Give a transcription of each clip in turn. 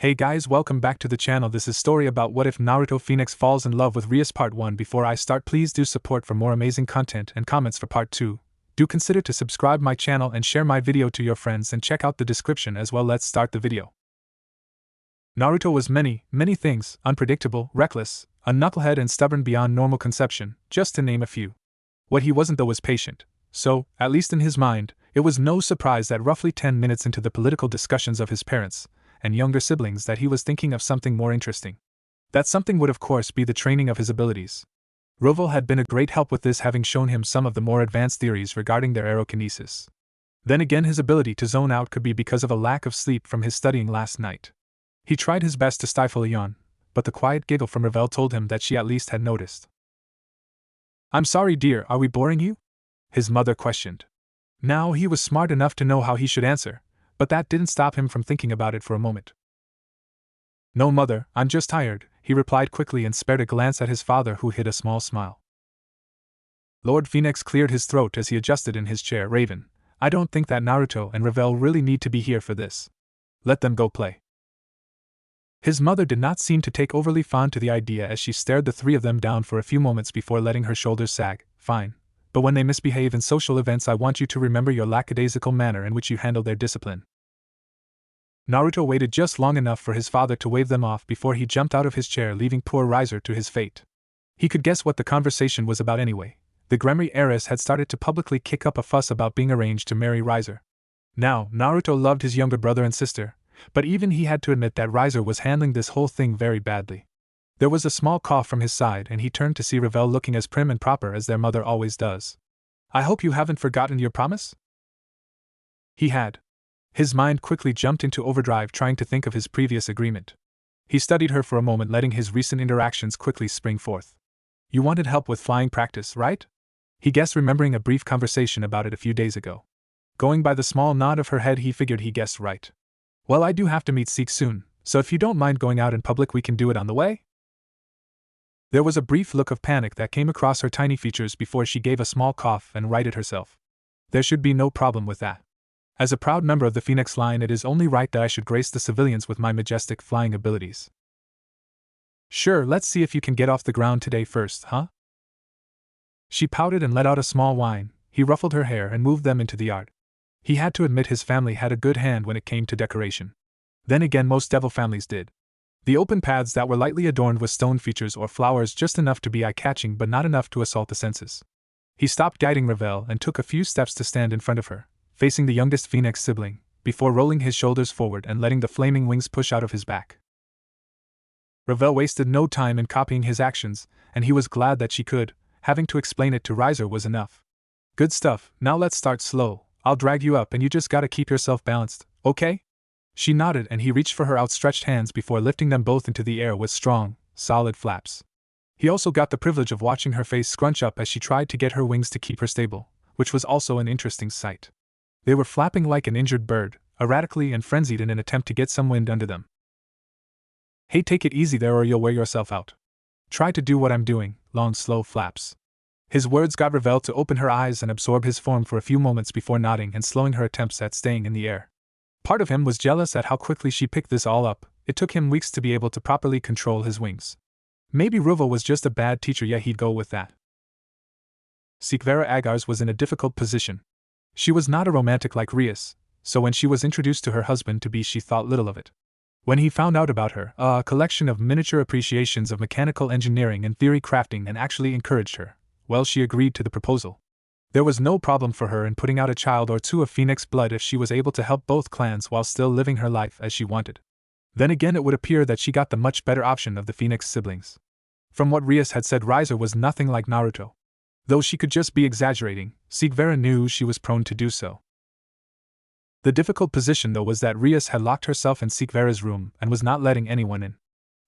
Hey guys, welcome back to the channel. This is story about what if Naruto Phenex falls in love with Rias part 1. Before I start, please do support for more amazing content and comments for part 2. Do consider to subscribe my channel and share my video to your friends and check out the description as well. Let's start the video. Naruto was many things: unpredictable, reckless, a knucklehead and stubborn beyond normal conception, just to name a few. What he wasn't though was patient. So, at least in his mind, it was no surprise that roughly 10 minutes into the political discussions of his parents and younger siblings that he was thinking of something more interesting. That something would of course be the training of his abilities. Roval had been a great help with this, having shown him some of the more advanced theories regarding their aerokinesis. Then again, his ability to zone out could be because of a lack of sleep from his studying last night. He tried his best to stifle a yawn, but the quiet giggle from Ravel told him that she at least had noticed. "I'm sorry, dear, are we boring you?" his mother questioned. Now he was smart enough to know how he should answer, but that didn't stop him from thinking about it for a moment. "No, mother, I'm just tired," he replied quickly and spared a glance at his father, who hid a small smile. Lord Phenex cleared his throat as he adjusted in his chair. "Raven, I don't think that Naruto and Ravel really need to be here for this. Let them go play." His mother did not seem to take overly fond to the idea as she stared the three of them down for a few moments before letting her shoulders sag. "Fine. But when they misbehave in social events, I want you to remember your lackadaisical manner in which you handle their discipline." Naruto waited just long enough for his father to wave them off before he jumped out of his chair, leaving poor Riser to his fate. He could guess what the conversation was about anyway. The Gremry heiress had started to publicly kick up a fuss about being arranged to marry Riser. Now, Naruto loved his younger brother and sister, but even he had to admit that Riser was handling this whole thing very badly. There was a small cough from his side and he turned to see Ravel looking as prim and proper as their mother always does. "I hope you haven't forgotten your promise?" He had. His mind quickly jumped into overdrive trying to think of his previous agreement. He studied her for a moment, letting his recent interactions quickly spring forth. "You wanted help with flying practice, right?" he guessed, remembering a brief conversation about it a few days ago. Going by the small nod of her head, he figured he guessed right. "Well, I do have to meet Seek soon, so if you don't mind going out in public, we can do it on the way." There was a brief look of panic that came across her tiny features before she gave a small cough and righted herself. "There should be no problem with that. As a proud member of the Phenex line, it is only right that I should grace the civilians with my majestic flying abilities." "Sure, let's see if you can get off the ground today first, huh?" She pouted and let out a small whine. He ruffled her hair and moved them into the yard. He had to admit his family had a good hand when it came to decoration. Then again, most devil families did. The open paths that were lightly adorned with stone features or flowers, just enough to be eye-catching but not enough to assault the senses. He stopped guiding Ravel and took a few steps to stand in front of her, facing the youngest Phoenix sibling, before rolling his shoulders forward and letting the flaming wings push out of his back. Ravel wasted no time in copying his actions, and he was glad that she could. Having to explain it to Riser was enough. "Good stuff, now let's start slow. I'll drag you up and you just gotta keep yourself balanced, okay?" She nodded and he reached for her outstretched hands before lifting them both into the air with strong, solid flaps. He also got the privilege of watching her face scrunch up as she tried to get her wings to keep her stable, which was also an interesting sight. They were flapping like an injured bird, erratically and frenzied in an attempt to get some wind under them. "Hey, take it easy there or you'll wear yourself out. Try to do what I'm doing, long slow flaps." His words got Ravel to open her eyes and absorb his form for a few moments before nodding and slowing her attempts at staying in the air. Part of him was jealous at how quickly she picked this all up. It took him weeks to be able to properly control his wings. Maybe Ruvo was just a bad teacher, yet he'd go with that. Sikvera Agars was in a difficult position. She was not a romantic like Rias, so when she was introduced to her husband-to-be she thought little of it. When he found out about her, a collection of miniature appreciations of mechanical engineering and theory crafting, and actually encouraged her, well, she agreed to the proposal. There was no problem for her in putting out a child or two of Phoenix blood if she was able to help both clans while still living her life as she wanted. Then again, it would appear that she got the much better option of the Phoenix siblings. From what Rias had said, Riser was nothing like Naruto. Though she could just be exaggerating, Sikvera knew she was prone to do so. The difficult position though was that Rias had locked herself in Sikvera's room and was not letting anyone in.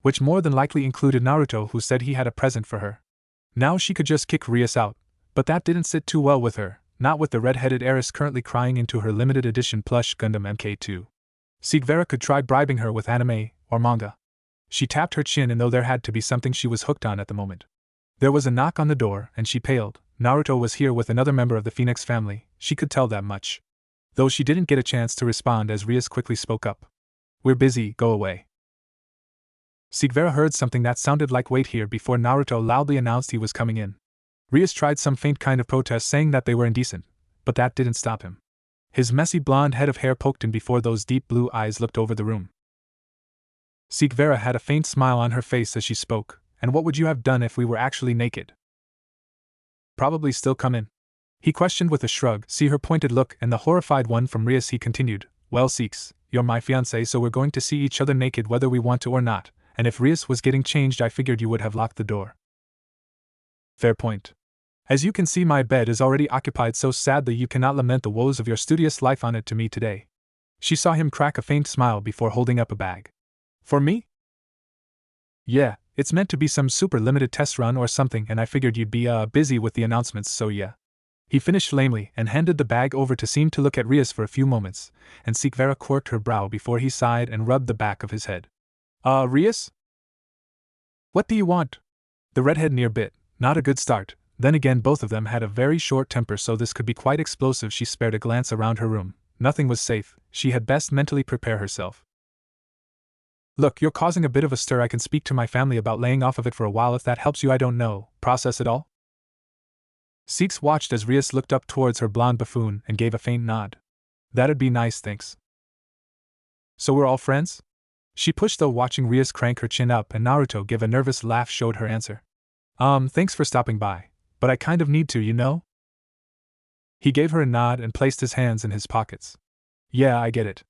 Which more than likely included Naruto, who said he had a present for her. Now she could just kick Rias out. But that didn't sit too well with her, not with the red-headed heiress currently crying into her limited edition plush Gundam MK2. Sikvera could try bribing her with anime or manga. She tapped her chin, and though there had to be something she was hooked on at the moment. There was a knock on the door and she paled. Naruto was here with another member of the Phenex family, she could tell that much. Though she didn't get a chance to respond as Rias quickly spoke up. "We're busy, go away." Sigvera heard something that sounded like wait here before Naruto loudly announced he was coming in. Rias tried some faint kind of protest saying that they were indecent, but that didn't stop him. His messy blonde head of hair poked in before those deep blue eyes looked over the room. Sigvera had a faint smile on her face as she spoke. And what would you have done if we were actually naked? Probably still come in. He questioned with a shrug. See her pointed look and the horrified one from Rias. He continued, well, Six, you're my fiancé, so we're going to see each other naked whether we want to or not, and if Rias was getting changed I figured you would have locked the door. Fair point. As you can see, my bed is already occupied, so sadly you cannot lament the woes of your studious life on it to me today. She saw him crack a faint smile before holding up a bag. For me? Yeah, it's meant to be some super limited test run or something, and I figured you'd be busy with the announcements, so yeah. He finished lamely and handed the bag over to seem to look at Rias for a few moments, and Sigvera quirked her brow before he sighed and rubbed the back of his head. Rias? What do you want? The redhead near bit. Not a good start. Then again, both of them had a very short temper, so this could be quite explosive. She spared a glance around her room. Nothing was safe. She had best mentally prepare herself. Look, you're causing a bit of a stir. I can speak to my family about laying off of it for a while if that helps you. I don't know. Process it all? Six watched as Rias looked up towards her blonde buffoon and gave a faint nod. That'd be nice, thanks. So we're all friends? She pushed, though, watching Rias crank her chin up, and Naruto give a nervous laugh showed her answer. Thanks for stopping by, but I kind of need to, you know? He gave her a nod and placed his hands in his pockets. Yeah, I get it.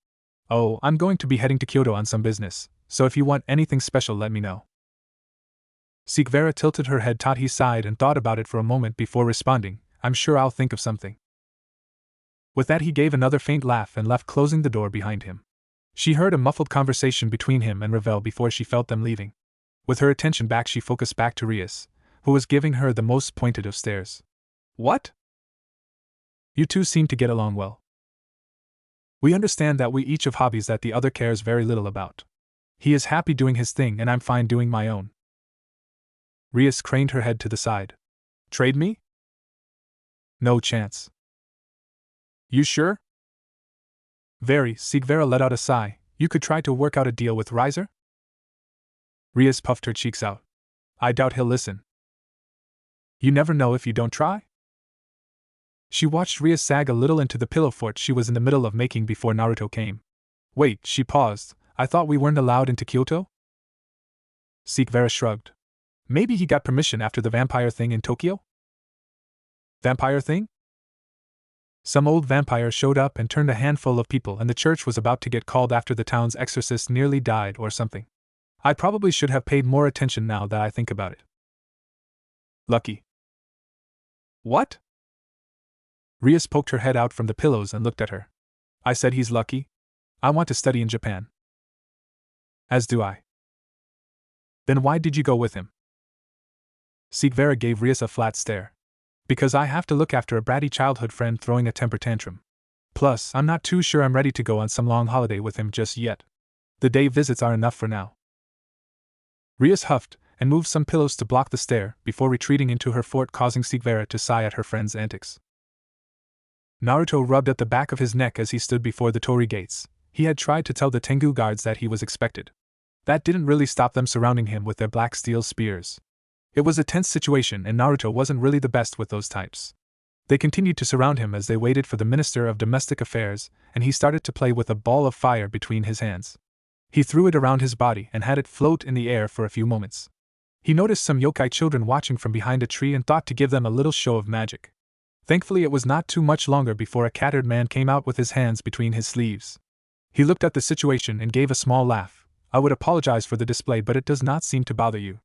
Oh, I'm going to be heading to Kyoto on some business, so if you want anything special let me know. Sigvera tilted her head. He sighed and thought about it for a moment before responding, I'm sure I'll think of something. With that he gave another faint laugh and left, closing the door behind him. She heard a muffled conversation between him and Ravel before she felt them leaving. With her attention back, she focused back to Rias, who was giving her the most pointed of stares. What? You two seem to get along well. We understand that we each have hobbies that the other cares very little about. He is happy doing his thing and I'm fine doing my own. Rias craned her head to the side. Trade me? No chance. You sure? Very. Sigvera let out a sigh. You could try to work out a deal with Riser? Rias puffed her cheeks out. I doubt he'll listen. You never know if you don't try? She watched Rias sag a little into the pillow fort she was in the middle of making before Naruto came. Wait, she paused. I thought we weren't allowed into Kyoto? Sigvera shrugged. Maybe he got permission after the vampire thing in Tokyo? Vampire thing? Some old vampire showed up and turned a handful of people, and the church was about to get called after the town's exorcist nearly died or something. I probably should have paid more attention now that I think about it. Lucky. What? Rias poked her head out from the pillows and looked at her. I said he's lucky. I want to study in Japan. As do I. Then why did you go with him? Sigvera gave Rias a flat stare. Because I have to look after a bratty childhood friend throwing a temper tantrum. Plus, I'm not too sure I'm ready to go on some long holiday with him just yet. The day visits are enough for now. Rias huffed and moved some pillows to block the stare before retreating into her fort, causing Sigvera to sigh at her friend's antics. Naruto rubbed at the back of his neck as he stood before the torii gates. He had tried to tell the Tengu guards that he was expected. That didn't really stop them surrounding him with their black steel spears. It was a tense situation, and Naruto wasn't really the best with those types. They continued to surround him as they waited for the Minister of Domestic Affairs, and he started to play with a ball of fire between his hands. He threw it around his body and had it float in the air for a few moments. He noticed some yokai children watching from behind a tree and thought to give them a little show of magic. Thankfully, it was not too much longer before a cat-haired man came out with his hands between his sleeves. He looked at the situation and gave a small laugh. I would apologize for the display, but it does not seem to bother you.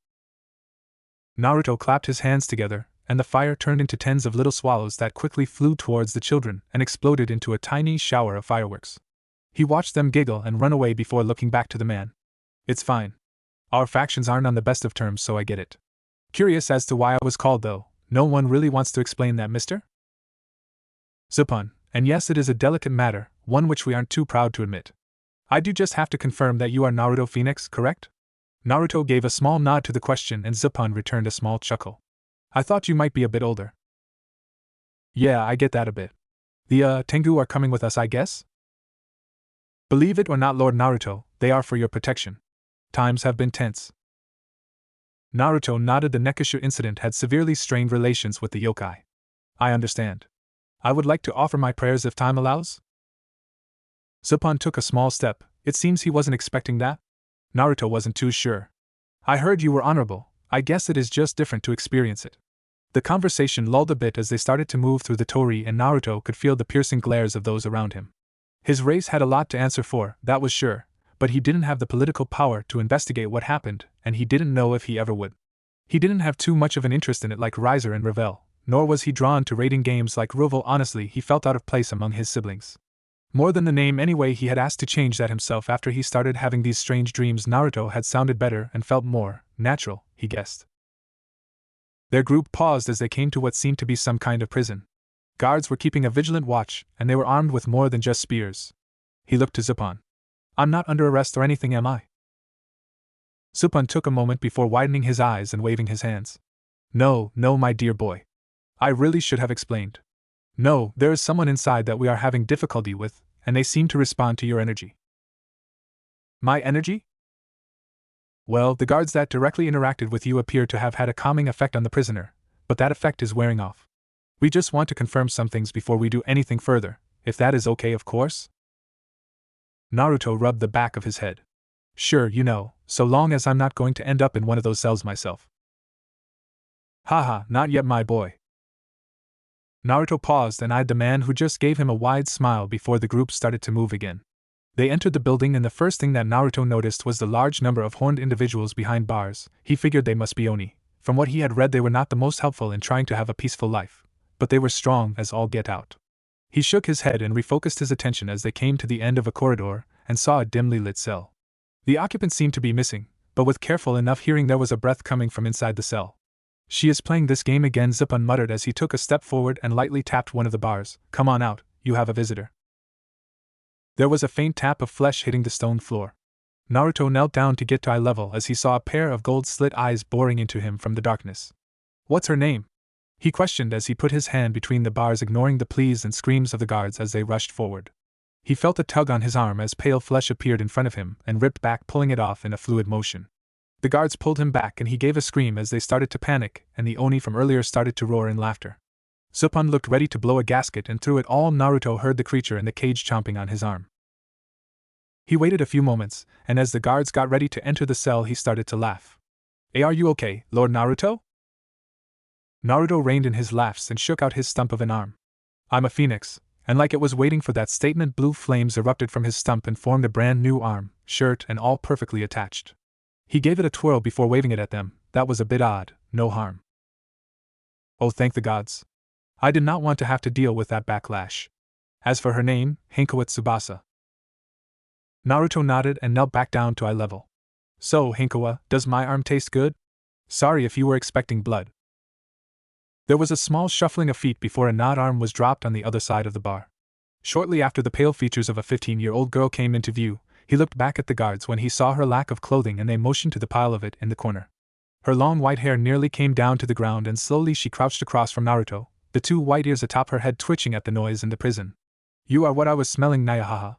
Naruto clapped his hands together, and the fire turned into tens of little swallows that quickly flew towards the children and exploded into a tiny shower of fireworks. He watched them giggle and run away before looking back to the man. It's fine. Our factions aren't on the best of terms, so I get it. Curious as to why I was called, though. No one really wants to explain that, mister? Zupan, and yes, it is a delicate matter, one which we aren't too proud to admit. I do just have to confirm that you are Naruto Phenex, correct? Naruto gave a small nod to the question and Zupan returned a small chuckle. I thought you might be a bit older. Yeah, I get that a bit. The, Tengu are coming with us, I guess? Believe it or not, Lord Naruto, they are for your protection. Times have been tense. Naruto nodded. The Nekashu incident had severely strained relations with the yokai. I understand. I would like to offer my prayers if time allows? Zupan took a small step. It seems he wasn't expecting that. Naruto wasn't too sure. I heard you were honorable. I guess it is just different to experience it. The conversation lulled a bit as they started to move through the torii, and Naruto could feel the piercing glares of those around him. His race had a lot to answer for, that was sure, but he didn't have the political power to investigate what happened, and he didn't know if he ever would. He didn't have too much of an interest in it like Riser and Revel, nor was he drawn to raiding games like Ruvel. Honestly, he felt out of place among his siblings. More than the name anyway. He had asked to change that himself after he started having these strange dreams. Naruto had sounded better and felt more natural, he guessed. Their group paused as they came to what seemed to be some kind of prison. Guards were keeping a vigilant watch, and they were armed with more than just spears. He looked to Zupan. I'm not under arrest or anything, am I? Zupan took a moment before widening his eyes and waving his hands. No, my dear boy. I really should have explained. No, there is someone inside that we are having difficulty with, and they seem to respond to your energy. My energy? Well, the guards that directly interacted with you appear to have had a calming effect on the prisoner, but that effect is wearing off. We just want to confirm some things before we do anything further, if that is okay, of course? Naruto rubbed the back of his head. Sure, so long as I'm not going to end up in one of those cells myself. Haha, not yet, my boy. Naruto paused and eyed the man, who just gave him a wide smile before the group started to move again. They entered the building, and the first thing that Naruto noticed was the large number of horned individuals behind bars. He figured they must be Oni. From what he had read, they were not the most helpful in trying to have a peaceful life, but they were strong as all get out. He shook his head and refocused his attention as they came to the end of a corridor and saw a dimly lit cell. The occupant seemed to be missing, but with careful enough hearing there was a breath coming from inside the cell. She is playing this game again, Zupan muttered as he took a step forward and lightly tapped one of the bars. Come on out, you have a visitor. There was a faint tap of flesh hitting the stone floor. Naruto knelt down to get to eye level as he saw a pair of gold-slit eyes boring into him from the darkness. What's her name? He questioned as he put his hand between the bars, ignoring the pleas and screams of the guards as they rushed forward. He felt a tug on his arm as pale flesh appeared in front of him and ripped back, pulling it off in a fluid motion. The guards pulled him back and he gave a scream as they started to panic, and the Oni from earlier started to roar in laughter. Zupan looked ready to blow a gasket, and through it all Naruto heard the creature in the cage chomping on his arm. He waited a few moments, and as the guards got ready to enter the cell he started to laugh. Hey, are you okay, Lord Naruto? Naruto reined in his laughs and shook out his stump of an arm. I'm a phoenix, and like it was waiting for that statement, blue flames erupted from his stump and formed a brand new arm, shirt and all perfectly attached. He gave it a twirl before waving it at them. That was a bit odd, no harm. Oh, thank the gods. I did not want to have to deal with that backlash. As for her name, Hinkawa Tsubasa. Naruto nodded and knelt back down to eye level. So, Hinkawa, does my arm taste good? Sorry if you were expecting blood. There was a small shuffling of feet before a nod arm was dropped on the other side of the bar. Shortly after, the pale features of a 15-year-old girl came into view. He looked back at the guards when he saw her lack of clothing, and they motioned to the pile of it in the corner. Her long white hair nearly came down to the ground, and slowly she crouched across from Naruto, the two white ears atop her head twitching at the noise in the prison. You are what I was smelling, Nyahaha.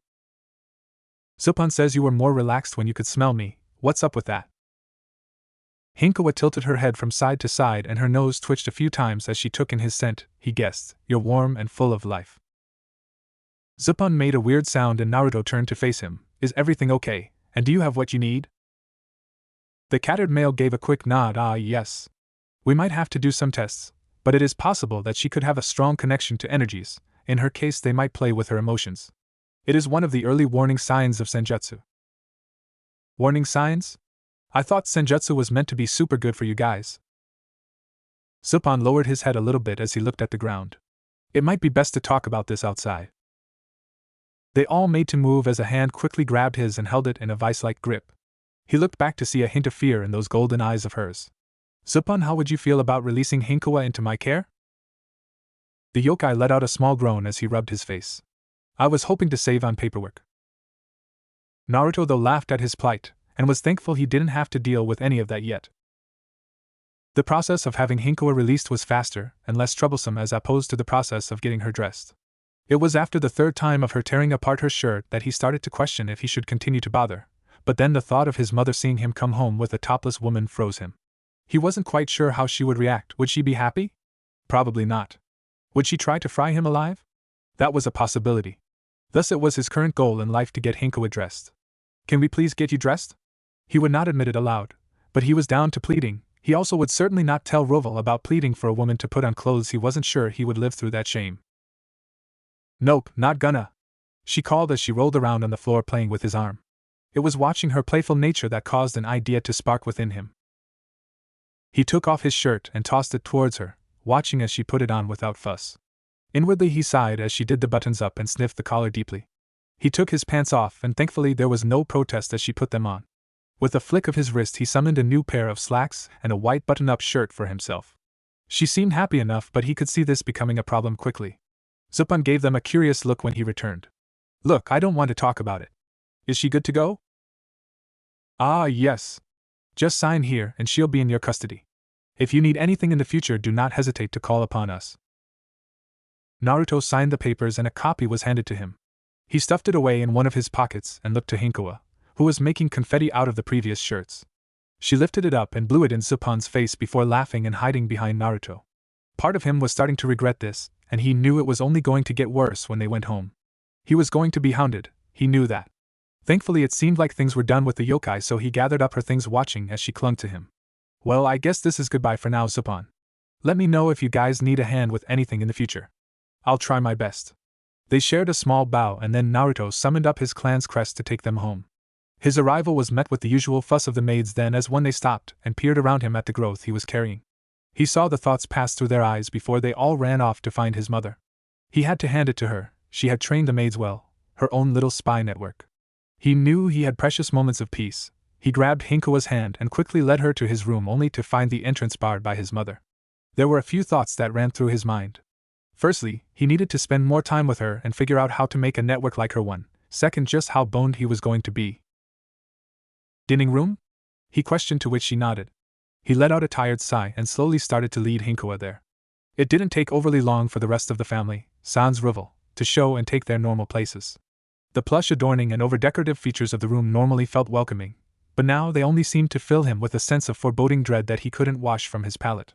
Zupan says you were more relaxed when you could smell me. What's up with that? Hinkawa tilted her head from side to side and her nose twitched a few times as she took in his scent. He guessed, you're warm and full of life. Zupan made a weird sound and Naruto turned to face him. Is everything okay, and do you have what you need? The cattered male gave a quick nod. Yes. We might have to do some tests, but it is possible that she could have a strong connection to energies. In her case, they might play with her emotions. It is one of the early warning signs of senjutsu. Warning signs? I thought senjutsu was meant to be super good for you guys. Zupan lowered his head a little bit as he looked at the ground. It might be best to talk about this outside. They all made to move as a hand quickly grabbed his and held it in a vice-like grip. He looked back to see a hint of fear in those golden eyes of hers. Zupan, how would you feel about releasing Hinkawa into my care? The yokai let out a small groan as he rubbed his face. I was hoping to save on paperwork. Naruto, though, laughed at his plight, and was thankful he didn't have to deal with any of that yet. The process of having Hinkawa released was faster and less troublesome as opposed to the process of getting her dressed. It was after the third time of her tearing apart her shirt that he started to question if he should continue to bother, But then the thought of his mother seeing him come home with a topless woman froze him. He wasn't quite sure how she would react. Would she be happy? Probably not. Would she try to fry him alive? That was a possibility. Thus it was his current goal in life to get Hinkwa dressed. Can we please get you dressed? He would not admit it aloud, but he was down to pleading. He also would certainly not tell Roval about pleading for a woman to put on clothes. He wasn't sure he would live through that shame. Nope, not gonna, she called as she rolled around on the floor playing with his arm. It was watching her playful nature that caused an idea to spark within him. He took off his shirt and tossed it towards her, watching as she put it on without fuss. Inwardly he sighed as she did the buttons up and sniffed the collar deeply. He took his pants off and thankfully there was no protest as she put them on. With a flick of his wrist he summoned a new pair of slacks and a white button-up shirt for himself. She seemed happy enough, but he could see this becoming a problem quickly. Zupan gave them a curious look when he returned. Look, I don't want to talk about it. Is she good to go? Ah, yes. Just sign here and she'll be in your custody. If you need anything in the future, do not hesitate to call upon us. Naruto signed the papers and a copy was handed to him. He stuffed it away in one of his pockets and looked to Hinkwa, who was making confetti out of the previous shirts. She lifted it up and blew it in Zupan's face before laughing and hiding behind Naruto. Part of him was starting to regret this, and he knew it was only going to get worse when they went home. He was going to be hounded, he knew that. Thankfully it seemed like things were done with the yokai, so he gathered up her things watching as she clung to him. Well, I guess this is goodbye for now, Zupan. Let me know if you guys need a hand with anything in the future. I'll try my best. They shared a small bow and then Naruto summoned up his clan's crest to take them home. His arrival was met with the usual fuss of the maids then as when they stopped and peered around him at the growth he was carrying. He saw the thoughts pass through their eyes before they all ran off to find his mother. He had to hand it to her, she had trained the maids well, her own little spy network. He knew he had precious moments of peace. He grabbed Hinkwa's hand and quickly led her to his room only to find the entrance barred by his mother. There were a few thoughts that ran through his mind. Firstly, he needed to spend more time with her and figure out how to make a network like her one. Second, just how boned he was going to be. Dining room? He questioned, to which she nodded. He let out a tired sigh and slowly started to lead Hinkwa there. It didn't take overly long for the rest of the family, sans rival, to show and take their normal places. The plush adorning and over-decorative features of the room normally felt welcoming, but now they only seemed to fill him with a sense of foreboding dread that he couldn't wash from his palate.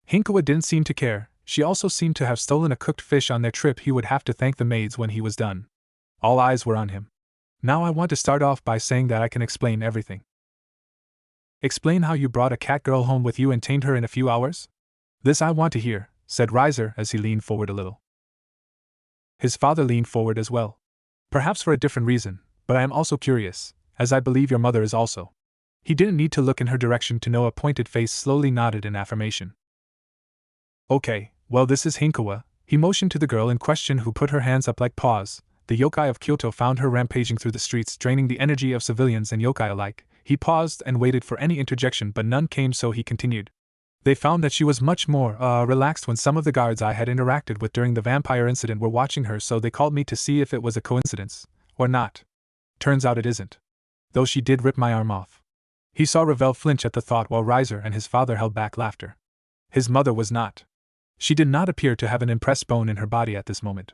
Hinkwa didn't seem to care. She also seemed to have stolen a cooked fish on their trip. He would have to thank the maids when he was done. All eyes were on him. Now I want to start off by saying that I can explain everything. Explain how you brought a cat girl home with you and tamed her in a few hours? This I want to hear, said Rias as he leaned forward a little. His father leaned forward as well. Perhaps for a different reason, but I am also curious, as I believe your mother is also. He didn't need to look in her direction to know a pointed face slowly nodded in affirmation. Okay, well, this is Hinkwa, he motioned to the girl in question who put her hands up like paws. The yokai of Kyoto found her rampaging through the streets, draining the energy of civilians and yokai alike. He paused and waited for any interjection, but none came, so he continued. They found that she was much more, relaxed when some of the guards I had interacted with during the vampire incident were watching her, so they called me to see if it was a coincidence, or not. Turns out it isn't. Though she did rip my arm off. He saw Ravel flinch at the thought while Rias and his father held back laughter. His mother was not. She did not appear to have an impressed bone in her body at this moment.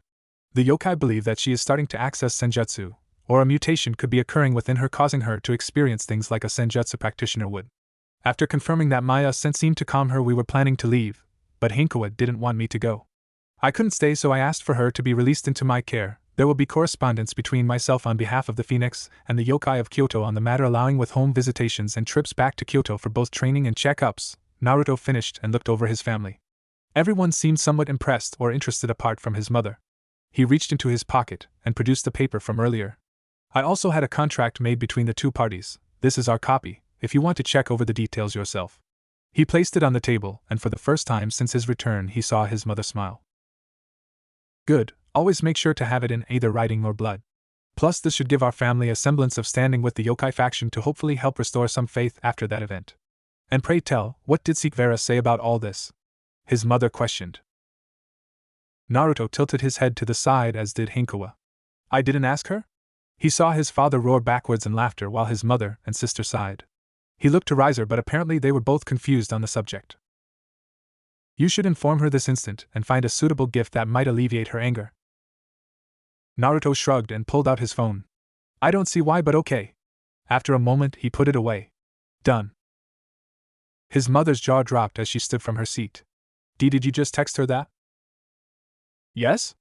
The yokai believe that she is starting to access senjutsu, or a mutation could be occurring within her causing her to experience things like a senjutsu practitioner would. After confirming that Maya sense seemed to calm her, we were planning to leave, but Hinkwa didn't want me to go. I couldn't stay, so I asked for her to be released into my care. There will be correspondence between myself on behalf of the Phenex and the yokai of Kyoto on the matter, allowing with home visitations and trips back to Kyoto for both training and checkups. Naruto finished and looked over his family. Everyone seemed somewhat impressed or interested apart from his mother. He reached into his pocket and produced the paper from earlier. I also had a contract made between the two parties. This is our copy, if you want to check over the details yourself. He placed it on the table, and for the first time since his return he saw his mother smile. Good, always make sure to have it in either writing or blood. Plus this should give our family a semblance of standing with the yokai faction to hopefully help restore some faith after that event. And pray tell, what did Sikvera say about all this? His mother questioned. Naruto tilted his head to the side, as did Hinkwa. I didn't ask her? He saw his father roar backwards in laughter while his mother and sister sighed. He looked to Rias, but apparently they were both confused on the subject. You should inform her this instant and find a suitable gift that might alleviate her anger. Naruto shrugged and pulled out his phone. I don't see why, but okay. After a moment, he put it away. Done. His mother's jaw dropped as she stood from her seat. Did you just text her that? Yes?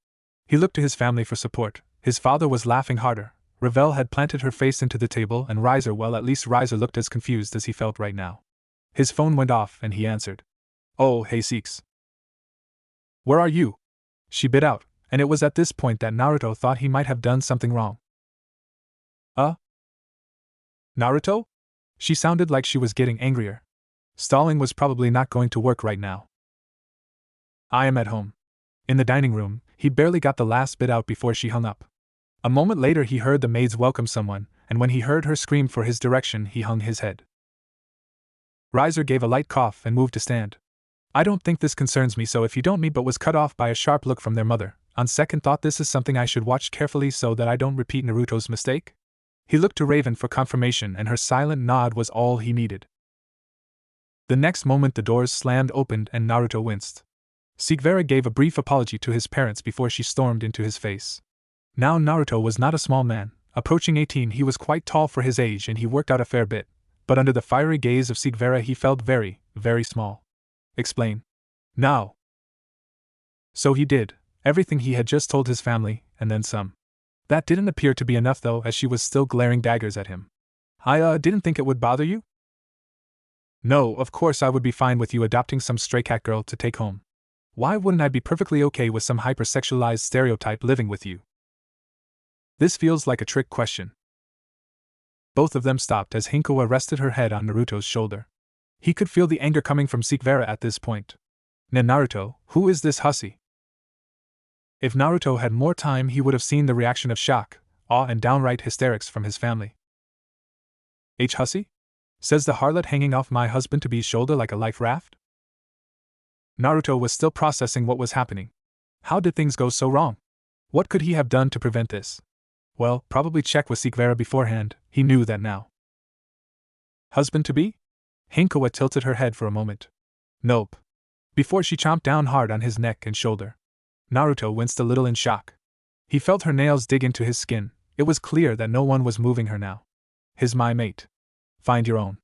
He looked to his family for support. His father was laughing harder. Ravel had planted her face into the table, and Riser, well, at least Riser looked as confused as he felt right now. His phone went off, and he answered. Oh, hey Seeks. Where are you? She bit out, and it was at this point that Naruto thought he might have done something wrong. Naruto? She sounded like she was getting angrier. Stalling was probably not going to work right now. I am at home. In the dining room, he barely got the last bit out before she hung up. A moment later he heard the maids welcome someone, and when he heard her scream for his direction he hung his head. Riser gave a light cough and moved to stand. I don't think this concerns me, so if you don't, but was cut off by a sharp look from their mother. On second thought, this is something I should watch carefully so that I don't repeat Naruto's mistake. He looked to Raven for confirmation, and her silent nod was all he needed. The next moment the doors slammed open and Naruto winced. Sigvera gave a brief apology to his parents before she stormed into his face. Now Naruto was not a small man. Approaching 18, he was quite tall for his age and he worked out a fair bit, but under the fiery gaze of Sigvera he felt very, very small. Explain. Now. So he did, everything he had just told his family, and then some. That didn't appear to be enough though, as she was still glaring daggers at him. I didn't think it would bother you? No, of course I would be fine with you adopting some stray cat girl to take home. Why wouldn't I be perfectly okay with some hypersexualized stereotype living with you? This feels like a trick question. Both of them stopped as Hinkawa rested her head on Naruto's shoulder. He could feel the anger coming from Sigvera at this point. Naruto, who is this hussy? If Naruto had more time he would have seen the reaction of shock, awe and downright hysterics from his family. Hussy? Says the harlot hanging off my husband-to-be's shoulder like a life raft? Naruto was still processing what was happening. How did things go so wrong? What could he have done to prevent this? Well, probably check with Sigvera beforehand, he knew that now. Husband-to-be? Hinkawa tilted her head for a moment. Nope. Before she chomped down hard on his neck and shoulder. Naruto winced a little in shock. He felt her nails dig into his skin. It was clear that no one was moving her now. My mate. Find your own.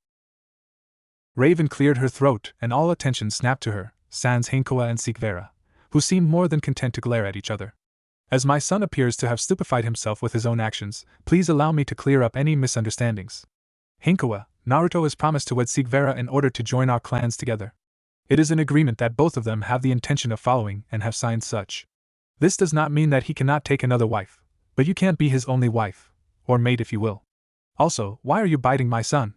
Raven cleared her throat, and all attention snapped to her, sans Hinkawa and Sigvera, who seemed more than content to glare at each other. As my son appears to have stupefied himself with his own actions, please allow me to clear up any misunderstandings. Hinkawa, Naruto has promised to wed Sigvera in order to join our clans together. It is an agreement that both of them have the intention of following and have signed such. This does not mean that he cannot take another wife, but you can't be his only wife, or mate if you will. Also, why are you biting my son?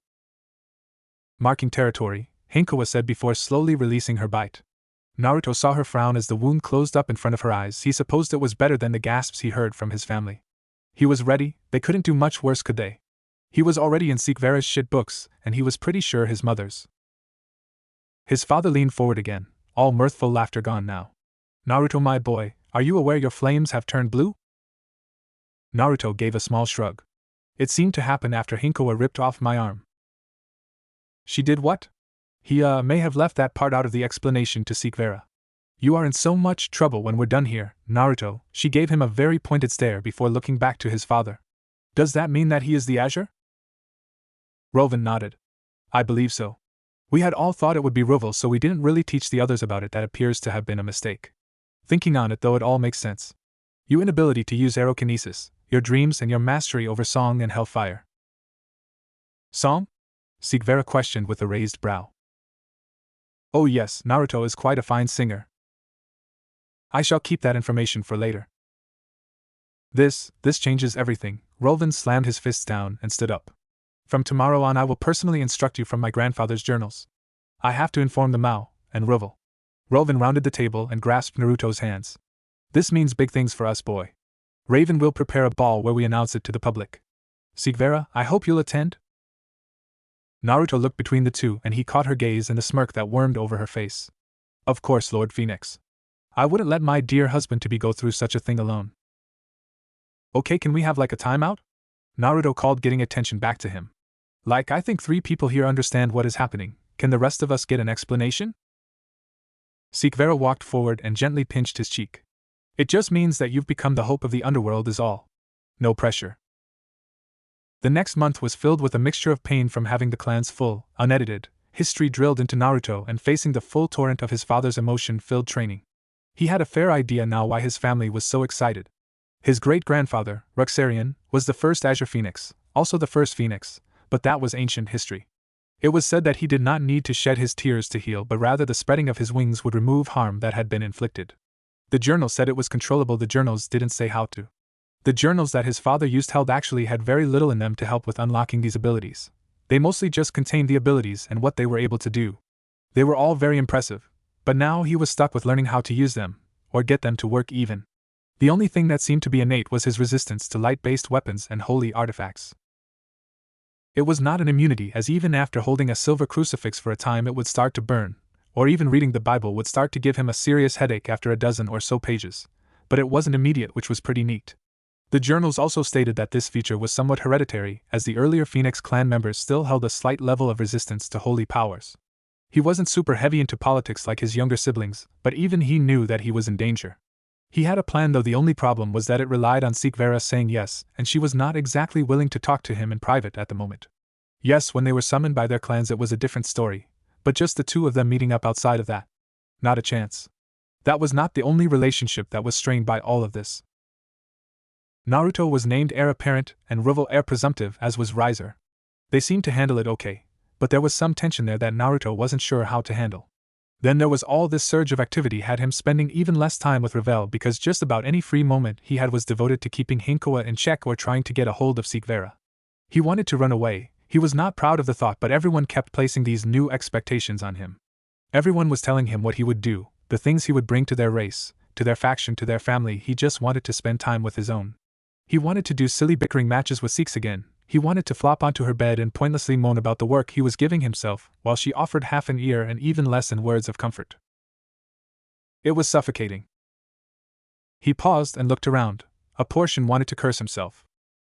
Marking territory, Hinkawa said before slowly releasing her bite. Naruto saw her frown as the wound closed up in front of her eyes. He supposed it was better than the gasps he heard from his family. He was ready, they couldn't do much worse, could they? He was already in Sigvera's shit books, and he was pretty sure his mother's. His father leaned forward again, all mirthful laughter gone now. Naruto, my boy, are you aware your flames have turned blue? Naruto gave a small shrug. It seemed to happen after Hinkawa ripped off my arm. She did what? He may have left that part out of the explanation to Sigvera. You are in so much trouble when we're done here, Naruto. She gave him a very pointed stare before looking back to his father. Does that mean that he is the Azure? Rovan nodded. I believe so. We had all thought it would be Roval, so we didn't really teach the others about it. That appears to have been a mistake. Thinking on it though, it all makes sense. Your inability to use aerokinesis, your dreams and your mastery over song and hellfire. Song? Sigvera questioned with a raised brow. Oh yes, Naruto is quite a fine singer. I shall keep that information for later. This changes everything. Rolvan slammed his fists down and stood up. From tomorrow on I will personally instruct you from my grandfather's journals. I have to inform the Mao and Roval. Rolvan rounded the table and grasped Naruto's hands. This means big things for us, boy. Raven will prepare a ball where we announce it to the public. Sigvera, I hope you'll attend? Naruto looked between the two and he caught her gaze and a smirk that wormed over her face. Of course, Lord Phenex. I wouldn't let my dear husband-to-be go through such a thing alone. Okay, can we have like a timeout? Naruto called, getting attention back to him. Like, I think 3 people here understand what is happening. Can the rest of us get an explanation? Sigvera walked forward and gently pinched his cheek. It just means that you've become the hope of the underworld is all. No pressure. The next month was filled with a mixture of pain from having the clan's full, unedited history drilled into Naruto and facing the full torrent of his father's emotion-filled training. He had a fair idea now why his family was so excited. His great-grandfather, Ruxarian, was the first Azure Phoenix, also the first Phoenix, but that was ancient history. It was said that he did not need to shed his tears to heal, but rather the spreading of his wings would remove harm that had been inflicted. The journal said it was controllable. The journals didn't say how to. The journals that his father used held actually had very little in them to help with unlocking these abilities. They mostly just contained the abilities and what they were able to do. They were all very impressive, but now he was stuck with learning how to use them, or get them to work even. The only thing that seemed to be innate was his resistance to light-based weapons and holy artifacts. It was not an immunity, as even after holding a silver crucifix for a time it would start to burn, or even reading the Bible would start to give him a serious headache after a dozen or so pages, but it wasn't immediate, which was pretty neat. The journals also stated that this feature was somewhat hereditary, as the earlier Phoenix clan members still held a slight level of resistance to holy powers. He wasn't super heavy into politics like his younger siblings, but even he knew that he was in danger. He had a plan, though the only problem was that it relied on Sikvera saying yes, and she was not exactly willing to talk to him in private at the moment. Yes, when they were summoned by their clans it was a different story, but just the two of them meeting up outside of that? Not a chance. That was not the only relationship that was strained by all of this. Naruto was named heir apparent and Ruvel heir presumptive, as was Riser. They seemed to handle it okay, but there was some tension there that Naruto wasn't sure how to handle. Then there was all this surge of activity had him spending even less time with Revel, because just about any free moment he had was devoted to keeping Hinkoa in check or trying to get a hold of Sikvera. He wanted to run away. He was not proud of the thought, but everyone kept placing these new expectations on him. Everyone was telling him what he would do, the things he would bring to their race, to their faction, to their family. He just wanted to spend time with his own. He wanted to do silly bickering matches with Sikhs again. He wanted to flop onto her bed and pointlessly moan about the work he was giving himself, while she offered half an ear and even less in words of comfort. It was suffocating. He paused and looked around. A portion wanted to curse himself.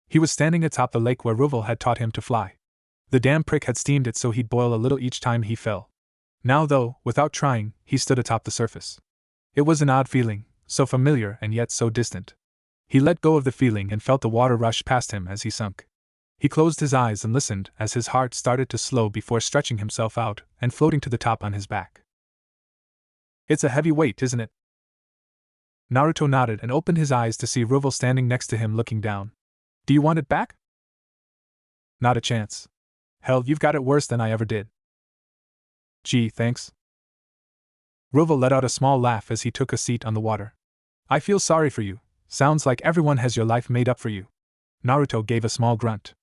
He was standing atop the lake where Ruvel had taught him to fly. The damn prick had steamed it so he'd boil a little each time he fell. Now, though, without trying, he stood atop the surface. It was an odd feeling, so familiar and yet so distant. He let go of the feeling and felt the water rush past him as he sunk. He closed his eyes and listened as his heart started to slow before stretching himself out and floating to the top on his back. It's a heavy weight, isn't it? Naruto nodded and opened his eyes to see Ruvel standing next to him looking down. Do you want it back? Not a chance. Hell, you've got it worse than I ever did. Gee, thanks. Ruvel let out a small laugh as he took a seat on the water. I feel sorry for you. Sounds like everyone has your life made up for you. Naruto gave a small grunt.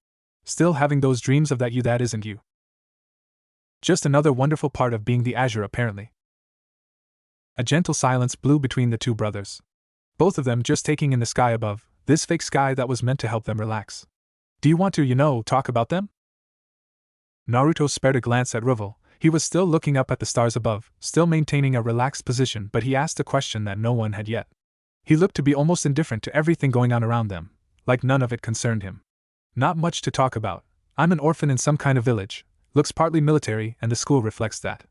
Still having those dreams of that isn't you. Just another wonderful part of being the Azure, apparently. A gentle silence blew between the two brothers. Both of them just taking in the sky above, this fake sky that was meant to help them relax. Do you want to, talk about them? Naruto spared a glance at Ruvel. He was still looking up at the stars above, still maintaining a relaxed position, but he asked a question that no one had yet. He looked to be almost indifferent to everything going on around them, like none of it concerned him. Not much to talk about. I'm an orphan in some kind of village, looks partly military, and the school reflects that.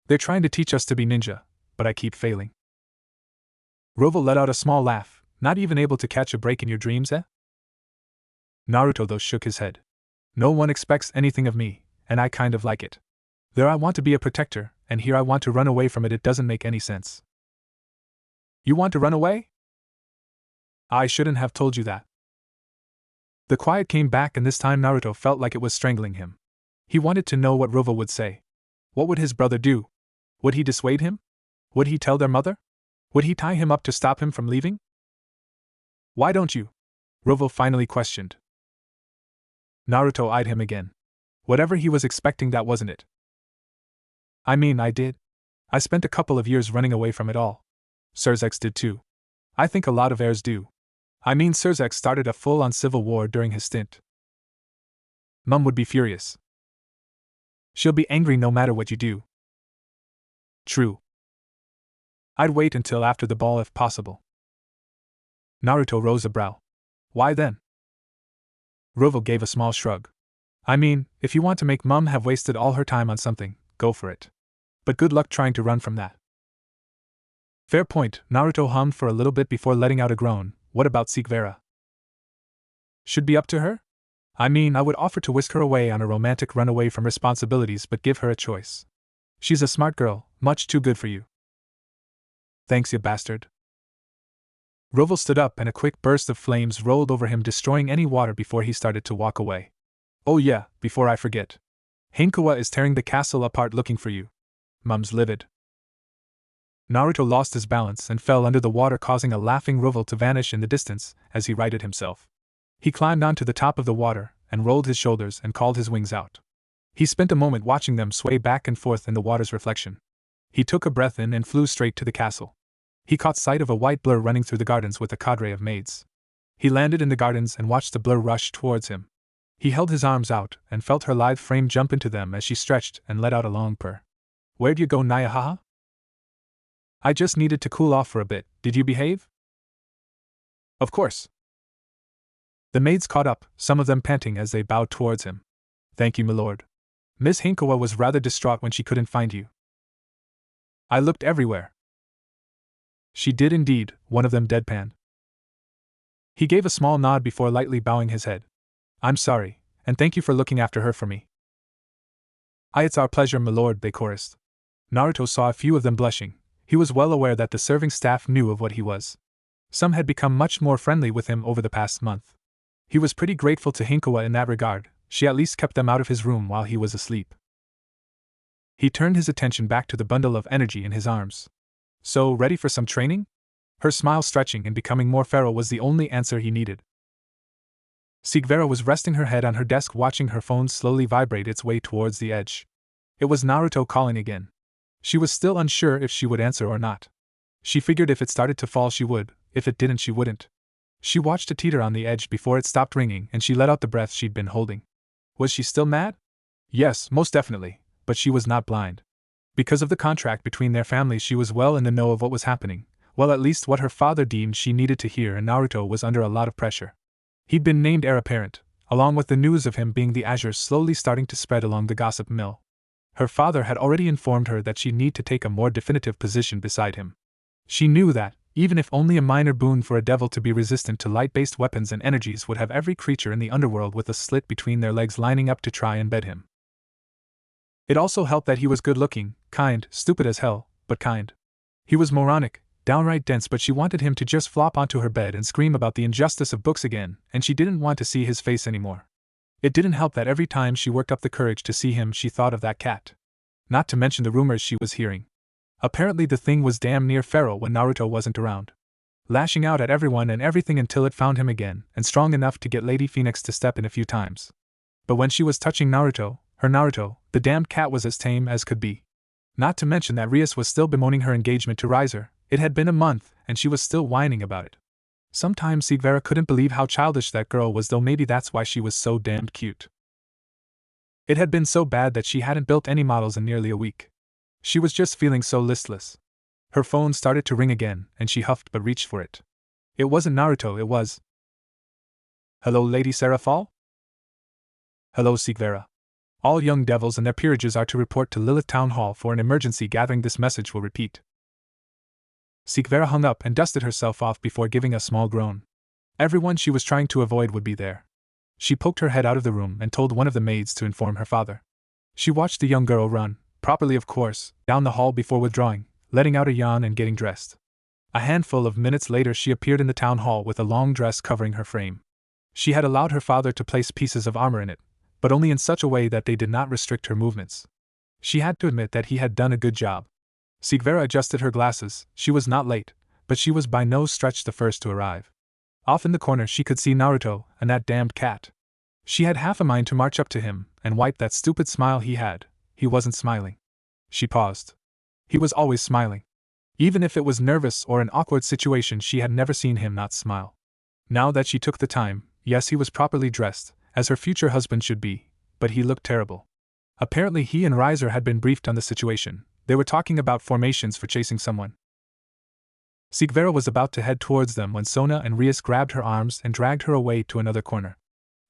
They're trying to teach us to be ninja, but I keep failing. Ruvel let out a small laugh. Not even able to catch a break in your dreams, eh? Naruto, though, shook his head. No one expects anything of me, and I kind of like it. There I want to be a protector, and here I want to run away from it. It doesn't make any sense. You want to run away? I shouldn't have told you that. The quiet came back, and this time Naruto felt like it was strangling him. He wanted to know what Ruvel would say. What would his brother do? Would he dissuade him? Would he tell their mother? Would he tie him up to stop him from leaving? Why don't you? Ruvel finally questioned. Naruto eyed him again. Whatever he was expecting, that wasn't it. I mean, I did. I spent a couple of years running away from it all. Surzex did too. I think a lot of heirs do. I mean, Surzex started a full-on civil war during his stint. Mum would be furious. She'll be angry no matter what you do. True. I'd wait until after the ball if possible. Naruto rose a brow. Why then? Ruvel gave a small shrug. I mean, if you want to make Mum have wasted all her time on something, go for it. But good luck trying to run from that. Fair point, Naruto hummed for a little bit before letting out a groan. What about Sikvera? Should be up to her? I mean, I would offer to whisk her away on a romantic run away from responsibilities, but give her a choice. She's a smart girl, much too good for you. Thanks, you bastard. Roval stood up and a quick burst of flames rolled over him, destroying any water before he started to walk away. Oh yeah, before I forget. Hinkawa is tearing the castle apart looking for you. Mum's livid. Naruto lost his balance and fell under the water, causing a laughing Roval to vanish in the distance as he righted himself. He climbed onto the top of the water and rolled his shoulders and called his wings out. He spent a moment watching them sway back and forth in the water's reflection. He took a breath in and flew straight to the castle. He caught sight of a white blur running through the gardens with a cadre of maids. He landed in the gardens and watched the blur rush towards him. He held his arms out and felt her lithe frame jump into them as she stretched and let out a long purr. Where'd you go, Nyahaha? I just needed to cool off for a bit. Did you behave? Of course. The maids caught up, some of them panting as they bowed towards him. Thank you, milord. Miss Hinkawa was rather distraught when she couldn't find you. I looked everywhere. She did indeed, one of them deadpanned. He gave a small nod before lightly bowing his head. I'm sorry, and thank you for looking after her for me. It's our pleasure, milord, they chorused. Naruto saw a few of them blushing. He was well aware that the serving staff knew of what he was. Some had become much more friendly with him over the past month. He was pretty grateful to Hinkawa in that regard. She at least kept them out of his room while he was asleep. He turned his attention back to the bundle of energy in his arms. So, ready for some training? Her smile stretching and becoming more feral was the only answer he needed. Sigvera was resting her head on her desk, watching her phone slowly vibrate its way towards the edge. It was Naruto calling again. She was still unsure if she would answer or not. She figured if it started to fall she would, if it didn't she wouldn't. She watched it teeter on the edge before it stopped ringing and she let out the breath she'd been holding. Was she still mad? Yes, most definitely, but she was not blind. Because of the contract between their families, she was well in the know of what was happening, well, at least what her father deemed she needed to hear, and Naruto was under a lot of pressure. He'd been named heir apparent, along with the news of him being the Azure slowly starting to spread along the gossip mill. Her father had already informed her that she'd need to take a more definitive position beside him. She knew that, even if only a minor boon for a devil to be resistant to light-based weapons and energies would have every creature in the underworld with a slit between their legs lining up to try and bed him. It also helped that he was good-looking, kind, stupid as hell, but kind. He was moronic, downright dense, but she wanted him to just flop onto her bed and scream about the injustice of books again, and she didn't want to see his face anymore. It didn't help that every time she worked up the courage to see him she thought of that cat. Not to mention the rumors she was hearing. Apparently the thing was damn near feral when Naruto wasn't around. Lashing out at everyone and everything until it found him again, and strong enough to get Lady Phenex to step in a few times. But when she was touching Naruto, her Naruto, the damned cat was as tame as could be. Not to mention that Rias was still bemoaning her engagement to Riser. It had been a month, and she was still whining about it. Sometimes Sigvera couldn't believe how childish that girl was, though maybe that's why she was so damned cute. It had been so bad that she hadn't built any models in nearly a week. She was just feeling so listless. Her phone started to ring again, and she huffed but reached for it. It wasn't Naruto, it was... Hello, Lady Seraphal? Hello, Sigvera. All young devils and their peerages are to report to Lilith Town Hall for an emergency gathering. This message will repeat. Sigvera hung up and dusted herself off before giving a small groan. Everyone she was trying to avoid would be there. She poked her head out of the room and told one of the maids to inform her father. She watched the young girl run, properly of course, down the hall before withdrawing, letting out a yawn and getting dressed. A handful of minutes later she appeared in the town hall with a long dress covering her frame. She had allowed her father to place pieces of armor in it, but only in such a way that they did not restrict her movements. She had to admit that he had done a good job. Sigvera adjusted her glasses. She was not late, but she was by no stretch the first to arrive. Off in the corner she could see Naruto and that damned cat. She had half a mind to march up to him and wipe that stupid smile he had. He wasn't smiling. She paused. He was always smiling. Even if it was nervous or an awkward situation, she had never seen him not smile. Now that she took the time, yes, he was properly dressed, as her future husband should be, but he looked terrible. Apparently he and Riser had been briefed on the situation. They were talking about formations for chasing someone. Sigvera was about to head towards them when Sona and Rias grabbed her arms and dragged her away to another corner.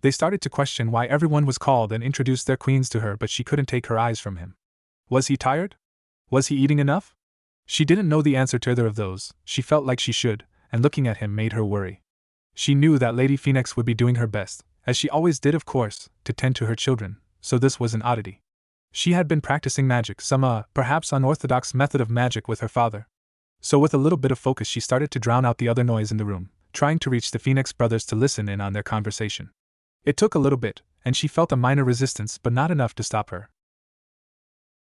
They started to question why everyone was called and introduced their queens to her, but she couldn't take her eyes from him. Was he tired? Was he eating enough? She didn't know the answer to either of those. She felt like she should, and looking at him made her worry. She knew that Lady Phenex would be doing her best, as she always did, of course, to tend to her children, so this was an oddity. She had been practicing magic, some perhaps unorthodox method of magic with her father. So with a little bit of focus she started to drown out the other noise in the room, trying to reach the Phenex brothers to listen in on their conversation. It took a little bit, and she felt a minor resistance but not enough to stop her.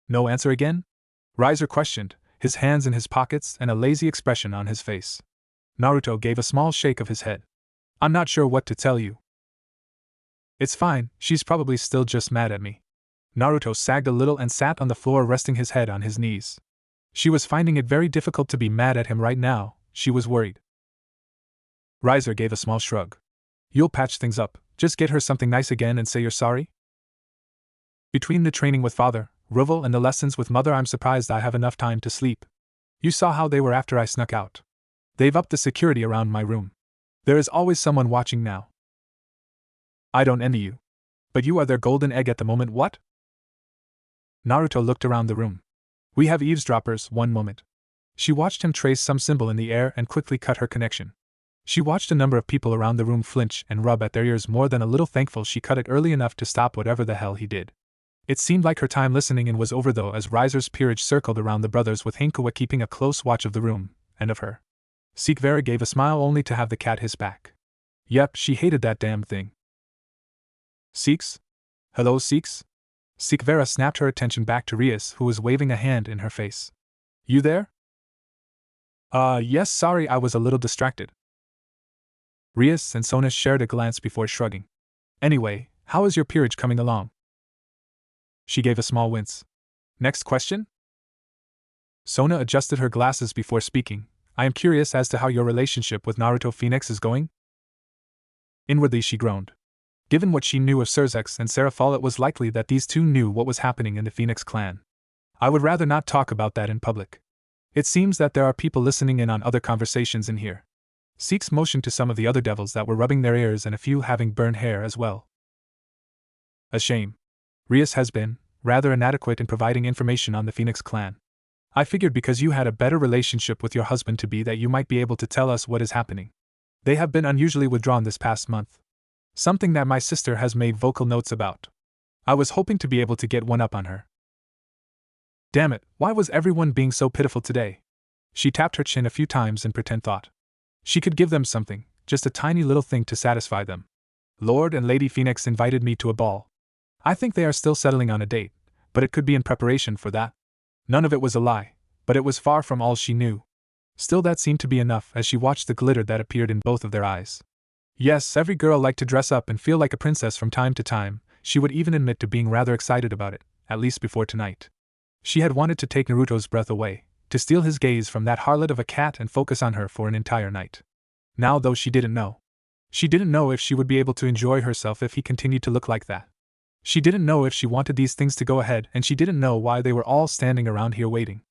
No answer again? Rias questioned, his hands in his pockets and a lazy expression on his face. Naruto gave a small shake of his head. I'm not sure what to tell you. It's fine, she's probably still just mad at me. Naruto sagged a little and sat on the floor resting his head on his knees. She was finding it very difficult to be mad at him right now, she was worried. Rias gave a small shrug. You'll patch things up, just get her something nice again and say you're sorry? Between the training with father, Rival, and the lessons with mother, I'm surprised I have enough time to sleep. You saw how they were after I snuck out. They've upped the security around my room. There is always someone watching now. I don't envy you. But you are their golden egg at the moment, what? Naruto looked around the room. We have eavesdroppers, one moment. She watched him trace some symbol in the air and quickly cut her connection. She watched a number of people around the room flinch and rub at their ears, more than a little thankful she cut it early enough to stop whatever the hell he did. It seemed like her time listening in was over though, as Rias's peerage circled around the brothers with Hinkawa keeping a close watch of the room, and of her. Sikvera gave a smile only to have the cat hiss back. Yep, she hated that damn thing. Seeks? Hello, Seeks? Sikvera snapped her attention back to Rias, who was waving a hand in her face. You there? Yes, sorry, I was a little distracted. Rias and Sona shared a glance before shrugging. Anyway, how is your peerage coming along? She gave a small wince. Next question? Sona adjusted her glasses before speaking. I am curious as to how your relationship with Naruto Phenex is going. Inwardly she groaned. Given what she knew of Surzex and Serafal, it was likely that these two knew what was happening in the Phenex clan. I would rather not talk about that in public. It seems that there are people listening in on other conversations in here. Seeks motioned to some of the other devils that were rubbing their ears and a few having burned hair as well. A shame. Rias has been rather inadequate in providing information on the Phenex clan. I figured because you had a better relationship with your husband-to-be that you might be able to tell us what is happening. They have been unusually withdrawn this past month. Something that my sister has made vocal notes about. I was hoping to be able to get one up on her. Damn it, why was everyone being so pitiful today? She tapped her chin a few times in pretend thought. She could give them something, just a tiny little thing to satisfy them. Lord and Lady Phenex invited me to a ball. I think they are still settling on a date, but it could be in preparation for that. None of it was a lie, but it was far from all she knew. Still, that seemed to be enough as she watched the glitter that appeared in both of their eyes. Yes, every girl liked to dress up and feel like a princess from time to time. She would even admit to being rather excited about it, at least before tonight. She had wanted to take Naruto's breath away, to steal his gaze from that harlot of a cat and focus on her for an entire night. Now, though, she didn't know. She didn't know if she would be able to enjoy herself if he continued to look like that. She didn't know if she wanted these things to go ahead, and she didn't know why they were all standing around here waiting.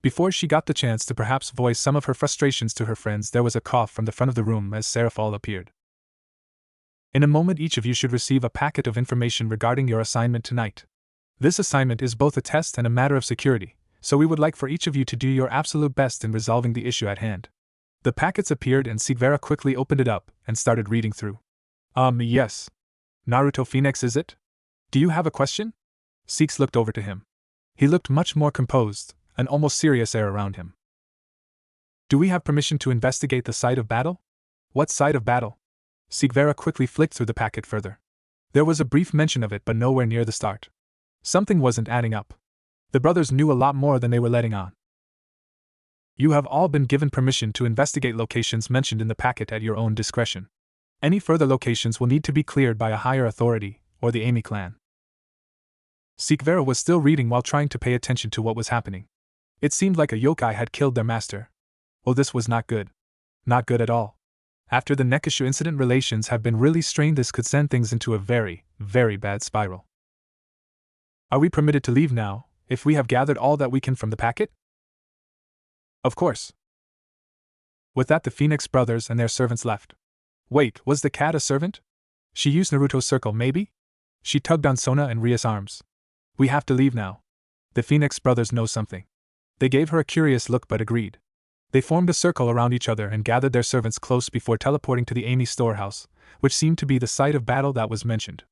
Before she got the chance to perhaps voice some of her frustrations to her friends, there was a cough from the front of the room as Serafal appeared. In a moment, each of you should receive a packet of information regarding your assignment tonight. This assignment is both a test and a matter of security, so we would like for each of you to do your absolute best in resolving the issue at hand. The packets appeared and Sikvera quickly opened it up and started reading through. Yes. Naruto Phenex, is it? Do you have a question? Seeks looked over to him. He looked much more composed, an almost serious air around him. Do we have permission to investigate the site of battle? What site of battle? Sikvera quickly flicked through the packet further. There was a brief mention of it, but nowhere near the start. Something wasn't adding up. The brothers knew a lot more than they were letting on. You have all been given permission to investigate locations mentioned in the packet at your own discretion. Any further locations will need to be cleared by a higher authority, or the Amy clan. Sikvera was still reading while trying to pay attention to what was happening. It seemed like a yokai had killed their master. Oh, this was not good. Not good at all. After the Nekishu incident, relations have been really strained. This could send things into a very, very bad spiral. Are we permitted to leave now, if we have gathered all that we can from the packet? Of course. With that, the Phenex brothers and their servants left. Wait, was the cat a servant? She used Naruto's circle, maybe? She tugged on Sona and Rias' arms. We have to leave now. The Phenex brothers know something. They gave her a curious look but agreed. They formed a circle around each other and gathered their servants close before teleporting to the Amy storehouse, which seemed to be the site of battle that was mentioned.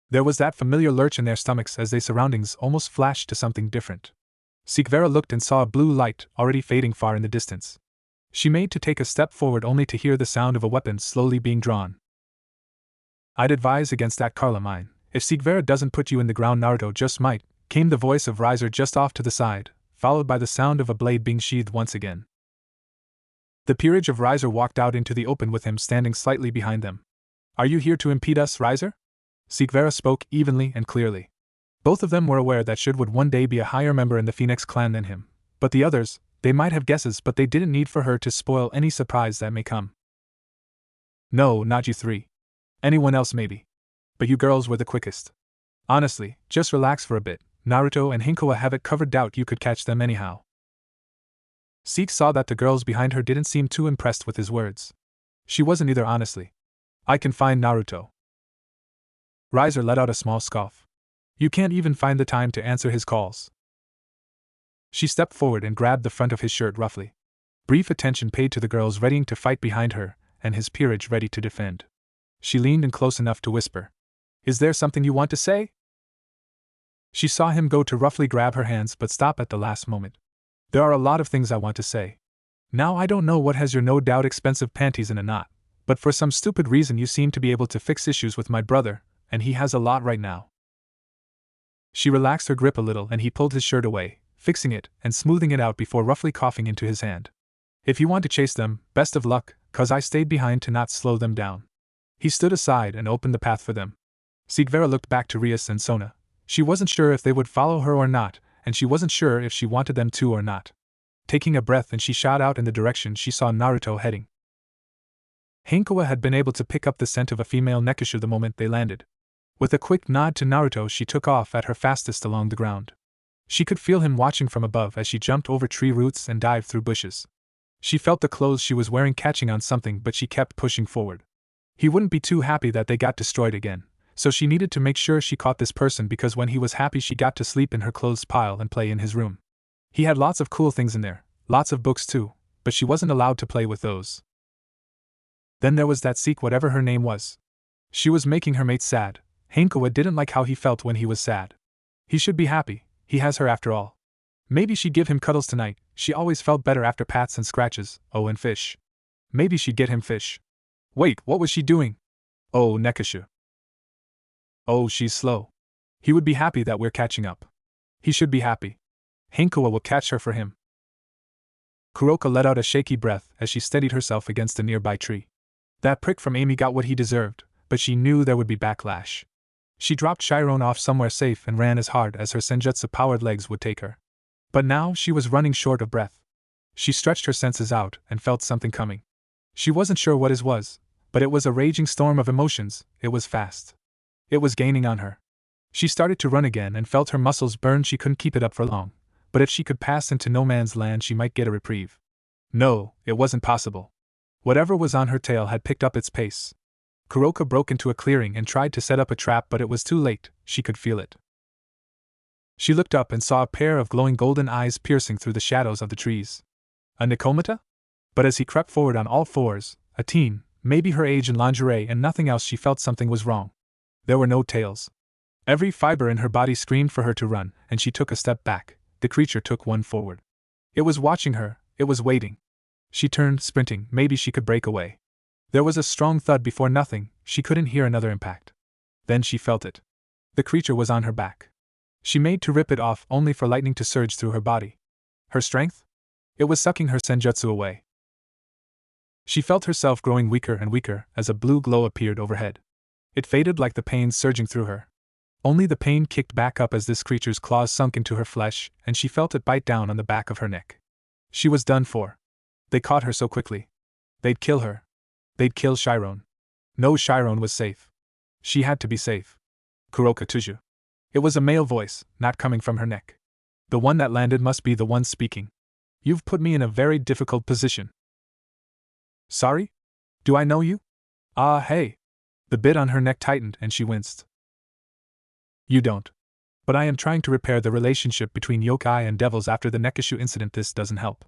There was that familiar lurch in their stomachs as their surroundings almost flashed to something different. Sigvera looked and saw a blue light already fading far in the distance. She made to take a step forward only to hear the sound of a weapon slowly being drawn. "I'd advise against that, Carla. If Sigvera doesn't put you in the ground, Naruto just might," came the voice of Riser just off to the side, followed by the sound of a blade being sheathed once again. The peerage of Riser walked out into the open with him standing slightly behind them. "Are you here to impede us, Riser?" Sigvera spoke evenly and clearly. Both of them were aware that Should would one day be a higher member in the Phenex clan than him, but the others, they might have guesses, but they didn't need for her to spoil any surprise that may come. "No, not you three. Anyone else maybe. But you girls were the quickest. Honestly, just relax for a bit. Naruto and Hinkawa have it covered, doubt you could catch them anyhow." Seek saw that the girls behind her didn't seem too impressed with his words. She wasn't either, honestly. "I can find Naruto." Riser let out a small scoff. "You can't even find the time to answer his calls." She stepped forward and grabbed the front of his shirt roughly. Brief attention paid to the girls readying to fight behind her, and his peerage ready to defend. She leaned in close enough to whisper, "Is there something you want to say?" She saw him go to roughly grab her hands but stop at the last moment. "There are a lot of things I want to say. Now I don't know what has your no doubt expensive panties in a knot, but for some stupid reason you seem to be able to fix issues with my brother, and he has a lot right now." She relaxed her grip a little and he pulled his shirt away, fixing it and smoothing it out before roughly coughing into his hand. "If you want to chase them, best of luck, 'cause I stayed behind to not slow them down." He stood aside and opened the path for them. Sigvera looked back to Rias and Sona. She wasn't sure if they would follow her or not, and she wasn't sure if she wanted them to or not. Taking a breath, and she shot out in the direction she saw Naruto heading. Hinkawa had been able to pick up the scent of a female Nekishu the moment they landed. With a quick nod to Naruto, she took off at her fastest along the ground. She could feel him watching from above as she jumped over tree roots and dived through bushes. She felt the clothes she was wearing catching on something, but she kept pushing forward. He wouldn't be too happy that they got destroyed again, so she needed to make sure she caught this person, because when he was happy she got to sleep in her clothes pile and play in his room. He had lots of cool things in there, lots of books too, but she wasn't allowed to play with those. Then there was that Seek, whatever her name was. She was making her mate sad. Hinkawa didn't like how he felt when he was sad. He should be happy, he has her after all. Maybe she'd give him cuddles tonight, she always felt better after pats and scratches, oh, and fish. Maybe she'd get him fish. Wait, what was she doing? Oh, Nekishu. Oh, she's slow. He would be happy that we're catching up. He should be happy. Hinkawa will catch her for him. Kuroka let out a shaky breath as she steadied herself against a nearby tree. That prick from Amy got what he deserved, but she knew there would be backlash. She dropped Chiron off somewhere safe and ran as hard as her senjutsu-powered legs would take her. But now she was running short of breath. She stretched her senses out and felt something coming. She wasn't sure what it was, but it was a raging storm of emotions. It was fast. It was gaining on her. She started to run again and felt her muscles burn. She couldn't keep it up for long, but if she could pass into no man's land she might get a reprieve. No, it wasn't possible. Whatever was on her tail had picked up its pace. Kuroka broke into a clearing and tried to set up a trap, but it was too late. She could feel it. She looked up and saw a pair of glowing golden eyes piercing through the shadows of the trees. A Nikomata? But as he crept forward on all fours, a teen, maybe her age, in lingerie and nothing else, she felt something was wrong. There were no tails. Every fiber in her body screamed for her to run, and she took a step back. The creature took one forward. It was watching her, it was waiting. She turned, sprinting. Maybe she could break away. There was a strong thud before nothing, she couldn't hear another impact. Then she felt it. The creature was on her back. She made to rip it off, only for lightning to surge through her body. Her strength? It was sucking her senjutsu away. She felt herself growing weaker and weaker as a blue glow appeared overhead. It faded like the pain surging through her. Only the pain kicked back up as this creature's claws sunk into her flesh, and she felt it bite down on the back of her neck. She was done for. They caught her so quickly. They'd kill her. They'd kill Chiron. No, Chiron was safe. She had to be safe. Kuroka Tuju. It was a male voice, not coming from her neck. The one that landed must be the one speaking. You've put me in a very difficult position. Sorry? Do I know you? Ah, hey. The bit on her neck tightened and she winced. You don't. But I am trying to repair the relationship between yokai and devils after the Nekishu incident. This doesn't help.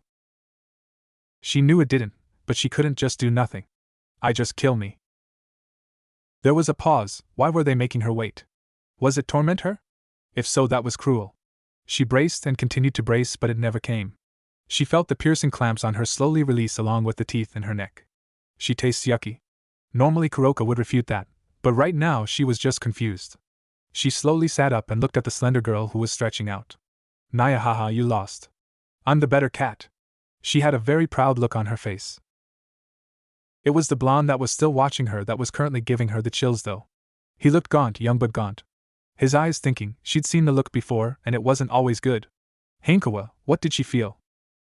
She knew it didn't, but she couldn't just do nothing. I just kill me. There was a pause. Why were they making her wait? Was it torment her? If so, that was cruel. She braced and continued to brace, but it never came. She felt the piercing clamps on her slowly release along with the teeth in her neck. She tastes yucky. Normally Kuroka would refute that, but right now she was just confused. She slowly sat up and looked at the slender girl who was stretching out. Naya, haha, you lost. I'm the better cat. She had a very proud look on her face. It was the blonde that was still watching her that was currently giving her the chills though. He looked gaunt, young but gaunt. His eyes thinking, she'd seen the look before and it wasn't always good. Hankawa, what did she feel?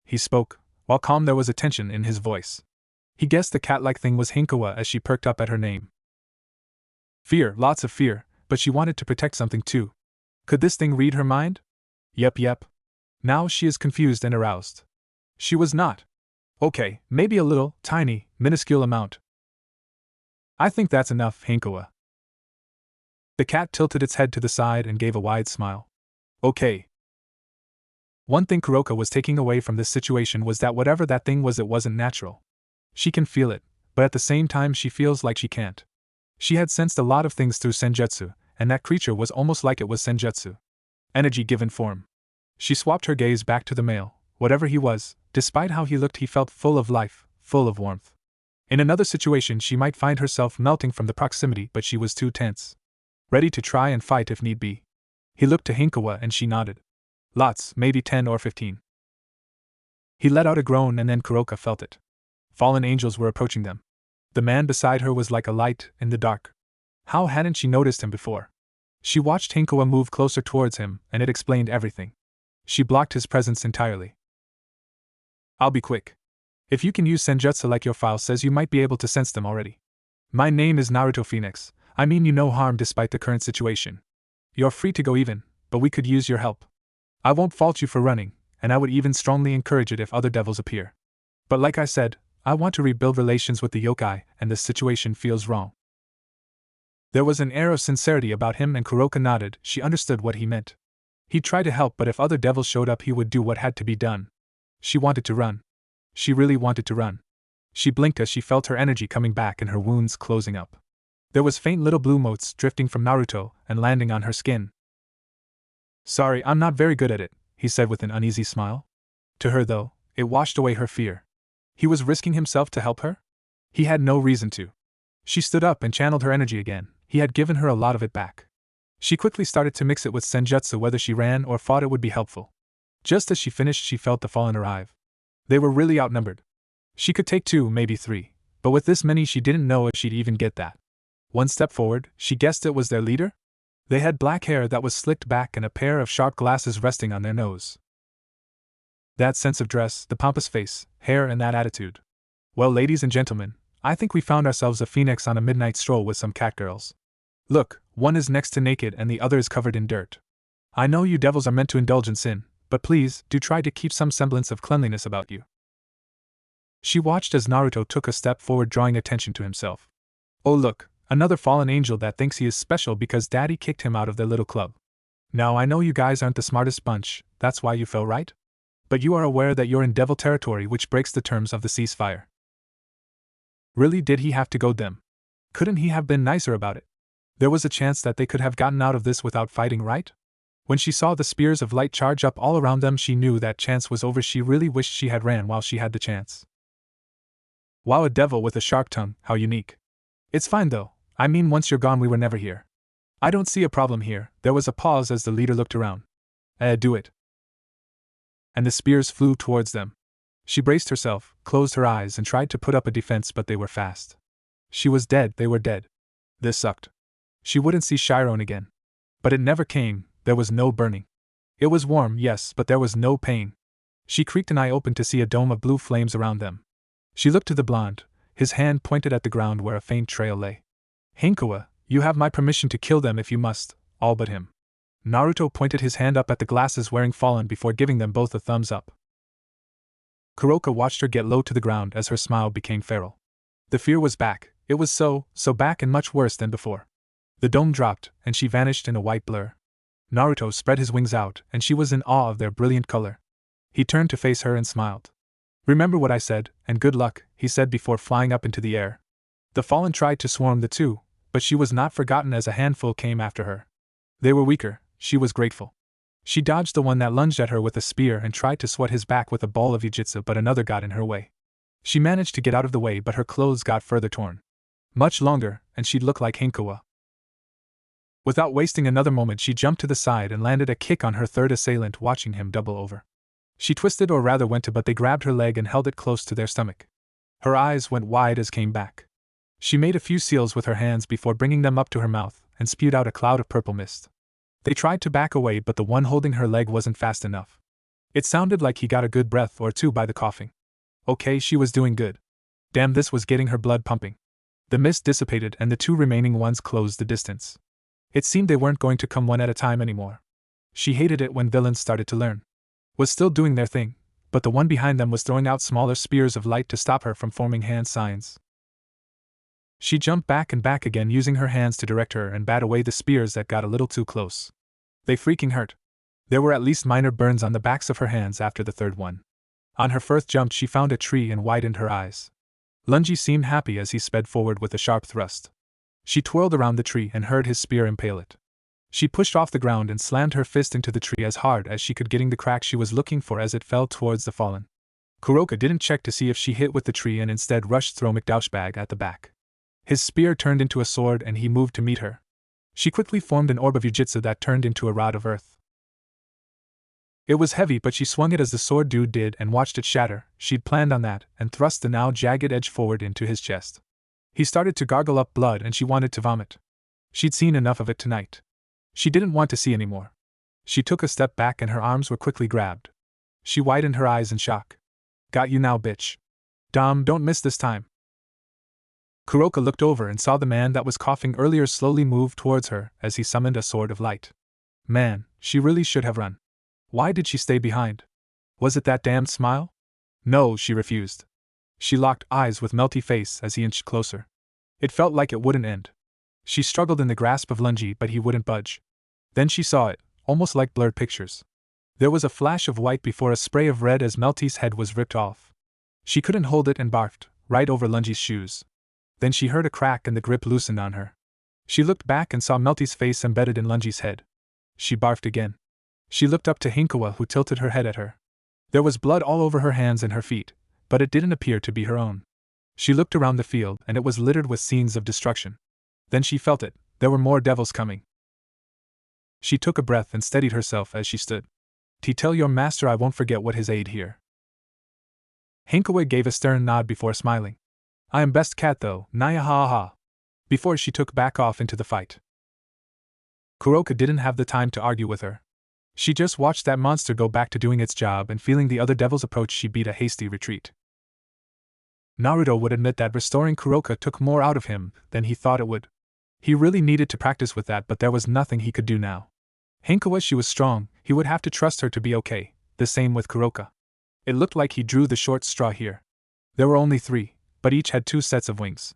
He spoke, while calm there was a tension in his voice. He guessed the cat-like thing was Hankawa as she perked up at her name. Fear, lots of fear, but she wanted to protect something too. Could this thing read her mind? Yep. Now she is confused and aroused. She was not. Okay, maybe a little, tiny, minuscule amount. I think that's enough, Hankawa. The cat tilted its head to the side and gave a wide smile. Okay. One thing Kuroka was taking away from this situation was that whatever that thing was, it wasn't natural. She can feel it, but at the same time she feels like she can't. She had sensed a lot of things through senjutsu, and that creature was almost like it was senjutsu. Energy given form. She swapped her gaze back to the male. Whatever he was, despite how he looked, he felt full of life, full of warmth. In another situation she might find herself melting from the proximity, but she was too tense. Ready to try and fight if need be. He looked to Hankawa and she nodded. Lots, maybe 10 or 15. He let out a groan and then Kuroka felt it. Fallen angels were approaching them. The man beside her was like a light in the dark. How hadn't she noticed him before? She watched Hankawa move closer towards him, and it explained everything. She blocked his presence entirely. I'll be quick. If you can use senjutsu like your file says, you might be able to sense them already. My name is Naruto Phenex. I mean you no harm despite the current situation. You're free to go even, but we could use your help. I won't fault you for running, and I would even strongly encourage it if other devils appear. But like I said, I want to rebuild relations with the yokai, and this situation feels wrong. There was an air of sincerity about him and Kuroka nodded. She understood what he meant. He'd try to help, but if other devils showed up he would do what had to be done. She wanted to run. She really wanted to run. She blinked as she felt her energy coming back and her wounds closing up. There was faint little blue motes drifting from Naruto and landing on her skin. Sorry, I'm not very good at it, he said with an uneasy smile. To her though, it washed away her fear. He was risking himself to help her? He had no reason to. She stood up and channeled her energy again. He had given her a lot of it back. She quickly started to mix it with senjutsu. Whether she ran or fought, it would be helpful. Just as she finished, she felt the fallen arrive. They were really outnumbered. She could take 2, maybe 3, but with this many she didn't know if she'd even get that. One step forward, she guessed it was their leader? They had black hair that was slicked back and a pair of sharp glasses resting on their nose. That sense of dress, the pompous face, hair, and that attitude. Well, ladies and gentlemen, I think we found ourselves a phoenix on a midnight stroll with some catgirls. Look, one is next to naked and the other is covered in dirt. I know you devils are meant to indulge in sin, but please, do try to keep some semblance of cleanliness about you. She watched as Naruto took a step forward, drawing attention to himself. Oh look, another fallen angel that thinks he is special because daddy kicked him out of their little club. Now I know you guys aren't the smartest bunch, that's why you fell, right? But you are aware that you're in devil territory, which breaks the terms of the ceasefire. Really, did he have to goad them? Couldn't he have been nicer about it? There was a chance that they could have gotten out of this without fighting, right? When she saw the spears of light charge up all around them, she knew that chance was over. She really wished she had ran while she had the chance. Wow, a devil with a sharp tongue, how unique. It's fine though, I mean once you're gone we were never here. I don't see a problem here. There was a pause as the leader looked around. Do it. And the spears flew towards them. She braced herself, closed her eyes and tried to put up a defense, but they were fast. She was dead, they were dead. This sucked. She wouldn't see Chiron again. But it never came. There was no burning. It was warm, yes, but there was no pain. She creaked an eye open to see a dome of blue flames around them. She looked to the blonde, his hand pointed at the ground where a faint trail lay. Hankawa, you have my permission to kill them if you must, all but him. Naruto pointed his hand up at the glasses wearing fallen before giving them both a thumbs up. Kuroka watched her get low to the ground as her smile became feral. The fear was back. It was so back and much worse than before. The dome dropped, and she vanished in a white blur. Naruto spread his wings out, and she was in awe of their brilliant color. He turned to face her and smiled. Remember what I said, and good luck, he said before flying up into the air. The fallen tried to swarm the two, but she was not forgotten as a handful came after her. They were weaker, she was grateful. She dodged the one that lunged at her with a spear and tried to swat his back with a ball of jiu-jitsu, but another got in her way. She managed to get out of the way, but her clothes got further torn. Much longer, and she'd look like Hinkawa. Without wasting another moment, she jumped to the side and landed a kick on her third assailant, watching him double over. She twisted, or rather went to, but they grabbed her leg and held it close to their stomach. Her eyes went wide as came back. She made a few seals with her hands before bringing them up to her mouth and spewed out a cloud of purple mist. They tried to back away, but the one holding her leg wasn't fast enough. It sounded like he got a good breath or two by the coughing. Okay, she was doing good. Damn, this was getting her blood pumping. The mist dissipated and the two remaining ones closed the distance. It seemed they weren't going to come one at a time anymore. She hated it when villains started to learn. Was still doing their thing, but the one behind them was throwing out smaller spears of light to stop her from forming hand signs. She jumped back and back again, using her hands to direct her and bat away the spears that got a little too close. They freaking hurt. There were at least minor burns on the backs of her hands after the third one. On her first jump, she found a tree and widened her eyes. Lungi seemed happy as he sped forward with a sharp thrust. She twirled around the tree and heard his spear impale it. She pushed off the ground and slammed her fist into the tree as hard as she could, getting the crack she was looking for as it fell towards the fallen. Kuroka didn't check to see if she hit with the tree and instead rushed through McDouchebag at the back. His spear turned into a sword and he moved to meet her. She quickly formed an orb of jiu-jitsu that turned into a rod of earth. It was heavy, but she swung it as the sword dude did and watched it shatter. She'd planned on that and thrust the now jagged edge forward into his chest. He started to gargle up blood and she wanted to vomit. She'd seen enough of it tonight. She didn't want to see any more. She took a step back and her arms were quickly grabbed. She widened her eyes in shock. Got you now, bitch. Dom, don't miss this time. Kuroka looked over and saw the man that was coughing earlier slowly move towards her as he summoned a sword of light. Man, she really should have run. Why did she stay behind? Was it that damned smile? No, she refused. She locked eyes with melty face as he inched closer. It felt like it wouldn't end. She struggled in the grasp of Lungi, but he wouldn't budge. Then she saw it, almost like blurred pictures. There was a flash of white before a spray of red as Melty's head was ripped off. She couldn't hold it and barfed, right over Lungi's shoes. Then she heard a crack and the grip loosened on her. She looked back and saw Melty's face embedded in Lungi's head. She barfed again. She looked up to Hinkawa, who tilted her head at her. There was blood all over her hands and her feet, but it didn't appear to be her own. She looked around the field and it was littered with scenes of destruction. Then she felt it, there were more devils coming. She took a breath and steadied herself as she stood. Tell your master I won't forget what his aid here. Hinkawa gave a stern nod before smiling. I am best cat though, Naya ha ha. Before she took back off into the fight. Kuroka didn't have the time to argue with her. She just watched that monster go back to doing its job, and feeling the other devils approach, she beat a hasty retreat. Naruto would admit that restoring Kuroka took more out of him than he thought it would. He really needed to practice with that, but there was nothing he could do now. Hinkawa, she was strong, he would have to trust her to be okay, the same with Kuroka. It looked like he drew the short straw here. There were only 3, but each had 2 sets of wings.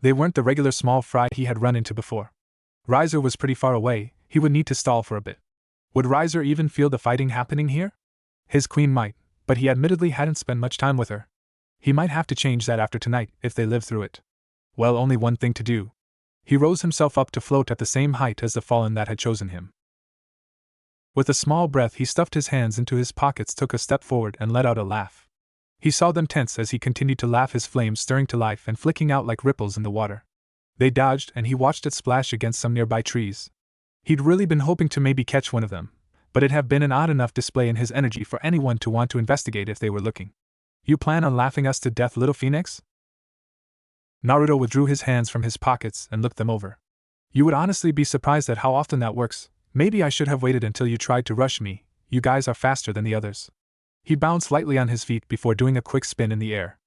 They weren't the regular small fry he had run into before. Riser was pretty far away, he would need to stall for a bit. Would Riser even feel the fighting happening here? His queen might, but he admittedly hadn't spent much time with her. He might have to change that after tonight, if they lived through it. Well, only one thing to do. He rose himself up to float at the same height as the fallen that had chosen him. With a small breath, he stuffed his hands into his pockets, took a step forward, and let out a laugh. He saw them tense as he continued to laugh, his flames stirring to life and flicking out like ripples in the water. They dodged, and he watched it splash against some nearby trees. He'd really been hoping to maybe catch one of them, but it'd have been an odd enough display in his energy for anyone to want to investigate if they were looking. You plan on laughing us to death, little Phenex? Naruto withdrew his hands from his pockets and looked them over. You would honestly be surprised at how often that works. Maybe I should have waited until you tried to rush me. You guys are faster than the others. He bounced lightly on his feet before doing a quick spin in the air.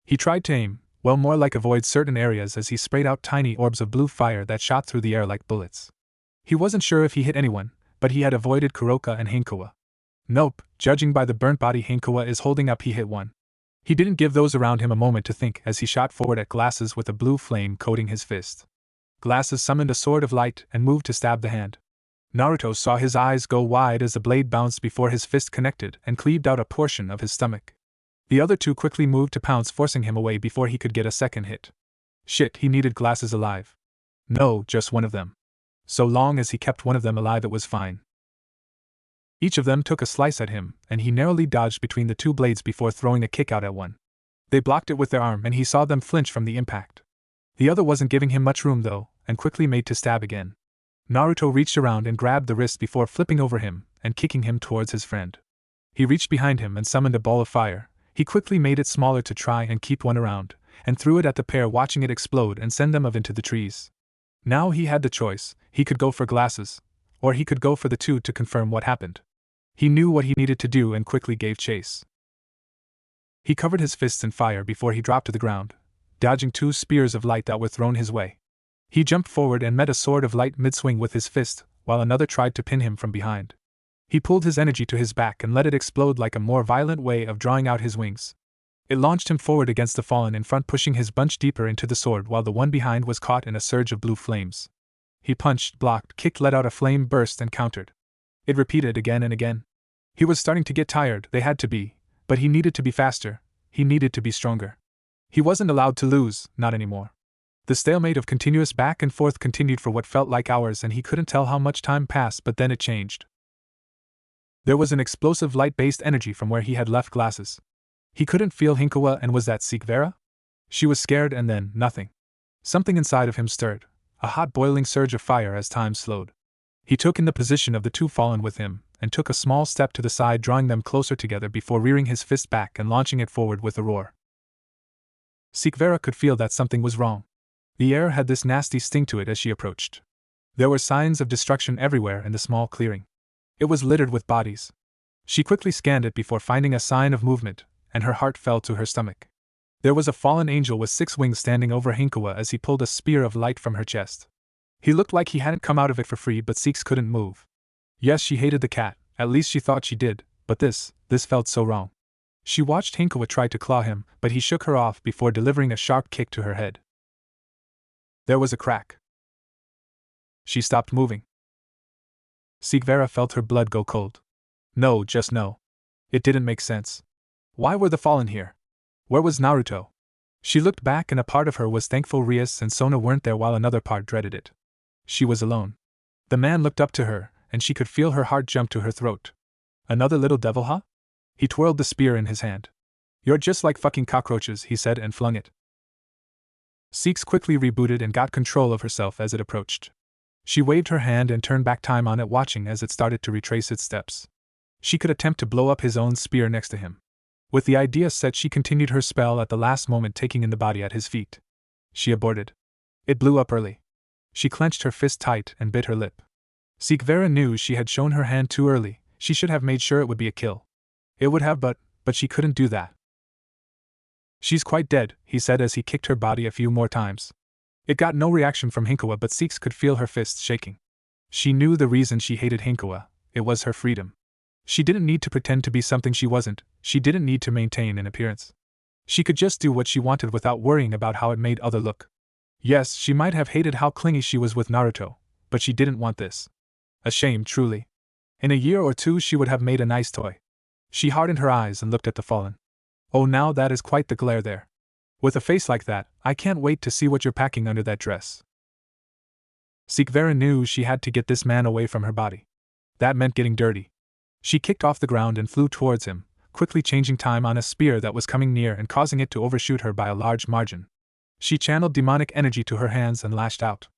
He tried to aim, well, more like avoid certain areas as he sprayed out tiny orbs of blue fire that shot through the air like bullets. He wasn't sure if he hit anyone, but he had avoided Kuroka and Hinkawa. Nope, judging by the burnt body Hinkawa is holding up, he hit one. He didn't give those around him a moment to think as he shot forward at Glasses with a blue flame coating his fist. Glasses summoned a sword of light and moved to stab the hand. Naruto saw his eyes go wide as the blade bounced before his fist connected and cleaved out a portion of his stomach. The other two quickly moved to pounce, forcing him away before he could get a second hit. Shit, he needed glasses alive. No, just one of them. So long as he kept one of them alive, it was fine. Each of them took a slice at him, and he narrowly dodged between the two blades before throwing a kick out at one. They blocked it with their arm, and he saw them flinch from the impact. The other wasn't giving him much room though, and quickly made to stab again. Naruto reached around and grabbed the wrist before flipping over him and kicking him towards his friend. He reached behind him and summoned a ball of fire. He quickly made it smaller to try and keep one around, and threw it at the pair, watching it explode and send them off into the trees. Now he had the choice. He could go for glasses, or he could go for the two to confirm what happened. He knew what he needed to do and quickly gave chase. He covered his fists in fire before he dropped to the ground, dodging two spears of light that were thrown his way. He jumped forward and met a sword of light mid-swing with his fist, while another tried to pin him from behind. He pulled his energy to his back and let it explode like a more violent way of drawing out his wings. It launched him forward against the fallen in front, pushing his bunch deeper into the sword, while the one behind was caught in a surge of blue flames. He punched, blocked, kicked, let out a flame burst and countered. It repeated again and again. He was starting to get tired, they had to be, but he needed to be faster, he needed to be stronger. He wasn't allowed to lose, not anymore. The stalemate of continuous back and forth continued for what felt like hours, and he couldn't tell how much time passed, but then it changed. There was an explosive light-based energy from where he had left glasses. He couldn't feel Hinkawa, and was that Sikvera? She was scared, and then, nothing. Something inside of him stirred, a hot boiling surge of fire as time slowed. He took in the position of the two fallen with him, and took a small step to the side, drawing them closer together before rearing his fist back and launching it forward with a roar. Sikvera could feel that something was wrong. The air had this nasty sting to it as she approached. There were signs of destruction everywhere in the small clearing. It was littered with bodies. She quickly scanned it before finding a sign of movement, and her heart fell to her stomach. There was a fallen angel with 6 wings standing over Hinkawa as he pulled a spear of light from her chest. He looked like he hadn't come out of it for free, but Six couldn't move. Yes, she hated the cat, at least she thought she did, but this felt so wrong. She watched Hinkawa try to claw him, but he shook her off before delivering a sharp kick to her head. There was a crack. She stopped moving. Sikvera felt her blood go cold. No, just no. It didn't make sense. Why were the fallen here? Where was Naruto? She looked back, and a part of her was thankful Rias and Sona weren't there, while another part dreaded it. She was alone. The man looked up to her, and she could feel her heart jump to her throat. Another little devil, huh? He twirled the spear in his hand. You're just like fucking cockroaches, he said, and flung it. Six quickly rebooted and got control of herself as it approached. She waved her hand and turned back time on it, watching as it started to retrace its steps. She could attempt to blow up his own spear next to him. With the idea set, she continued her spell at the last moment, taking in the body at his feet. She aborted. It blew up early. She clenched her fist tight and bit her lip. Sikvera knew she had shown her hand too early. She should have made sure it would be a kill. It would have, but she couldn't do that. She's quite dead, he said as he kicked her body a few more times. It got no reaction from Hinkawa, but Six could feel her fists shaking. She knew the reason she hated Hinkawa. It was her freedom. She didn't need to pretend to be something she wasn't. She didn't need to maintain an appearance. She could just do what she wanted without worrying about how it made others look. Yes, she might have hated how clingy she was with Naruto, but she didn't want this. A shame, truly. In a year or two she would have made a nice toy. She hardened her eyes and looked at the fallen. Oh, now that is quite the glare there. With a face like that, I can't wait to see what you're packing under that dress. Sikvera knew she had to get this man away from her body. That meant getting dirty. She kicked off the ground and flew towards him, quickly changing time on a spear that was coming near and causing it to overshoot her by a large margin. She channeled demonic energy to her hands and lashed out.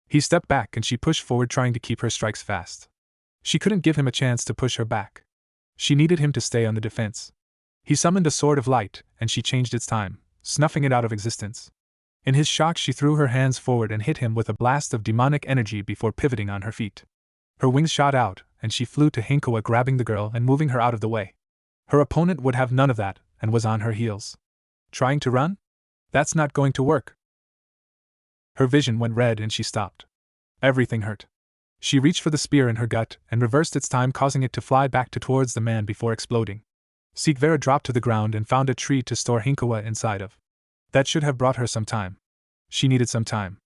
He stepped back and she pushed forward, trying to keep her strikes fast. She couldn't give him a chance to push her back. She needed him to stay on the defense. He summoned a sword of light, and she changed its time, snuffing it out of existence. In his shock, she threw her hands forward and hit him with a blast of demonic energy before pivoting on her feet. Her wings shot out, and she flew to Hinkawa, grabbing the girl and moving her out of the way. Her opponent would have none of that, and was on her heels. Trying to run? That's not going to work. Her vision went red and she stopped. Everything hurt. She reached for the spear in her gut and reversed its time, causing it to fly back towards the man before exploding. Sikvera dropped to the ground and found a tree to store Hinkawa inside of. That should have brought her some time. She needed some time.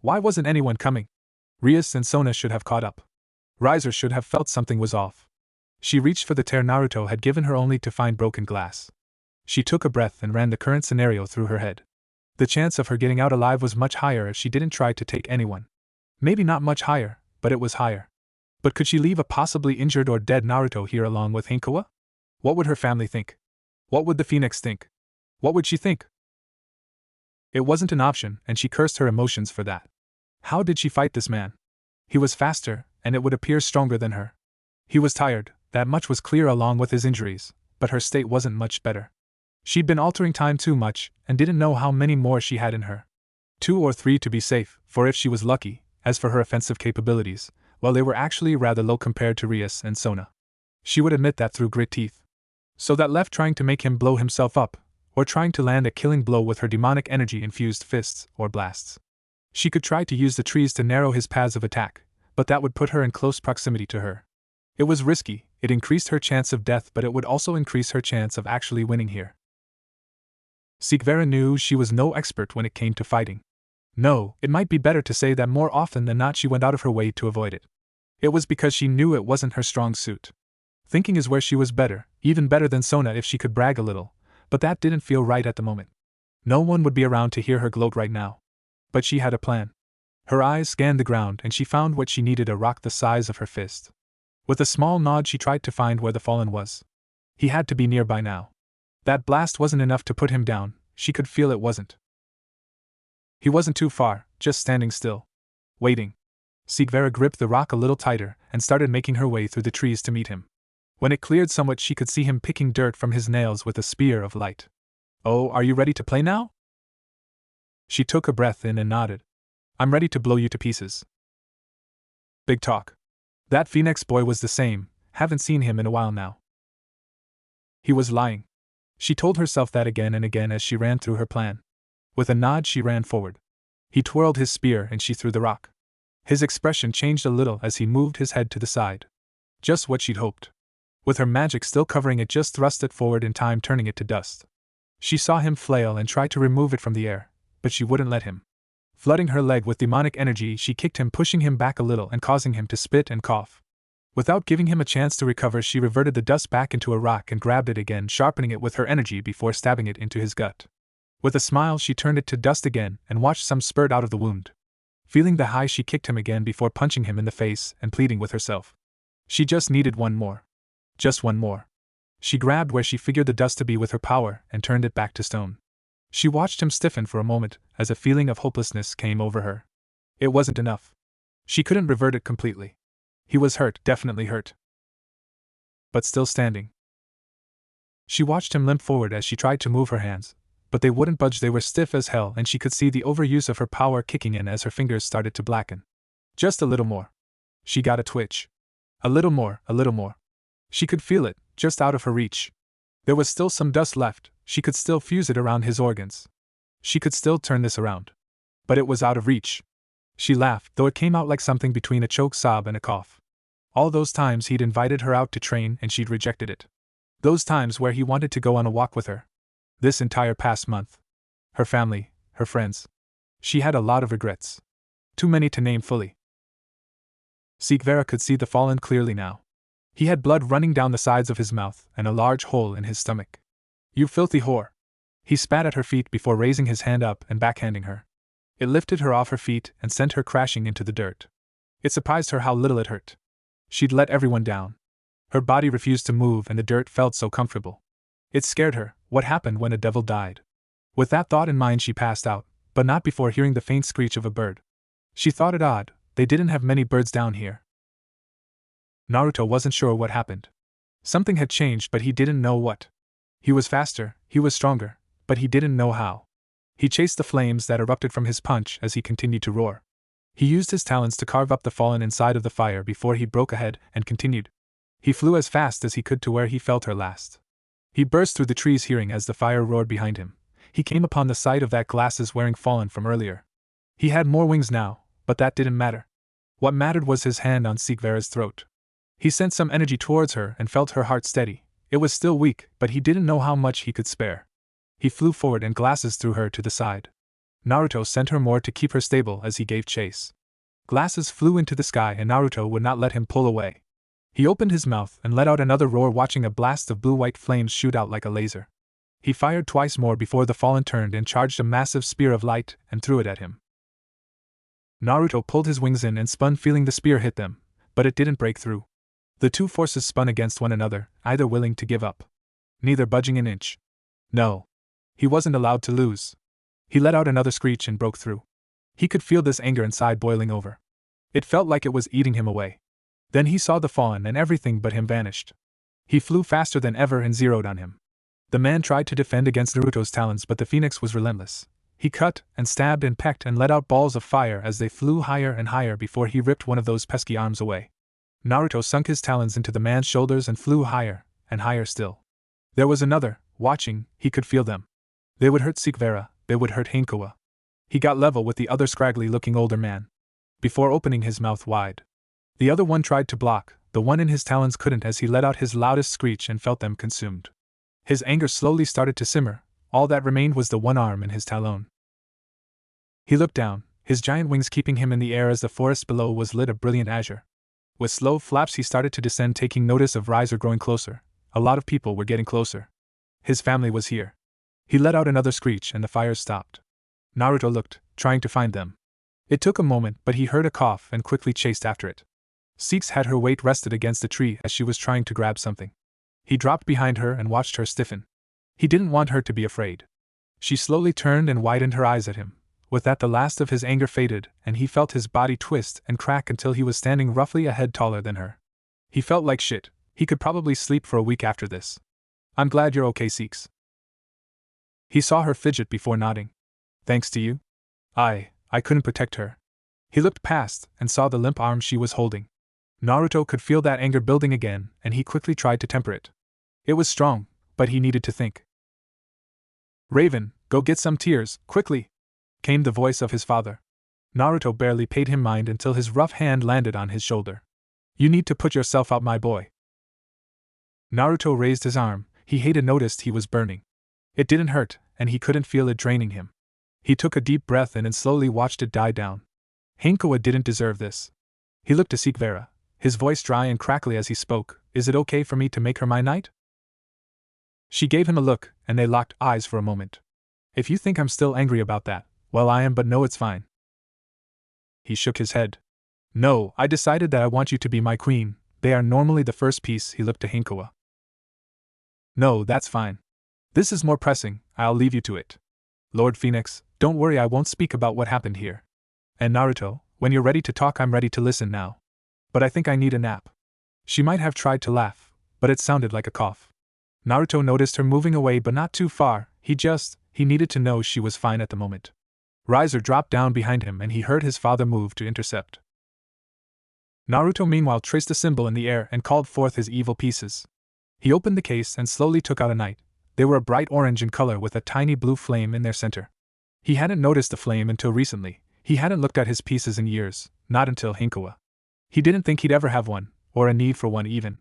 Why wasn't anyone coming? Rias and Sona should have caught up. Riser should have felt something was off. She reached for the tear Naruto had given her, only to find broken glass. She took a breath and ran the current scenario through her head. The chance of her getting out alive was much higher if she didn't try to take anyone. Maybe not much higher, but it was higher. But could she leave a possibly injured or dead Naruto here along with Hinkawa? What would her family think? What would the Phenex think? What would she think? It wasn't an option, and she cursed her emotions for that. How did she fight this man? He was faster, and it would appear stronger than her. He was tired, that much was clear along with his injuries, but her state wasn't much better. She'd been altering time too much, and didn't know how many more she had in her. 2 or 3 to be safe, for if she was lucky. As for her offensive capabilities, well, they were actually rather low compared to Rias and Sona. She would admit that through grit teeth. So that left trying to make him blow himself up, or trying to land a killing blow with her demonic energy-infused fists or blasts. She could try to use the trees to narrow his paths of attack, but that would put her in close proximity to her. It was risky, it increased her chance of death, but it would also increase her chance of actually winning here. Sikvera knew she was no expert when it came to fighting. No, it might be better to say that more often than not she went out of her way to avoid it. It was because she knew it wasn't her strong suit. Thinking is where she was better, even better than Sona if she could brag a little, but that didn't feel right at the moment. No one would be around to hear her gloat right now. But she had a plan. Her eyes scanned the ground and she found what she needed, a rock the size of her fist. With a small nod she tried to find where the fallen was. He had to be nearby now. That blast wasn't enough to put him down, she could feel it wasn't. He wasn't too far, just standing still. Waiting. Sikvera gripped the rock a little tighter and started making her way through the trees to meet him. When it cleared somewhat she could see him picking dirt from his nails with a spear of light. Oh, are you ready to play now? She took a breath in and nodded. I'm ready to blow you to pieces. Big talk. That Phenex boy was the same, haven't seen him in a while now. He was lying. She told herself that again and again as she ran through her plan. With a nod she ran forward. He twirled his spear and she threw the rock. His expression changed a little as he moved his head to the side. Just what she'd hoped. With her magic still covering it, just thrust it forward in time, turning it to dust. She saw him flail and try to remove it from the air, but she wouldn't let him. Flooding her leg with demonic energy, she kicked him, pushing him back a little and causing him to spit and cough. Without giving him a chance to recover, she reverted the dust back into a rock and grabbed it again, sharpening it with her energy before stabbing it into his gut. With a smile she turned it to dust again and watched some spurt out of the wound. Feeling the high, she kicked him again before punching him in the face and pleading with herself. She just needed one more. Just one more. She grabbed where she figured the dust to be with her power and turned it back to stone. She watched him stiffen for a moment as a feeling of hopelessness came over her. It wasn't enough. She couldn't revert it completely. He was hurt, definitely hurt. But still standing. She watched him limp forward as she tried to move her hands, but they wouldn't budge, they were stiff as hell, and she could see the overuse of her power kicking in as her fingers started to blacken. Just a little more. She got a twitch. A little more, a little more. She could feel it, just out of her reach. There was still some dust left, she could still fuse it around his organs. She could still turn this around. But it was out of reach. She laughed, though it came out like something between a choked sob and a cough. All those times he'd invited her out to train and she'd rejected it. Those times where he wanted to go on a walk with her. This entire past month. Her family, her friends. She had a lot of regrets. Too many to name fully. Sikvera could see the fallen clearly now. He had blood running down the sides of his mouth and a large hole in his stomach. You filthy whore! He spat at her feet before raising his hand up and backhanding her. It lifted her off her feet and sent her crashing into the dirt. It surprised her how little it hurt. She'd let everyone down. Her body refused to move and the dirt felt so comfortable. It scared her. What happened when a devil died? With that thought in mind she passed out, but not before hearing the faint screech of a bird. She thought it odd, they didn't have many birds down here. Naruto wasn't sure what happened. Something had changed, but he didn't know what. He was faster, he was stronger, but he didn't know how. He chased the flames that erupted from his punch as he continued to roar. He used his talons to carve up the fallen inside of the fire before he broke ahead and continued. He flew as fast as he could to where he felt her last. He burst through the trees, hearing as the fire roared behind him. He came upon the sight of that glasses-wearing fallen from earlier. He had more wings now, but that didn't matter. What mattered was his hand on Sikvera's throat. He sent some energy towards her and felt her heart steady. It was still weak, but he didn't know how much he could spare. He flew forward and glasses threw her to the side. Naruto sent her more to keep her stable as he gave chase. Glasses flew into the sky and Naruto would not let him pull away. He opened his mouth and let out another roar, watching a blast of blue-white flames shoot out like a laser. He fired twice more before the fallen turned and charged a massive spear of light and threw it at him. Naruto pulled his wings in and spun, feeling the spear hit them, but it didn't break through. The two forces spun against one another, either willing to give up, neither budging an inch. No. He wasn't allowed to lose. He let out another screech and broke through. He could feel this anger inside boiling over. It felt like it was eating him away. Then he saw the fawn and everything but him vanished. He flew faster than ever and zeroed on him. The man tried to defend against Naruto's talons, but the Phenex was relentless. He cut and stabbed and pecked and let out balls of fire as they flew higher and higher before he ripped one of those pesky arms away. Naruto sunk his talons into the man's shoulders and flew higher and higher still. There was another, watching. He could feel them. They would hurt Sikvera, they would hurt Hinkawa. He got level with the other scraggly-looking older man. Before opening his mouth wide, the other one tried to block. The one in his talons couldn't as he let out his loudest screech and felt them consumed. His anger slowly started to simmer. All that remained was the one arm in his talon. He looked down, his giant wings keeping him in the air as the forest below was lit a brilliant azure. With slow flaps he started to descend, taking notice of Rias growing closer. A lot of people were getting closer. His family was here. He let out another screech and the fires stopped. Naruto looked, trying to find them. It took a moment, but he heard a cough and quickly chased after it. Six had her weight rested against a tree as she was trying to grab something. He dropped behind her and watched her stiffen. He didn't want her to be afraid. She slowly turned and widened her eyes at him. With that, the last of his anger faded, and he felt his body twist and crack until he was standing roughly a head taller than her. He felt like shit. He could probably sleep for a week after this. I'm glad you're okay, Six. He saw her fidget before nodding. Thanks to you? I couldn't protect her. He looked past and saw the limp arm she was holding. Naruto could feel that anger building again, and he quickly tried to temper it. It was strong, but he needed to think. Raven, go get some tears, quickly, came the voice of his father. Naruto barely paid him mind until his rough hand landed on his shoulder. You need to put yourself out, my boy. Naruto raised his arm. He noticed he was burning. It didn't hurt, and he couldn't feel it draining him. He took a deep breath in and slowly watched it die down. Hinkawa didn't deserve this. He looked to Sikvera, his voice dry and crackly as he spoke. Is it okay for me to make her my knight? She gave him a look, and they locked eyes for a moment. If you think I'm still angry about that, well, I am, but no, it's fine. He shook his head. No, I decided that I want you to be my queen. They are normally the first piece. He looked to Hinkawa. No, that's fine. This is more pressing. I'll leave you to it. Lord Phenex, don't worry, I won't speak about what happened here. And Naruto, when you're ready to talk, I'm ready to listen now. But I think I need a nap. She might have tried to laugh, but it sounded like a cough. Naruto noticed her moving away, but not too far. He needed to know she was fine at the moment. Rias dropped down behind him and he heard his father move to intercept. Naruto meanwhile traced a symbol in the air and called forth his evil pieces. He opened the case and slowly took out a knight. They were a bright orange in color with a tiny blue flame in their center. He hadn't noticed the flame until recently. He hadn't looked at his pieces in years, not until Hinkawa. He didn't think he'd ever have one, or a need for one even.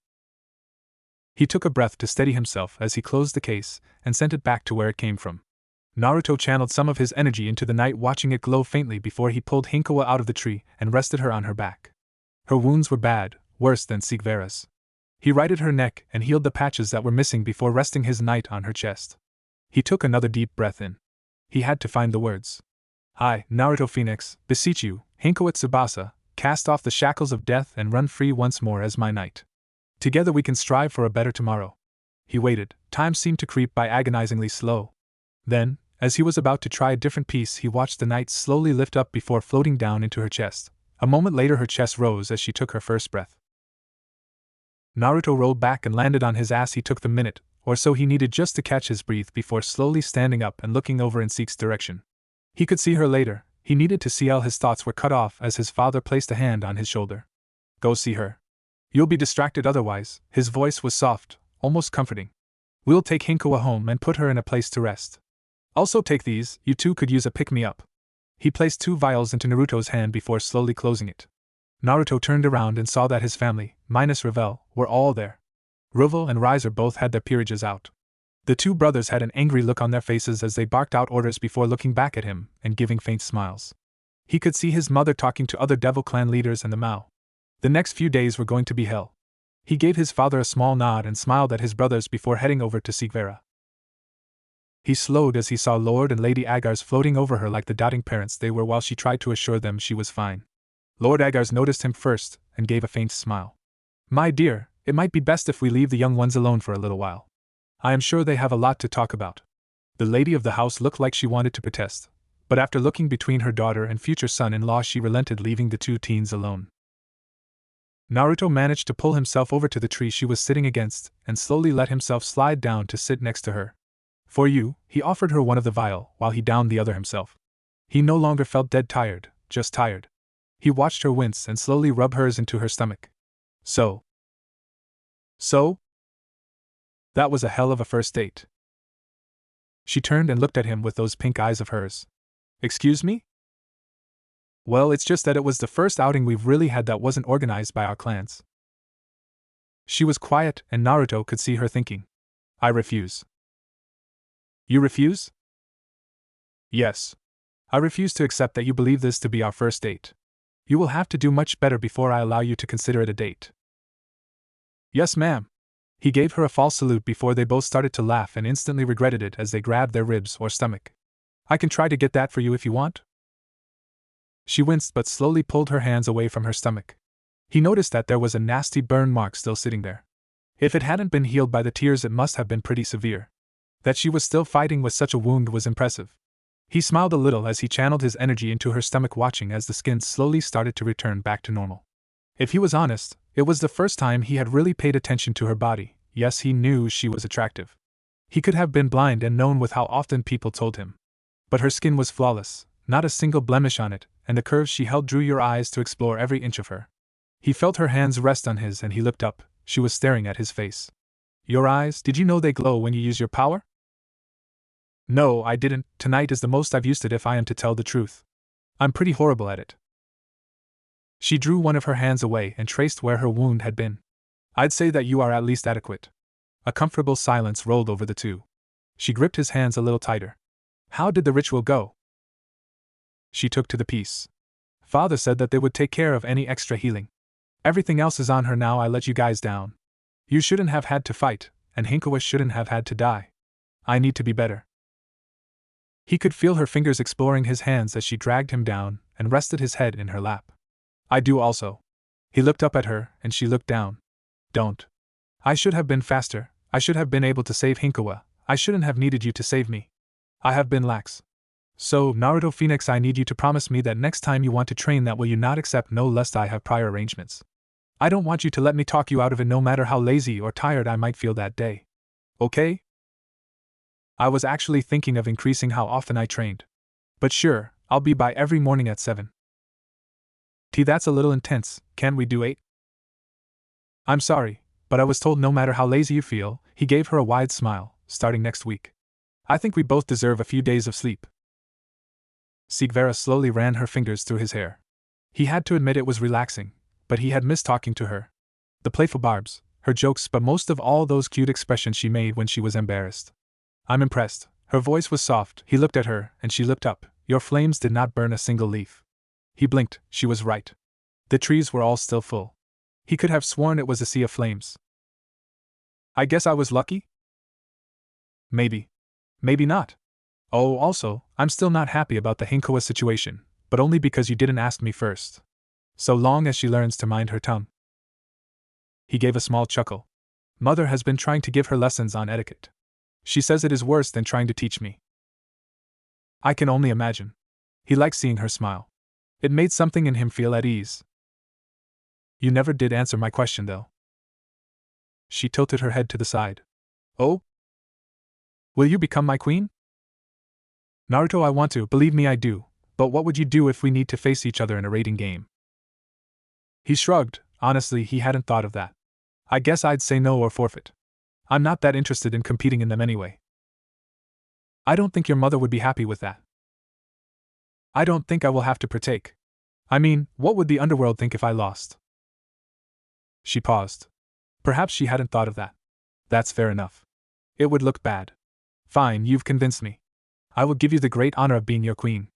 He took a breath to steady himself as he closed the case and sent it back to where it came from. Naruto channeled some of his energy into the knight, watching it glow faintly before he pulled Hinkawa out of the tree and rested her on her back. Her wounds were bad, worse than Sikvera's. He righted her neck and healed the patches that were missing before resting his knight on her chest. He took another deep breath in. He had to find the words. I, Naruto Phenex, beseech you, Hinkawa Tsubasa, cast off the shackles of death and run free once more as my knight. Together we can strive for a better tomorrow. He waited. Time seemed to creep by agonizingly slow. Then, as he was about to try a different piece, he watched the knight slowly lift up before floating down into her chest. A moment later her chest rose as she took her first breath. Naruto rolled back and landed on his ass. He took the minute or so he needed just to catch his breath before slowly standing up and looking over in Seek's direction. He could see her later. He needed to see how his thoughts were cut off as his father placed a hand on his shoulder. Go see her. You'll be distracted otherwise. His voice was soft, almost comforting. We'll take Hinkawa home and put her in a place to rest. Also take these, you two could use a pick-me-up. He placed 2 vials into Naruto's hand before slowly closing it. Naruto turned around and saw that his family, minus Revel, were all there. Revel and Rias both had their peerages out. The 2 brothers had an angry look on their faces as they barked out orders before looking back at him and giving faint smiles. He could see his mother talking to other Devil Clan leaders and the Mao. The next few days were going to be hell. He gave his father a small nod and smiled at his brothers before heading over to Sikvera. He slowed as he saw Lord and Lady Agars floating over her like the doubting parents they were while she tried to assure them she was fine. Lord Agars noticed him first and gave a faint smile. My dear, it might be best if we leave the young ones alone for a little while. I am sure they have a lot to talk about. The lady of the house looked like she wanted to protest, but after looking between her daughter and future son-in-law she relented, leaving the two teens alone. Naruto managed to pull himself over to the tree she was sitting against and slowly let himself slide down to sit next to her. For you, he offered her one of the vial while he downed the other himself. He no longer felt dead tired, just tired. He watched her wince and slowly rub hers into her stomach. So? That was a hell of a first date. She turned and looked at him with those pink eyes of hers. Excuse me? Well, it's just that it was the first outing we've really had that wasn't organized by our clans. She was quiet and Naruto could see her thinking. I refuse. You refuse? Yes. I refuse to accept that you believe this to be our first date. You will have to do much better before I allow you to consider it a date. Yes, ma'am. He gave her a false salute before they both started to laugh and instantly regretted it as they grabbed their ribs or stomach. I can try to get that for you if you want. She winced but slowly pulled her hands away from her stomach. He noticed that there was a nasty burn mark still sitting there. If it hadn't been healed by the tears, it must have been pretty severe. That she was still fighting with such a wound was impressive. He smiled a little as he channeled his energy into her stomach, watching as the skin slowly started to return back to normal. If he was honest, it was the first time he had really paid attention to her body. Yes, he knew she was attractive. He could have been blind and known with how often people told him. But her skin was flawless, not a single blemish on it, and the curves she held drew your eyes to explore every inch of her. He felt her hands rest on his and he looked up. She was staring at his face. Your eyes, did you know they glow when you use your power? No, I didn't. Tonight is the most I've used it, if I am to tell the truth. I'm pretty horrible at it. She drew one of her hands away and traced where her wound had been. I'd say that you are at least adequate. A comfortable silence rolled over the two. She gripped his hands a little tighter. How did the ritual go? She took to the piece. Father said that they would take care of any extra healing. Everything else is on her now. I let you guys down. You shouldn't have had to fight, and Hinkawa shouldn't have had to die. I need to be better. He could feel her fingers exploring his hands as she dragged him down and rested his head in her lap. I do also. He looked up at her, and she looked down. Don't. I should have been faster. I should have been able to save Hinkawa. I shouldn't have needed you to save me. I have been lax. So, Naruto Phenex, I need you to promise me that next time you want to train, that will you not accept no lest I have prior arrangements. I don't want you to let me talk you out of it, no matter how lazy or tired I might feel that day. Okay? I was actually thinking of increasing how often I trained. But sure, I'll be by every morning at 7. That's a little intense. Can't we do 8? I'm sorry, but I was told no matter how lazy you feel. He gave her a wide smile. Starting next week. I think we both deserve a few days of sleep. Sigvera slowly ran her fingers through his hair. He had to admit it was relaxing, but he had missed talking to her. The playful barbs, her jokes, but most of all those cute expressions she made when she was embarrassed. I'm impressed. Her voice was soft. He looked at her, and she looked up. Your flames did not burn a single leaf. He blinked. She was right. The trees were all still full. He could have sworn it was a sea of flames. I guess I was lucky? Maybe. Maybe not. Oh, also, I'm still not happy about the Hinkawa situation, but only because you didn't ask me first. So long as she learns to mind her tongue. He gave a small chuckle. Mother has been trying to give her lessons on etiquette. She says it is worse than trying to teach me. I can only imagine. He liked seeing her smile. It made something in him feel at ease. You never did answer my question, though. She tilted her head to the side. Oh? Will you become my queen? Naruto, I want to, believe me I do, but what would you do if we need to face each other in a rating game? He shrugged. Honestly, he hadn't thought of that. I guess I'd say no or forfeit. I'm not that interested in competing in them anyway. I don't think your mother would be happy with that. I don't think I will have to partake. I mean, what would the underworld think if I lost? She paused. Perhaps she hadn't thought of that. That's fair enough. It would look bad. Fine, you've convinced me. I will give you the great honor of being your queen.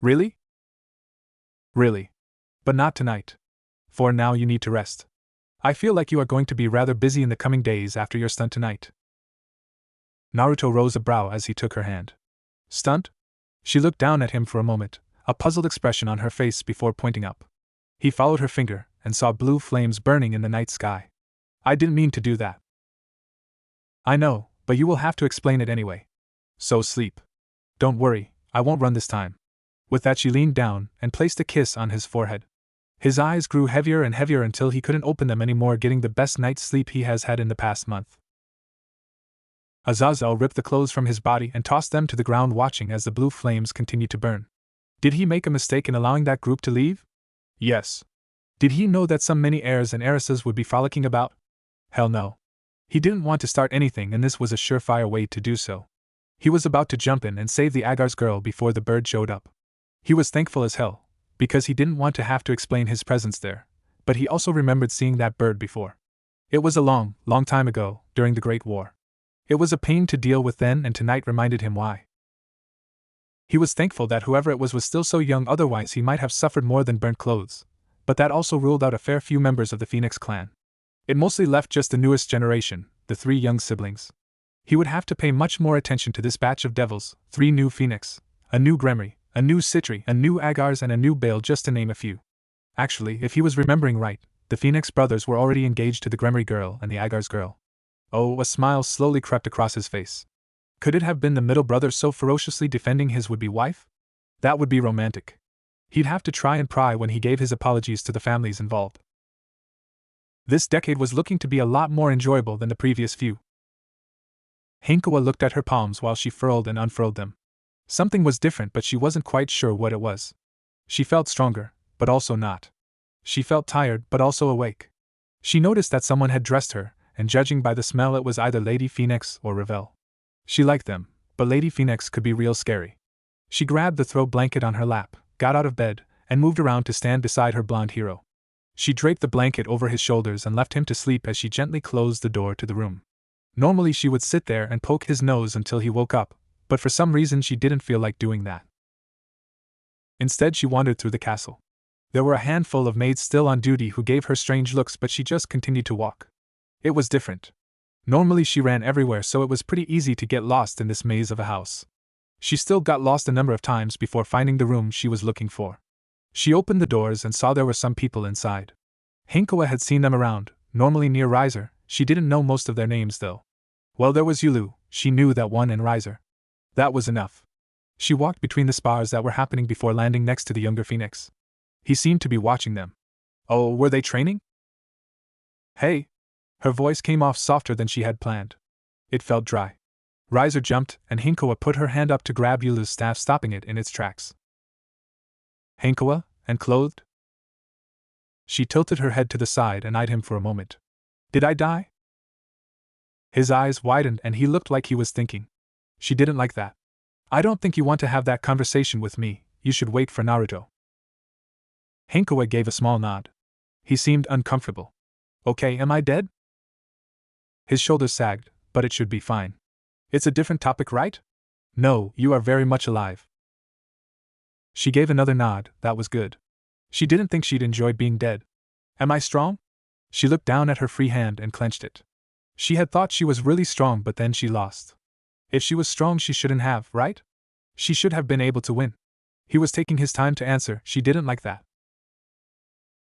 Really? Really. But not tonight. For now you need to rest. I feel like you are going to be rather busy in the coming days after your stunt tonight. Naruto rose a brow as he took her hand. Stunned? She looked down at him for a moment, a puzzled expression on her face before pointing up. He followed her finger and saw blue flames burning in the night sky. I didn't mean to do that. I know, but you will have to explain it anyway. So sleep. Don't worry, I won't run this time. With that she leaned down and placed a kiss on his forehead. His eyes grew heavier and heavier until he couldn't open them anymore, getting the best night's sleep he has had in the past month. Azazel ripped the clothes from his body and tossed them to the ground, watching as the blue flames continued to burn. Did he make a mistake in allowing that group to leave? Yes. Did he know that some many heirs and heiresses would be frolicking about? Hell no. He didn't want to start anything, and this was a surefire way to do so. He was about to jump in and save the Agar's girl before the bird showed up. He was thankful as hell, because he didn't want to have to explain his presence there, but he also remembered seeing that bird before. It was a long, long time ago, during the Great War. It was a pain to deal with then, and tonight reminded him why. He was thankful that whoever it was still so young, otherwise he might have suffered more than burnt clothes, but that also ruled out a fair few members of the Phenex clan. It mostly left just the newest generation, the 3 young siblings. He would have to pay much more attention to this batch of devils, 3 new Phenex, a new Gremory, a new Citri, a new Agars, and a new Bale, just to name a few. Actually, if he was remembering right, the Phenex brothers were already engaged to the Gremory girl and the Agar's girl. Oh, a smile slowly crept across his face. Could it have been the middle brother so ferociously defending his would-be wife? That would be romantic. He'd have to try and pry when he gave his apologies to the families involved. This decade was looking to be a lot more enjoyable than the previous few. Hankoa looked at her palms while she furled and unfurled them. Something was different, but she wasn't quite sure what it was. She felt stronger, but also not. She felt tired, but also awake. She noticed that someone had dressed her, and judging by the smell it was either Lady Phenex or Revel. She liked them, but Lady Phenex could be real scary. She grabbed the throw blanket on her lap, got out of bed, and moved around to stand beside her blonde hero. She draped the blanket over his shoulders and left him to sleep as she gently closed the door to the room. Normally she would sit there and poke his nose until he woke up, but for some reason she didn't feel like doing that. Instead she wandered through the castle. There were a handful of maids still on duty who gave her strange looks, but she just continued to walk. It was different. Normally she ran everywhere, so it was pretty easy to get lost in this maze of a house. She still got lost a number of times before finding the room she was looking for. She opened the doors and saw there were some people inside. Hankoa had seen them around, normally near Riser. She didn't know most of their names though. Well, there was Yulu, she knew that one, and Riser. That was enough. She walked between the spars that were happening before landing next to the younger Phenex. He seemed to be watching them. Oh, were they training? Hey! Her voice came off softer than she had planned. It felt dry. Riser jumped, and Hankoa put her hand up to grab Yulu's staff, stopping it in its tracks. Hankoa, and clothed? She tilted her head to the side and eyed him for a moment. Did I die? His eyes widened and he looked like he was thinking. She didn't like that. I don't think you want to have that conversation with me, you should wait for Naruto. Hankoa gave a small nod. He seemed uncomfortable. Okay, am I dead? His shoulders sagged, but it should be fine. It's a different topic, right? No, you are very much alive. She gave another nod, that was good. She didn't think she'd enjoyed being dead. Am I strong? She looked down at her free hand and clenched it. She had thought she was really strong, but then she lost. If she was strong, she shouldn't have, right? She should have been able to win. He was taking his time to answer. She didn't like that.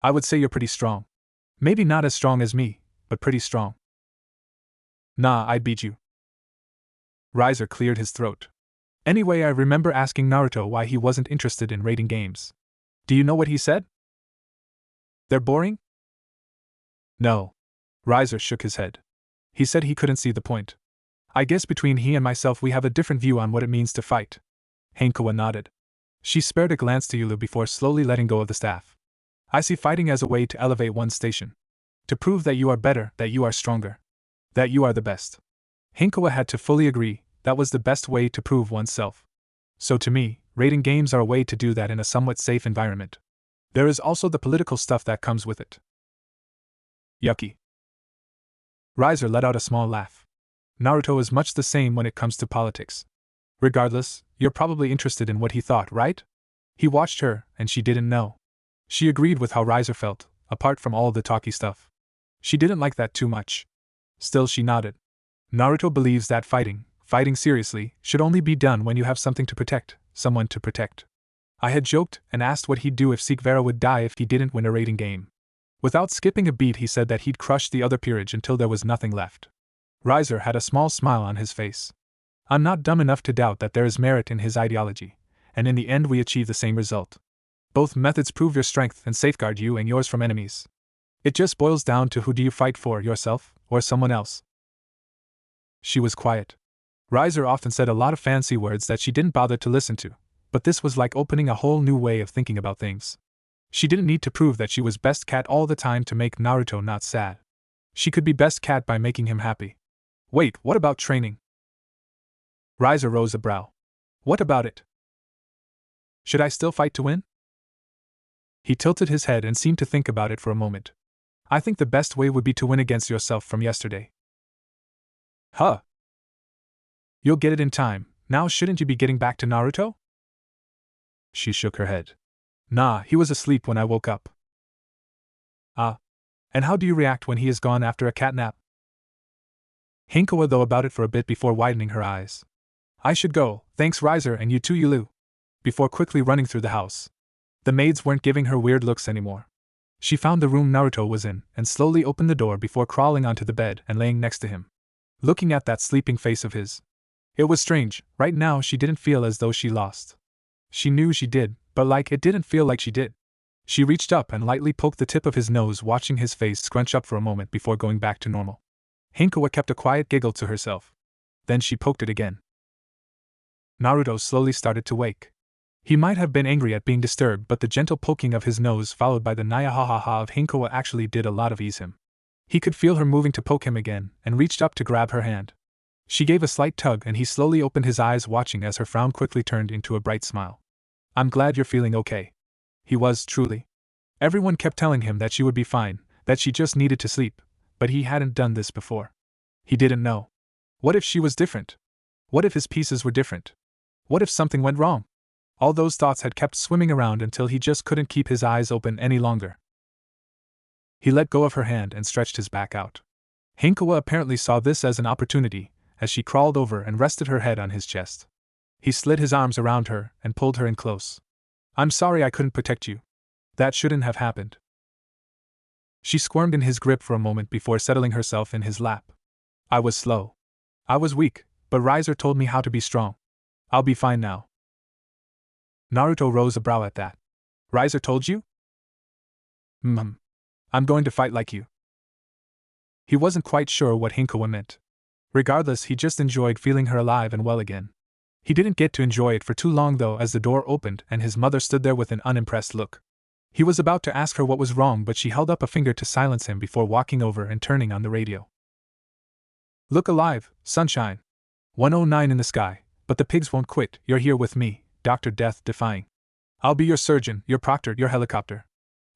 I would say you're pretty strong. Maybe not as strong as me, but pretty strong. Nah, I'd beat you. Riser cleared his throat. Anyway, I remember asking Naruto why he wasn't interested in raiding games. Do you know what he said? They're boring? No. Riser shook his head. He said he couldn't see the point. I guess between he and myself we have a different view on what it means to fight. Hankoa nodded. She spared a glance to Yulu before slowly letting go of the staff. I see fighting as a way to elevate one's station. To prove that you are better, that you are stronger. That you are the best. Hankoa had to fully agree, that was the best way to prove oneself. So to me, raiding games are a way to do that in a somewhat safe environment. There is also the political stuff that comes with it. Yucky. Riser let out a small laugh. Naruto is much the same when it comes to politics. Regardless, you're probably interested in what he thought, right? He watched her, and she didn't know. She agreed with how Riser felt, apart from all the talky stuff. She didn't like that too much. Still, she nodded. Naruto believes that fighting fighting seriously should only be done when you have something to protect, someone to protect. I had joked and asked what he'd do if Sigvara would die if he didn't win a rating game. Without skipping a beat, he said that he'd crush the other peerage until there was nothing left. Riser had a small smile on his face. I'm not dumb enough to doubt that there is merit in his ideology, and in the end we achieve the same result. Both methods prove your strength and safeguard you and yours from enemies. It just boils down to who do you fight for, yourself or someone else. She was quiet. Riser often said a lot of fancy words that she didn't bother to listen to, but this was like opening a whole new way of thinking about things. She didn't need to prove that she was best cat all the time to make Naruto not sad. She could be best cat by making him happy. Wait, what about training? Riser rose a brow. What about it? Should I still fight to win? He tilted his head and seemed to think about it for a moment. I think the best way would be to win against yourself from yesterday. Huh. You'll get it in time. Now shouldn't you be getting back to Naruto? She shook her head. Nah, he was asleep when I woke up. Ah. And how do you react when he is gone after a catnap? Hinkawa though about it for a bit before widening her eyes. I should go, thanks Riser and you too Yulu. Before quickly running through the house. The maids weren't giving her weird looks anymore. She found the room Naruto was in and slowly opened the door before crawling onto the bed and laying next to him. Looking at that sleeping face of his. It was strange, right now she didn't feel as though she lost. She knew she did, but like it didn't feel like she did. She reached up and lightly poked the tip of his nose, watching his face scrunch up for a moment before going back to normal. Hinkawa kept a quiet giggle to herself. Then she poked it again. Naruto slowly started to wake. He might have been angry at being disturbed, but the gentle poking of his nose followed by the naya ha ha ha of Hinkawa actually did a lot of ease him. He could feel her moving to poke him again, and reached up to grab her hand. She gave a slight tug and he slowly opened his eyes, watching as her frown quickly turned into a bright smile. I'm glad you're feeling okay. He was, truly. Everyone kept telling him that she would be fine, that she just needed to sleep, but he hadn't done this before. He didn't know. What if she was different? What if his pieces were different? What if something went wrong? All those thoughts had kept swimming around until he just couldn't keep his eyes open any longer. He let go of her hand and stretched his back out. Hinkawa apparently saw this as an opportunity, as she crawled over and rested her head on his chest. He slid his arms around her and pulled her in close. I'm sorry I couldn't protect you. That shouldn't have happened. She squirmed in his grip for a moment before settling herself in his lap. I was slow. I was weak, but Riser told me how to be strong. I'll be fine now. Naruto rose a brow at that. Riser told you? I'm going to fight like you. He wasn't quite sure what Hinkawa meant. Regardless, he just enjoyed feeling her alive and well again. He didn't get to enjoy it for too long though, as the door opened and his mother stood there with an unimpressed look. He was about to ask her what was wrong, but she held up a finger to silence him before walking over and turning on the radio. Look alive, sunshine. 109 in the sky, but the pigs won't quit. You're here with me, Dr. Death defying. I'll be your surgeon, your proctor, your helicopter.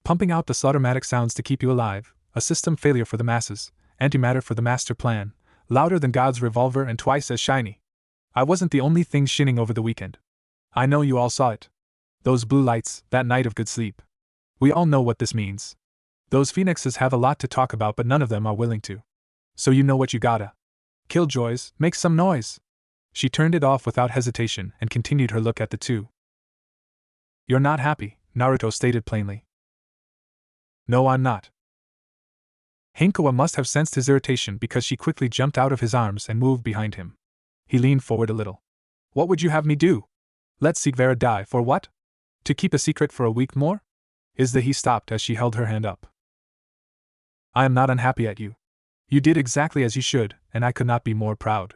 Pumping out the slaughtermatic sounds to keep you alive, a system failure for the masses, antimatter for the master plan, louder than God's revolver and twice as shiny. I wasn't the only thing shinning over the weekend. I know you all saw it. Those blue lights, that night of good sleep. We all know what this means. Those Phenexes have a lot to talk about, but none of them are willing to. So you know what you gotta. Killjoys, make some noise. She turned it off without hesitation and continued her look at the two. You're not happy, Naruto stated plainly. No, I'm not. Hinkawa must have sensed his irritation because she quickly jumped out of his arms and moved behind him. He leaned forward a little. What would you have me do? Let Sigvara die for what? To keep a secret for a week more? He stopped as she held her hand up. I am not unhappy at you. You did exactly as you should, and I could not be more proud.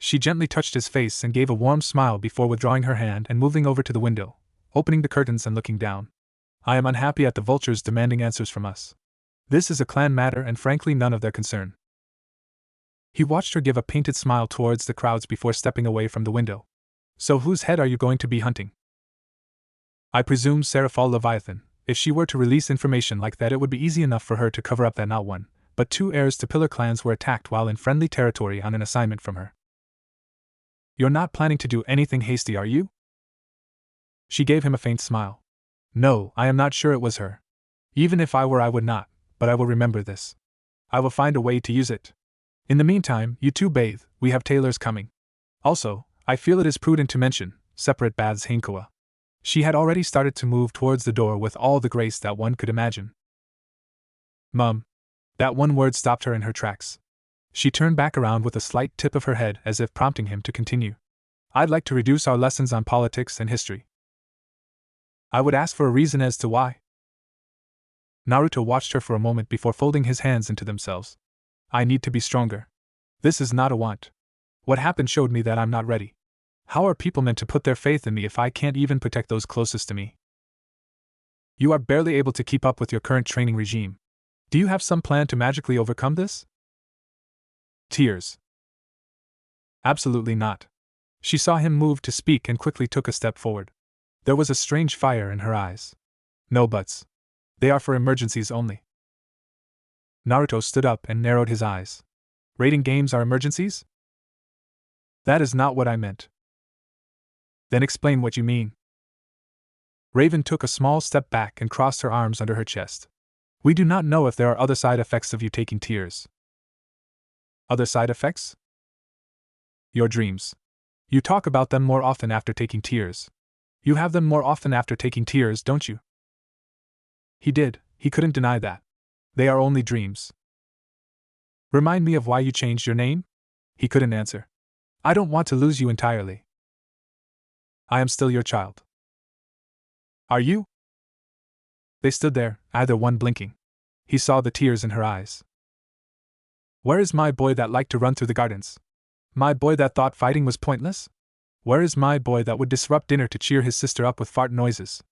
She gently touched his face and gave a warm smile before withdrawing her hand and moving over to the window, opening the curtains and looking down. I am unhappy at the vultures demanding answers from us. This is a clan matter and frankly none of their concern. He watched her give a painted smile towards the crowds before stepping away from the window. So whose head are you going to be hunting? I presume Seraphal Leviathan. If she were to release information like that, it would be easy enough for her to cover up that not one, but two heirs to pillar clans were attacked while in friendly territory on an assignment from her. You're not planning to do anything hasty, are you? She gave him a faint smile. No, I am not sure it was her. Even if I were, I would not, but I will remember this. I will find a way to use it. In the meantime, you two bathe, we have tailors coming. Also, I feel it is prudent to mention, separate baths Hinkawa. She had already started to move towards the door with all the grace that one could imagine. Mum. That one word stopped her in her tracks. She turned back around with a slight tip of her head as if prompting him to continue. I'd like to reduce our lessons on politics and history. I would ask for a reason as to why. Naruto watched her for a moment before folding his hands into themselves. I need to be stronger. This is not a want. What happened showed me that I'm not ready. How are people meant to put their faith in me if I can't even protect those closest to me? You are barely able to keep up with your current training regime. Do you have some plan to magically overcome this? Tears. Absolutely not. She saw him move to speak and quickly took a step forward. There was a strange fire in her eyes. No buts. They are for emergencies only. Naruto stood up and narrowed his eyes. Rating games are emergencies? That is not what I meant. Then explain what you mean. Raven took a small step back and crossed her arms under her chest. We do not know if there are other side effects of you taking tears. Other side effects? Your dreams. You talk about them more often after taking tears. You have them more often after taking tears, don't you? He did, he couldn't deny that. They are only dreams. Remind me of why you changed your name? He couldn't answer. I don't want to lose you entirely. I am still your child. Are you? They stood there, either one blinking. He saw the tears in her eyes. Where is my boy that liked to run through the gardens? My boy that thought fighting was pointless? Where is my boy that would disrupt dinner to cheer his sister up with fart noises?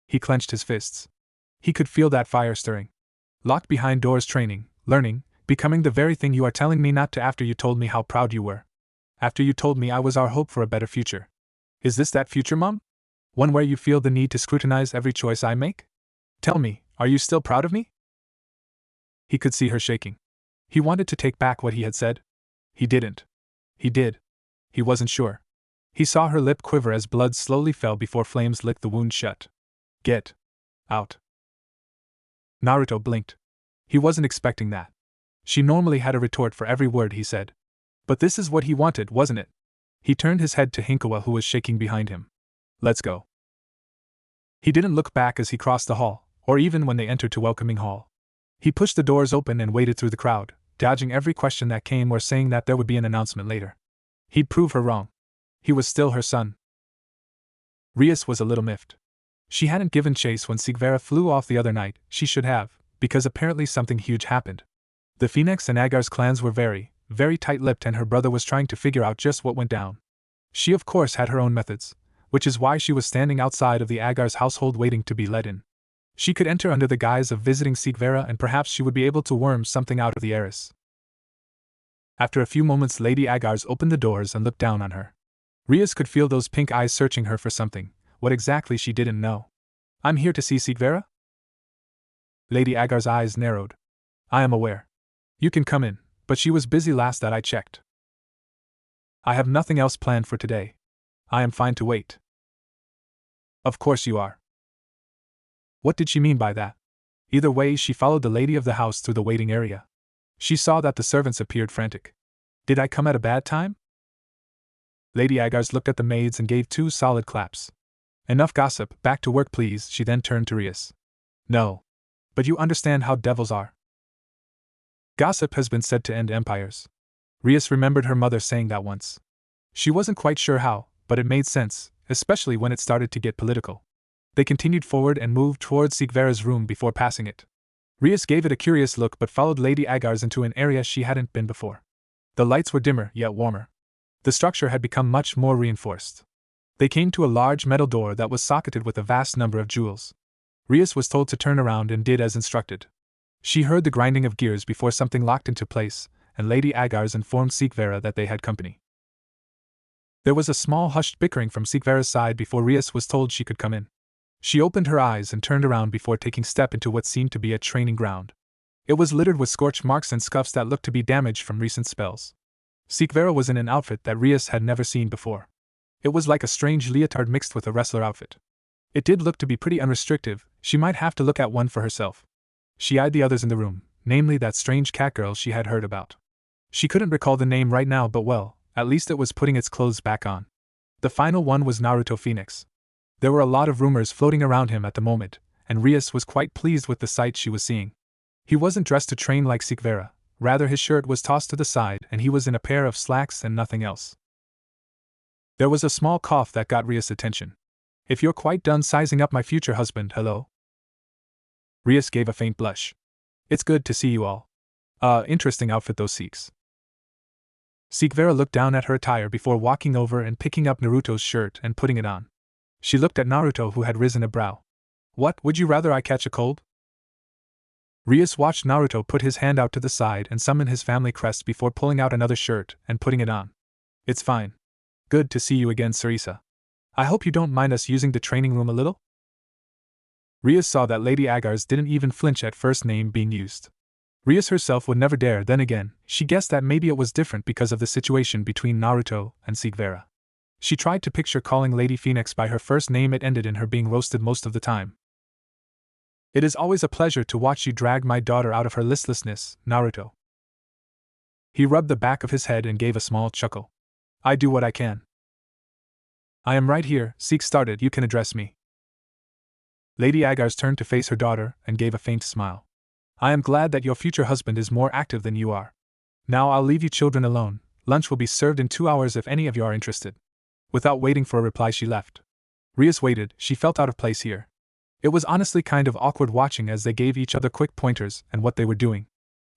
He clenched his fists. He could feel that fire stirring. Locked behind doors training, learning, becoming the very thing you are telling me not to after you told me how proud you were. After you told me I was our hope for a better future. Is this that future, Mom? One where you feel the need to scrutinize every choice I make? Tell me, are you still proud of me? He could see her shaking. He wanted to take back what he had said. He didn't. He did. He wasn't sure. He saw her lip quiver as blood slowly fell before flames licked the wound shut. Get out. Naruto blinked. He wasn't expecting that. She normally had a retort for every word he said. But this is what he wanted, wasn't it? He turned his head to Hinkawa, who was shaking behind him. Let's go. He didn't look back as he crossed the hall, or even when they entered to welcoming hall. He pushed the doors open and waded through the crowd, dodging every question that came or saying that there would be an announcement later. He'd prove her wrong. He was still her son. Rias was a little miffed. She hadn't given chase when Sigvera flew off the other night. She should have, because apparently something huge happened. The Phenex and Agar's clans were very, very tight-lipped, and her brother was trying to figure out just what went down. She of course had her own methods, which is why she was standing outside of the Agar's household waiting to be let in. She could enter under the guise of visiting Sigvera, and perhaps she would be able to worm something out of the heiress. After a few moments, Lady Agars opened the doors and looked down on her. Rias could feel those pink eyes searching her for something. What exactly she didn't know. I'm here to see Sigvera? Lady Agar's eyes narrowed. I am aware. You can come in, but she was busy last that I checked. I have nothing else planned for today. I am fine to wait. Of course you are. What did she mean by that? Either way, she followed the lady of the house through the waiting area. She saw that the servants appeared frantic. Did I come at a bad time? Lady Agars looked at the maids and gave 2 solid claps. Enough gossip, back to work please. She then turned to Rias. No. But you understand how devils are. Gossip has been said to end empires. Rias remembered her mother saying that once. She wasn't quite sure how, but it made sense, especially when it started to get political. They continued forward and moved towards Sigvera's room before passing it. Rias gave it a curious look but followed Lady Agars into an area she hadn't been before. The lights were dimmer yet warmer. The structure had become much more reinforced. They came to a large metal door that was socketed with a vast number of jewels. Rias was told to turn around and did as instructed. She heard the grinding of gears before something locked into place, and Lady Agars informed Sigvera that they had company. There was a small hushed bickering from Sigvera's side before Rias was told she could come in. She opened her eyes and turned around before taking step into what seemed to be a training ground. It was littered with scorch marks and scuffs that looked to be damaged from recent spells. Sigvera was in an outfit that Rias had never seen before. It was like a strange leotard mixed with a wrestler outfit. It did look to be pretty unrestrictive. She might have to look at one for herself. She eyed the others in the room, namely that strange cat girl she had heard about. She couldn't recall the name right now, but well, At least it was putting its clothes back on. The final one was Naruto Phenex. There were a lot of rumors floating around him at the moment, and Rias was quite pleased with the sight she was seeing. He wasn't dressed to train like Sikvera, rather his shirt was tossed to the side and he was in a pair of slacks and nothing else. There was a small cough that got Rias' attention. "If you're quite done sizing up my future husband, hello?" Rias gave a faint blush. "It's good to see you all. Interesting outfit those Sikhs." Sikvera looked down at her attire before walking over and picking up Naruto's shirt and putting it on. She looked at Naruto, who had risen a brow. "What, would you rather I catch a cold?" Rias watched Naruto put his hand out to the side and summon his family crest before pulling out another shirt and putting it on. "It's fine. Good to see you again, Sarisa. I hope you don't mind us using the training room a little?" Rias saw that Lady Agars didn't even flinch at first name being used. Rias herself would never dare. Then again, she guessed that maybe it was different because of the situation between Naruto and Sikvera. She tried to picture calling Lady Phenex by her first name. It ended in her being roasted most of the time. "It is always a pleasure to watch you drag my daughter out of her listlessness, Naruto." He rubbed the back of his head and gave a small chuckle. "I do what I can." "I am right here," Sikh started. "You can address me." Lady Agars turned to face her daughter and gave a faint smile. "I am glad that your future husband is more active than you are. Now I'll leave you children alone. Lunch will be served in 2 hours if any of you are interested." Without waiting for a reply, she left. Rias waited. She felt out of place here. It was honestly kind of awkward watching as they gave each other quick pointers and what they were doing.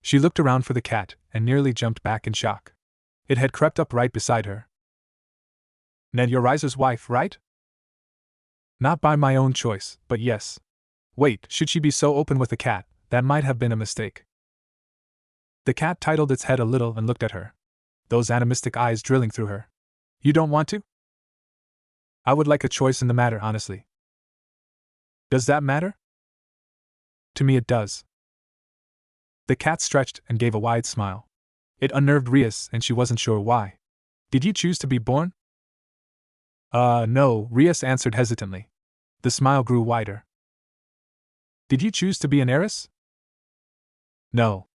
She looked around for the cat and nearly jumped back in shock. It had crept up right beside her. "Ned, you're Rias's wife, right?" "Not by my own choice, but yes." "Wait, should she be so open with the cat? That might have been a mistake." The cat titled its head a little and looked at her. Those animistic eyes drilling through her. "You don't want to?" "I would like a choice in the matter, honestly." "Does that matter?" "To me it does." The cat stretched and gave a wide smile. It unnerved Rias and she wasn't sure why. "Did you choose to be born?" No," Rias answered hesitantly. The smile grew wider. "Did you choose to be an heiress?" "No."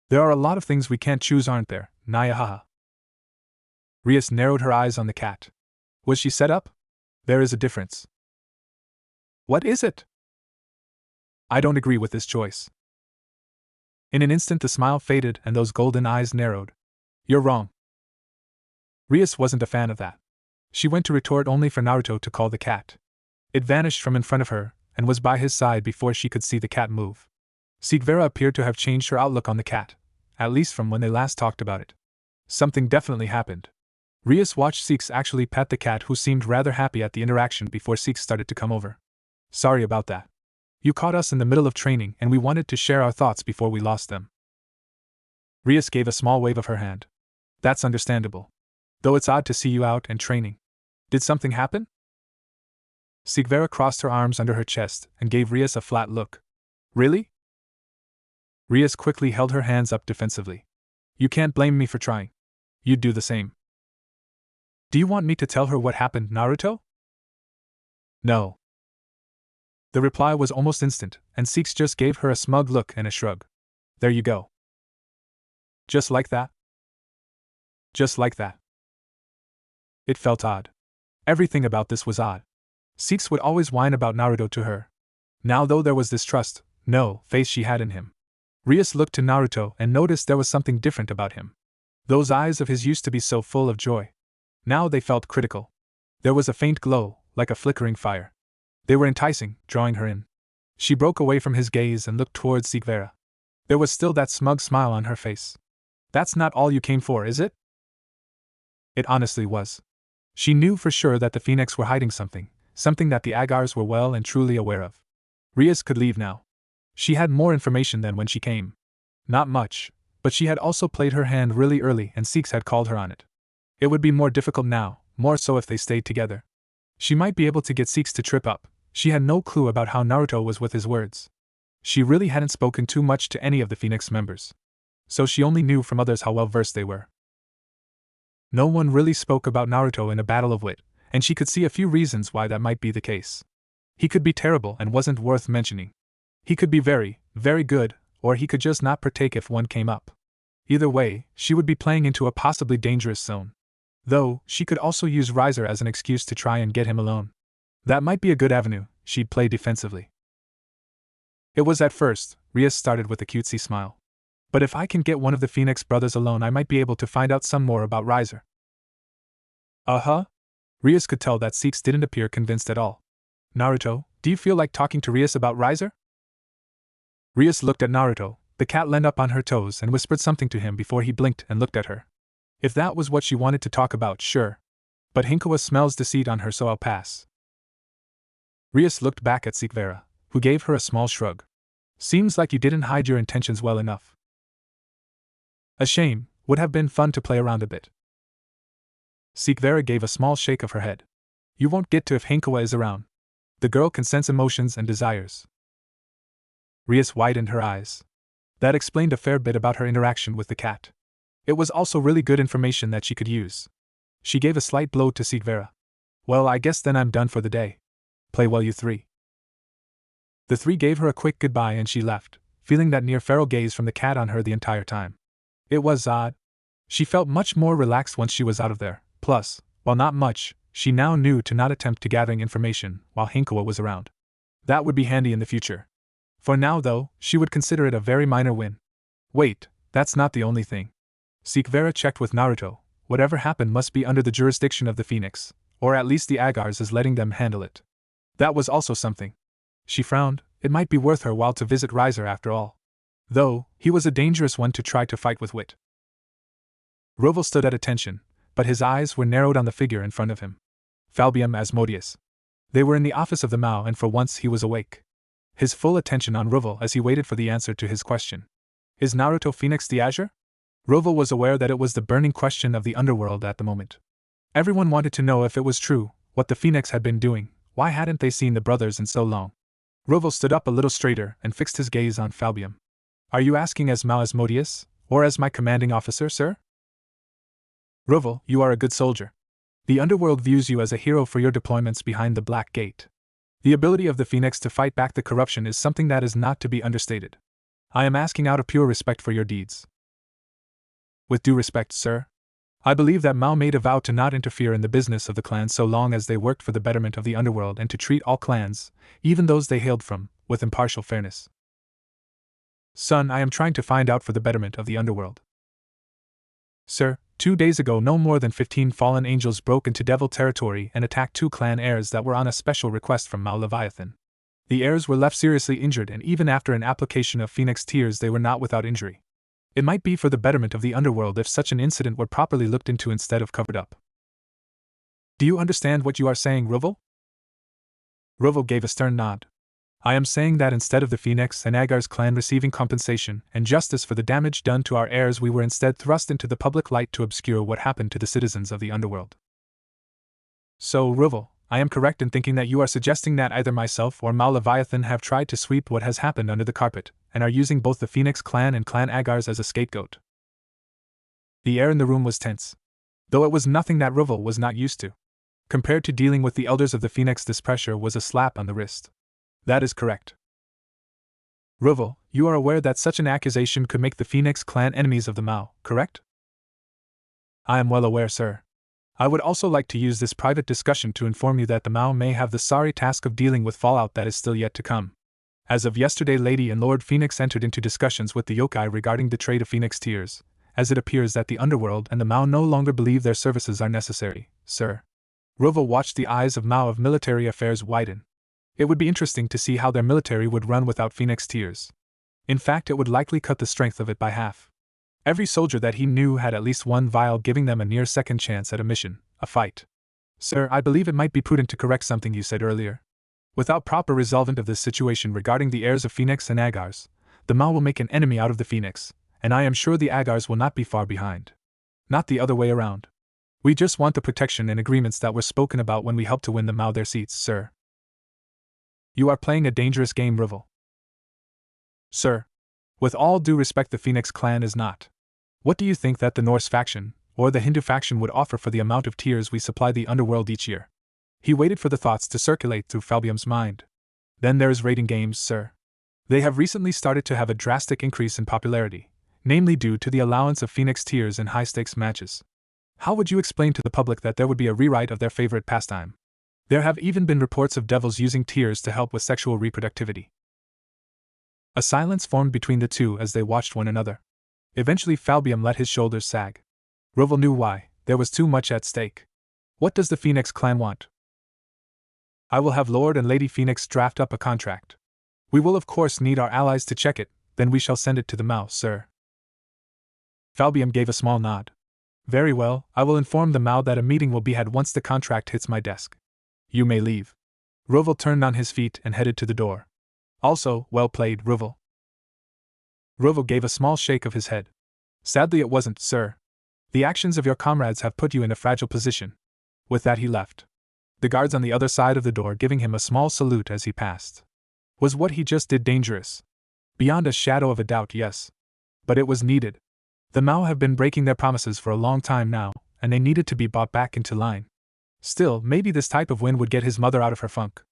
"There are a lot of things we can't choose, aren't there, Naya haha?" Rias narrowed her eyes on the cat. Was she set up? "There is a difference." "What is it?" "I don't agree with this choice." In an instant the smile faded and those golden eyes narrowed. "You're wrong." Rias wasn't a fan of that. She went to retort only for Naruto to call the cat. It vanished from in front of her and was by his side before she could see the cat move. Sikvera appeared to have changed her outlook on the cat, at least from when they last talked about it. Something definitely happened. Rias watched Sikhs actually pet the cat, who seemed rather happy at the interaction before Sikhs started to come over. "Sorry about that. You caught us in the middle of training and we wanted to share our thoughts before we lost them." Rias gave a small wave of her hand. "That's understandable. Though it's odd to see you out and training. Did something happen?" Sikvera crossed her arms under her chest and gave Rias a flat look. "Really?" Rias quickly held her hands up defensively. "You can't blame me for trying. You'd do the same." "Do you want me to tell her what happened, Naruto?" "No." The reply was almost instant, and Sikhs just gave her a smug look and a shrug. "There you go." "Just like that?" "Just like that." It felt odd. Everything about this was odd. Sikhs would always whine about Naruto to her. Now, though, there was this trust, no, faith she had in him. Rias looked to Naruto and noticed there was something different about him. Those eyes of his used to be so full of joy. Now they felt critical. There was a faint glow, like a flickering fire. They were enticing, drawing her in. She broke away from his gaze and looked towards Sikvera. There was still that smug smile on her face. "That's not all you came for, is it?" It honestly was. She knew for sure that the Phenex were hiding something that the Agars were well and truly aware of. Rias could leave now. She had more information than when she came. Not much, but she had also played her hand really early and Sikhs had called her on it. It would be more difficult now, more so if they stayed together. She might be able to get Sikhs to trip up. She had no clue about how Naruto was with his words. She really hadn't spoken too much to any of the Phenex members. So she only knew from others how well versed they were. No one really spoke about Naruto in a battle of wit, and she could see a few reasons why that might be the case. He could be terrible and wasn't worth mentioning. He could be very, very good, or he could just not partake if one came up. Either way, she would be playing into a possibly dangerous zone. Though, she could also use Riser as an excuse to try and get him alone. That might be a good avenue. She'd play defensively. It was at first, Rias started with a cutesy smile. But if I can get one of the Phenex brothers alone, I might be able to find out some more about Riser. Uh-huh? Rias could tell that Seeks didn't appear convinced at all. Naruto, do you feel like talking to Rias about Riser? Rias looked at Naruto. The cat leaned up on her toes and whispered something to him before he blinked and looked at her. If that was what she wanted to talk about, sure. But Hinkawa smells deceit on her, so I'll pass. Rias looked back at Sikvera, who gave her a small shrug. Seems like you didn't hide your intentions well enough. A shame, would have been fun to play around a bit. Sikvera gave a small shake of her head. You won't get to if Hinkawa is around. The girl can sense emotions and desires. Rias widened her eyes. That explained a fair bit about her interaction with the cat. It was also really good information that she could use. She gave a slight blow to Sikvera. Well, I guess then I'm done for the day. Play well, you three. The three gave her a quick goodbye and she left, feeling that near feral gaze from the cat on her the entire time. It was odd. She felt much more relaxed once she was out of there. Plus, while not much, she now knew to not attempt to gathering information while Hinkawa was around. That would be handy in the future. For now, though, she would consider it a very minor win. Wait, that's not the only thing. Sikvera checked with Naruto. Whatever happened must be under the jurisdiction of the Phenex, or at least the Agars is letting them handle it. That was also something. She frowned. It might be worth her while to visit Riser after all. Though, he was a dangerous one to try to fight with wit. Roval stood at attention, but his eyes were narrowed on the figure in front of him. Falbium Asmodeus. They were in the office of the Mao and for once he was awake. His full attention on Roval as he waited for the answer to his question. Is Naruto Phenex the Azure? Roval was aware that it was the burning question of the underworld at the moment. Everyone wanted to know if it was true, what the Phenex had been doing, why hadn't they seen the brothers in so long? Roval stood up a little straighter and fixed his gaze on Falbium. Are you asking as Mao Asmodeus, or as my commanding officer, sir? Roval, you are a good soldier. The underworld views you as a hero for your deployments behind the Black Gate. The ability of the Phenex to fight back the corruption is something that is not to be understated. I am asking out of pure respect for your deeds. With due respect, sir. I believe that Mao made a vow to not interfere in the business of the clans so long as they worked for the betterment of the underworld and to treat all clans, even those they hailed from, with impartial fairness. Son, I am trying to find out for the betterment of the underworld. Sir, 2 days ago no more than 15 fallen angels broke into devil territory and attacked 2 clan heirs that were on a special request from Mao Leviathan. The heirs were left seriously injured and even after an application of Phenex tears they were not without injury. It might be for the betterment of the underworld if such an incident were properly looked into instead of covered up. Do you understand what you are saying, Roval? Roval gave a stern nod. I am saying that instead of the Phenex and Agars clan receiving compensation and justice for the damage done to our heirs, we were instead thrust into the public light to obscure what happened to the citizens of the underworld. So, Roval, I am correct in thinking that you are suggesting that either myself or Mao Leviathan have tried to sweep what has happened under the carpet, and are using both the Phenex clan and Clan Agars as a scapegoat. The air in the room was tense. Though it was nothing that Roval was not used to. Compared to dealing with the elders of the Phenex, this pressure was a slap on the wrist. That is correct. Roval, you are aware that such an accusation could make the Phenex clan enemies of the Mao, correct? I am well aware, sir. I would also like to use this private discussion to inform you that the Mao may have the sorry task of dealing with fallout that is still yet to come. As of yesterday, Lady and Lord Phenex entered into discussions with the yokai regarding the trade of Phenex tears, as it appears that the underworld and the Mao no longer believe their services are necessary, sir. Roval watched the eyes of Mao of military affairs widen. It would be interesting to see how their military would run without Phenex tears. In fact, it would likely cut the strength of it by half. Every soldier that he knew had at least one vial, giving them a near second chance at a mission, a fight. Sir, I believe it might be prudent to correct something you said earlier. Without proper resolvent of this situation regarding the heirs of Phenex and Agars, the Mao will make an enemy out of the Phenex, and I am sure the Agars will not be far behind. Not the other way around. We just want the protection and agreements that were spoken about when we helped to win the Mao their seats, sir. You are playing a dangerous game, Roval. Sir, with all due respect, the Phenex clan is not. What do you think that the Norse faction, or the Hindu faction would offer for the amount of tears we supply the underworld each year? He waited for the thoughts to circulate through Falbium's mind. Then there's raiding games, sir. They have recently started to have a drastic increase in popularity. namely due to the allowance of Phenex tears in high-stakes matches. How would you explain to the public that there would be a rewrite of their favorite pastime? There have even been reports of devils using tears to help with sexual reproductivity. A silence formed between the two as they watched one another. Eventually Falbium let his shoulders sag. Roval knew why. There was too much at stake. What does the Phenex clan want? I will have Lord and Lady Phenex draft up a contract. We will of course need our allies to check it, then we shall send it to the Mao, sir. Falbium gave a small nod. Very well, I will inform the Mao that a meeting will be had once the contract hits my desk. You may leave. Roval turned on his feet and headed to the door. Also, well played, Roval. Roval gave a small shake of his head. Sadly it wasn't, sir. The actions of your comrades have put you in a fragile position. With that he left. The guards on the other side of the door giving him a small salute as he passed. Was what he just did dangerous? Beyond a shadow of a doubt, yes. But it was needed. The Mao have been breaking their promises for a long time now, and they needed to be brought back into line. Still, maybe this type of win would get his mother out of her funk.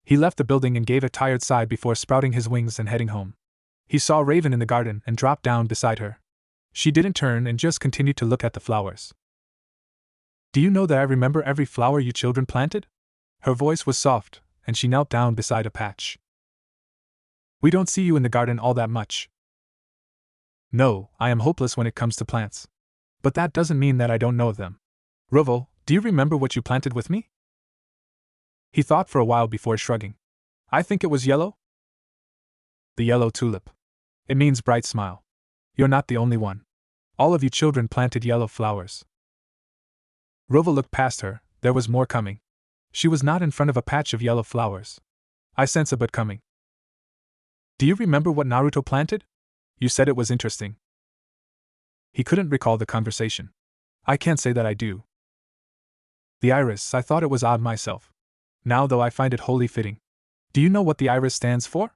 He left the building and gave a tired sigh before sprouting his wings and heading home. He saw Raven in the garden and dropped down beside her. She didn't turn and just continued to look at the flowers. Do you know that I remember every flower you children planted? Her voice was soft, and she knelt down beside a patch. We don't see you in the garden all that much. No, I am hopeless when it comes to plants. But that doesn't mean that I don't know of them. Roval, do you remember what you planted with me? He thought for a while before shrugging. I think it was yellow? The yellow tulip. It means bright smile. You're not the only one. All of you children planted yellow flowers. Roval looked past her. There was more coming. She was not in front of a patch of yellow flowers. I sense a bud coming. Do you remember what Naruto planted? You said it was interesting. He couldn't recall the conversation. I can't say that I do. The iris, I thought it was odd myself. Now though I find it wholly fitting. Do you know what the iris stands for?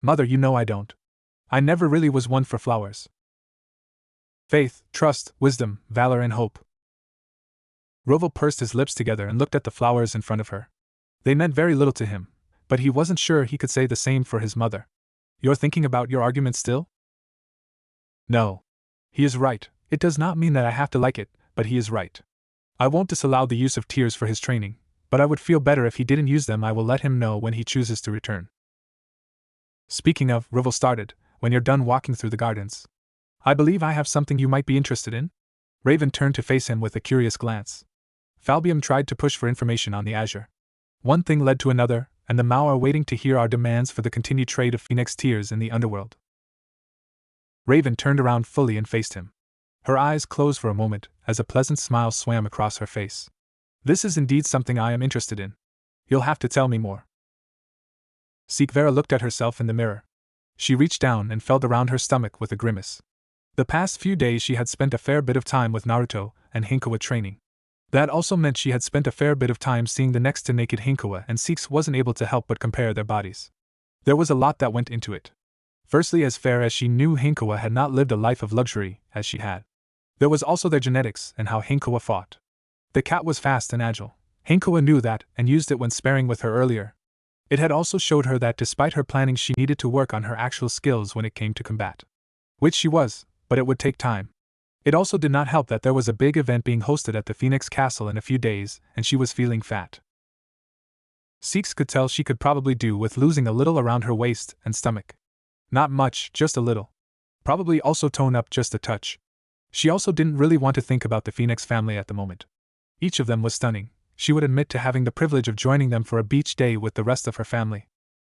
Mother, you know I don't. I never really was one for flowers. Faith, trust, wisdom, valor and hope. Roval pursed his lips together and looked at the flowers in front of her. They meant very little to him, but he wasn't sure he could say the same for his mother. You're thinking about your argument still? No. He is right. It does not mean that I have to like it, but he is right. I won't disallow the use of tears for his training, but I would feel better if he didn't use them. I will let him know when he chooses to return. Speaking of, Roval started, when you're done walking through the gardens. I believe I have something you might be interested in? Raven turned to face him with a curious glance. Falbium tried to push for information on the Azure. One thing led to another, and the Mao are waiting to hear our demands for the continued trade of Phenex tears in the underworld. Raven turned around fully and faced him. Her eyes closed for a moment, as a pleasant smile swam across her face. This is indeed something I am interested in. You'll have to tell me more. Sikvera looked at herself in the mirror. She reached down and felt around her stomach with a grimace. The past few days she had spent a fair bit of time with Naruto and Hinkawa training. That also meant she had spent a fair bit of time seeing the next to naked Hinkawa, and Six wasn't able to help but compare their bodies. There was a lot that went into it. Firstly, as fair as she knew, Hinkawa had not lived a life of luxury, as she had. There was also their genetics and how Hinkawa fought. The cat was fast and agile. Hinkawa knew that and used it when sparring with her earlier. It had also showed her that despite her planning she needed to work on her actual skills when it came to combat. Which she was, but it would take time. It also did not help that there was a big event being hosted at the Phenex Castle in a few days, and she was feeling fat. Six could tell she could probably do with losing a little around her waist and stomach. Not much, just a little. Probably also tone up just a touch. She also didn't really want to think about the Phenex family at the moment. Each of them was stunning. She would admit to having the privilege of joining them for a beach day with the rest of her family.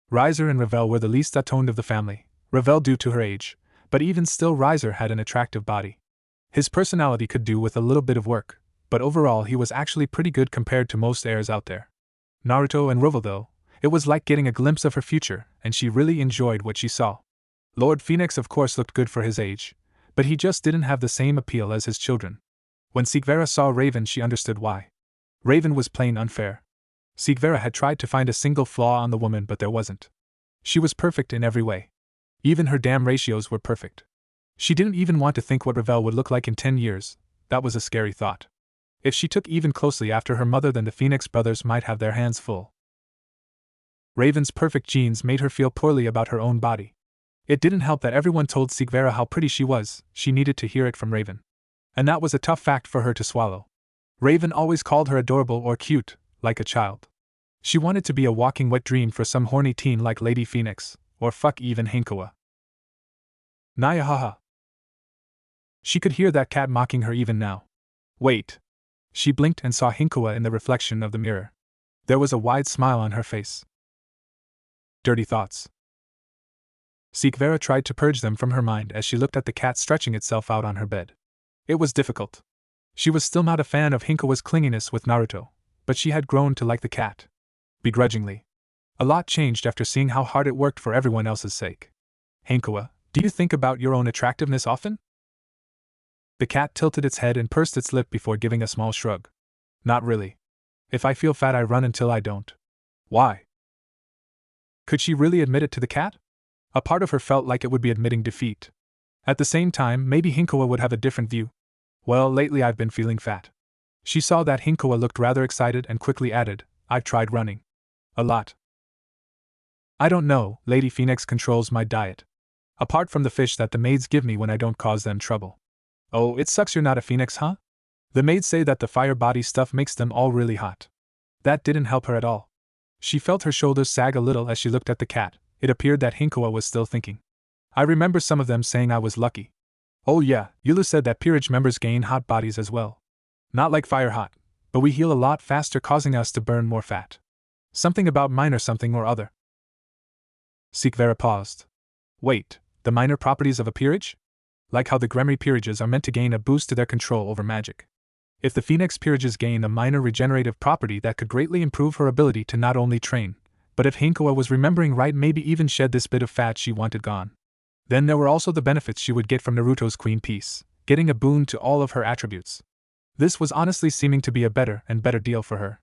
Riser and Revel were the least atoned of the family, Revel due to her age, but even still Riser had an attractive body. His personality could do with a little bit of work, but overall he was actually pretty good compared to most heirs out there. Naruto and Roval though, it was like getting a glimpse of her future, and she really enjoyed what she saw. Lord Phenex of course looked good for his age, but he just didn't have the same appeal as his children. When Sikvera saw Raven she understood why. Raven was plain unfair. Sikvera had tried to find a single flaw on the woman but there wasn't. She was perfect in every way. Even her damn ratios were perfect. She didn't even want to think what Revel would look like in 10 years, that was a scary thought. If she took even closely after her mother then the Phenex brothers might have their hands full. Raven's perfect genes made her feel poorly about her own body. It didn't help that everyone told Sigvera how pretty she was, she needed to hear it from Raven. And that was a tough fact for her to swallow. Raven always called her adorable or cute, like a child. She wanted to be a walking wet dream for some horny teen like Lady Phenex, or fuck even Hinkawa. Naya haha. She could hear that cat mocking her even now. Wait. She blinked and saw Hinkawa in the reflection of the mirror. There was a wide smile on her face. Dirty thoughts. Sigvera tried to purge them from her mind as she looked at the cat stretching itself out on her bed. It was difficult. She was still not a fan of Hinkawa's clinginess with Naruto, but she had grown to like the cat. Begrudgingly. A lot changed after seeing how hard it worked for everyone else's sake. Hinkawa, do you think about your own attractiveness often? The cat tilted its head and pursed its lip before giving a small shrug. Not really. If I feel fat, I run until I don't. Why? Could she really admit it to the cat? A part of her felt like it would be admitting defeat. At the same time, maybe Hinkawa would have a different view. Well, lately I've been feeling fat. She saw that Hinkawa looked rather excited and quickly added, I've tried running. A lot. I don't know, Lady Phenex controls my diet. Apart from the fish that the maids give me when I don't cause them trouble. Oh, it sucks you're not a phoenix, huh? The maids say that the fire body stuff makes them all really hot. That didn't help her at all. She felt her shoulders sag a little as she looked at the cat. It appeared that Hinkawa was still thinking. I remember some of them saying I was lucky. Oh yeah, Yulu said that peerage members gain hot bodies as well. Not like fire hot, but we heal a lot faster, causing us to burn more fat. Something about minor something or other. Sigvera paused. Wait, the minor properties of a peerage? Like how the Gremry peerages are meant to gain a boost to their control over magic. If the Phenex peerages gain a minor regenerative property, that could greatly improve her ability to not only train, but if Hinkawa was remembering right, maybe even shed this bit of fat she wanted gone. Then there were also the benefits she would get from Naruto's Queen Piece, getting a boon to all of her attributes. This was honestly seeming to be a better and better deal for her.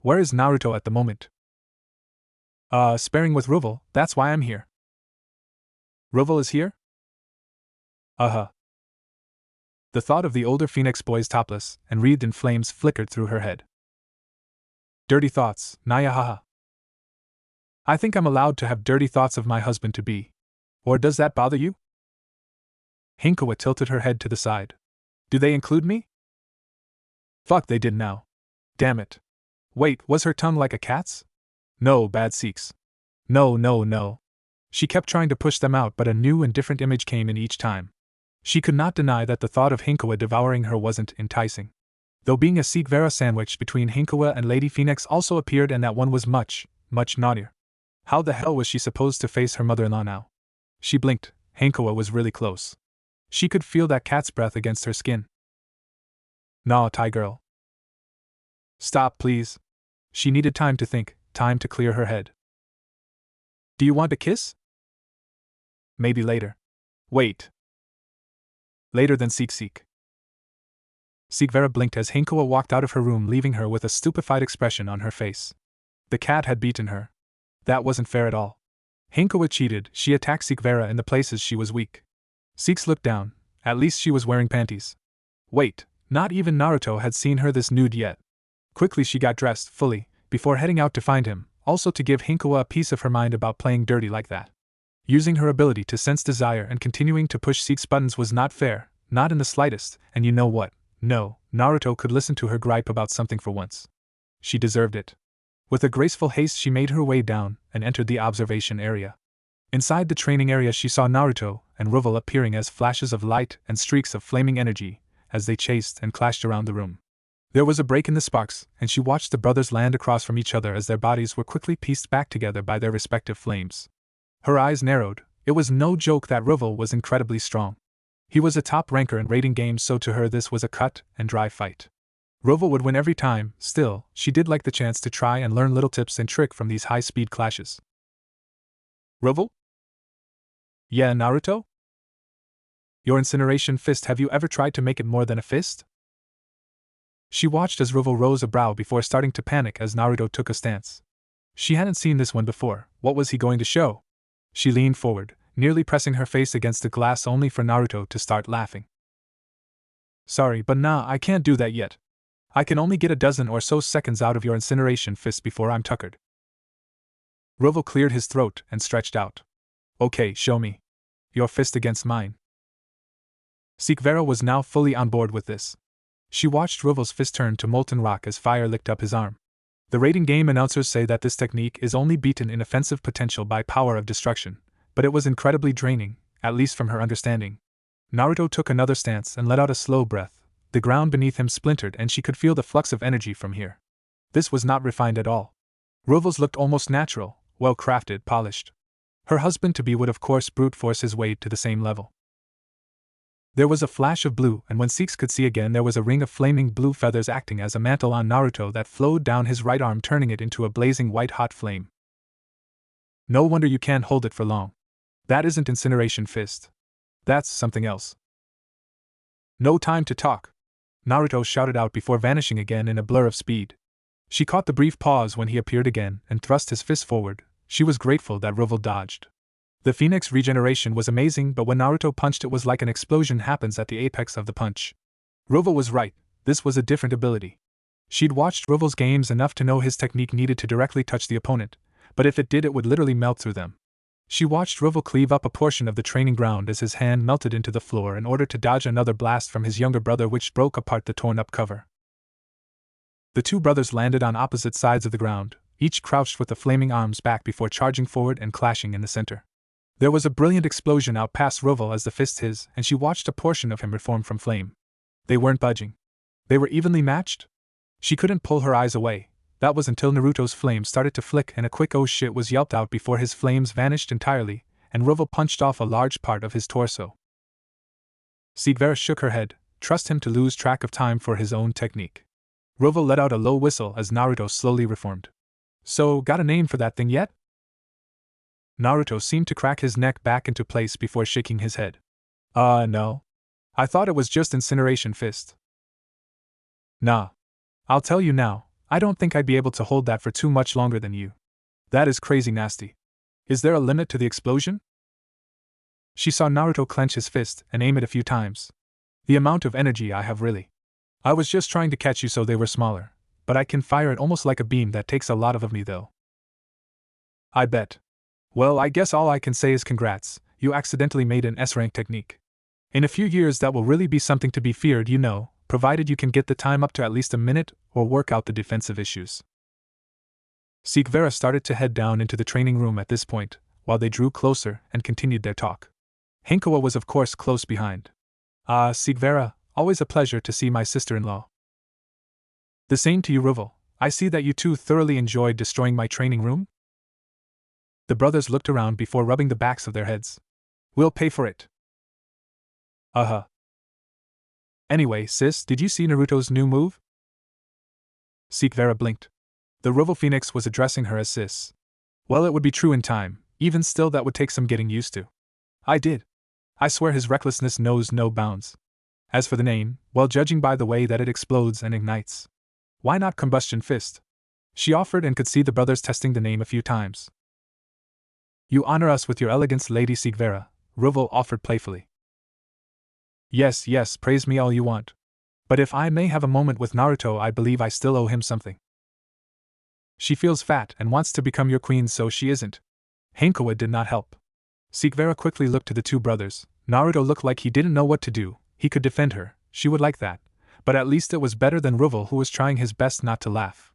Where is Naruto at the moment? Sparring with Ruvel, that's why I'm here. Ruvel is here? Uh-huh. The thought of the older Phenex boys topless and wreathed in flames flickered through her head. Dirty thoughts, Naya haha. I think I'm allowed to have dirty thoughts of my husband-to-be. Or does that bother you? Hinkawa tilted her head to the side. Do they include me? Fuck, they did now. Damn it. Wait, was her tongue like a cat's? No, bad Sikhs. No. She kept trying to push them out, but a new and different image came in each time. She could not deny that the thought of Hinkawa devouring her wasn't enticing. Though being a Sigvera sandwich between Hinkawa and Lady Phenex also appeared, and that one was much naughtier. How the hell was she supposed to face her mother-in-law now? She blinked. Hinkawa was really close. She could feel that cat's breath against her skin. Nah, Thai girl. Stop, please. She needed time to think, time to clear her head. Do you want a kiss? Maybe later. Wait. Later than Seek. Sigvera blinked as Hinkawa walked out of her room, leaving her with a stupefied expression on her face. The cat had beaten her. That wasn't fair at all. Hinkawa cheated. She attacked Sigvera in the places she was weak. Seeks looked down. At least she was wearing panties. Wait, not even Naruto had seen her this nude yet. Quickly she got dressed, fully, before heading out to find him, also to give Hinkawa a piece of her mind about playing dirty like that. Using her ability to sense desire and continuing to push Seek's buttons was not fair, not in the slightest, and you know what? No, Naruto could listen to her gripe about something for once. She deserved it. With a graceful haste she made her way down and entered the observation area. Inside the training area she saw Naruto and Ruvel appearing as flashes of light and streaks of flaming energy as they chased and clashed around the room. There was a break in the sparks, and she watched the brothers land across from each other as their bodies were quickly pieced back together by their respective flames. Her eyes narrowed. It was no joke that Ruvel was incredibly strong. He was a top ranker in raiding games, so to her this was a cut and dry fight. Ruvel would win every time. Still, she did like the chance to try and learn little tips and trick from these high-speed clashes. Ruvel? Yeah, Naruto? Your incineration fist, have you ever tried to make it more than a fist? She watched as Ruvel rose a brow before starting to panic as Naruto took a stance. She hadn't seen this one before. What was he going to show? She leaned forward, nearly pressing her face against the glass only for Naruto to start laughing. Sorry, but nah, I can't do that yet. I can only get a dozen or so seconds out of your incineration fist before I'm tuckered. Ruvel cleared his throat and stretched out. Okay, show me. Your fist against mine. Sikvera was now fully on board with this. She watched Ruvel's fist turn to molten rock as fire licked up his arm. The rating game announcers say that this technique is only beaten in offensive potential by power of destruction, but it was incredibly draining, at least from her understanding. Naruto took another stance and let out a slow breath. The ground beneath him splintered and she could feel the flux of energy from here. This was not refined at all. Ruvel's looked almost natural, well crafted, polished. Her husband-to-be would of course brute force his way to the same level. There was a flash of blue, and when Seeks could see again, there was a ring of flaming blue feathers acting as a mantle on Naruto that flowed down his right arm, turning it into a blazing white-hot flame. No wonder you can't hold it for long. That isn't Incineration Fist. That's something else. No time to talk, Naruto shouted out before vanishing again in a blur of speed. She caught the brief pause when he appeared again and thrust his fist forward. She was grateful that Ruvel dodged. The Phenex regeneration was amazing, but when Naruto punched, it was like an explosion happens at the apex of the punch. Ruvel was right, this was a different ability. She'd watched Ruvel's games enough to know his technique needed to directly touch the opponent, but if it did, it would literally melt through them. She watched Ruvel cleave up a portion of the training ground as his hand melted into the floor in order to dodge another blast from his younger brother, which broke apart the torn-up cover. The two brothers landed on opposite sides of the ground, each crouched with the flaming arms back before charging forward and clashing in the center. There was a brilliant explosion out past Ruvel as the fist his, and she watched a portion of him reform from flame. They weren't budging. They were evenly matched? She couldn't pull her eyes away. That was until Naruto's flame started to flick and a quick "oh shit" was yelped out before his flames vanished entirely, and Ruvel punched off a large part of his torso. Sikvera shook her head, trust him to lose track of time for his own technique. Ruvel let out a low whistle as Naruto slowly reformed. So, got a name for that thing yet? Naruto seemed to crack his neck back into place before shaking his head. No. I thought it was just Incineration Fist. Nah. I'll tell you now, I don't think I'd be able to hold that for too much longer than you. That is crazy nasty. Is there a limit to the explosion? She saw Naruto clench his fist and aim it a few times. The amount of energy I have really. I was just trying to catch you so they were smaller, but I can fire it almost like a beam. That takes a lot of me though. I bet. Well, I guess all I can say is congrats, you accidentally made an S-rank technique. In a few years that will really be something to be feared, you know, provided you can get the time up to at least a minute or work out the defensive issues. Sikvera started to head down into the training room at this point, while they drew closer and continued their talk. Hinkawa was of course close behind. Sikvera, always a pleasure to see my sister-in-law. The same to you, Ruvel. I see that you two thoroughly enjoyed destroying my training room? The brothers looked around before rubbing the backs of their heads. We'll pay for it. Anyway, sis, did you see Naruto's new move? Sikvera blinked. The Ruvel Phenex was addressing her as sis. Well, it would be true in time, even still that would take some getting used to. I did. I swear his recklessness knows no bounds. As for the name, well, judging by the way that it explodes and ignites. Why not Combustion Fist? She offered and could see the brothers testing the name a few times. You honor us with your elegance, Lady Sikvera, Ruvel offered playfully. Yes, praise me all you want. But if I may have a moment with Naruto, I believe I still owe him something. She feels fat and wants to become your queen, so she isn't. Hinkawa did not help. Sikvera quickly looked to the two brothers. Naruto looked like he didn't know what to do. He could defend her, she would like that, but at least it was better than Ruvel, who was trying his best not to laugh.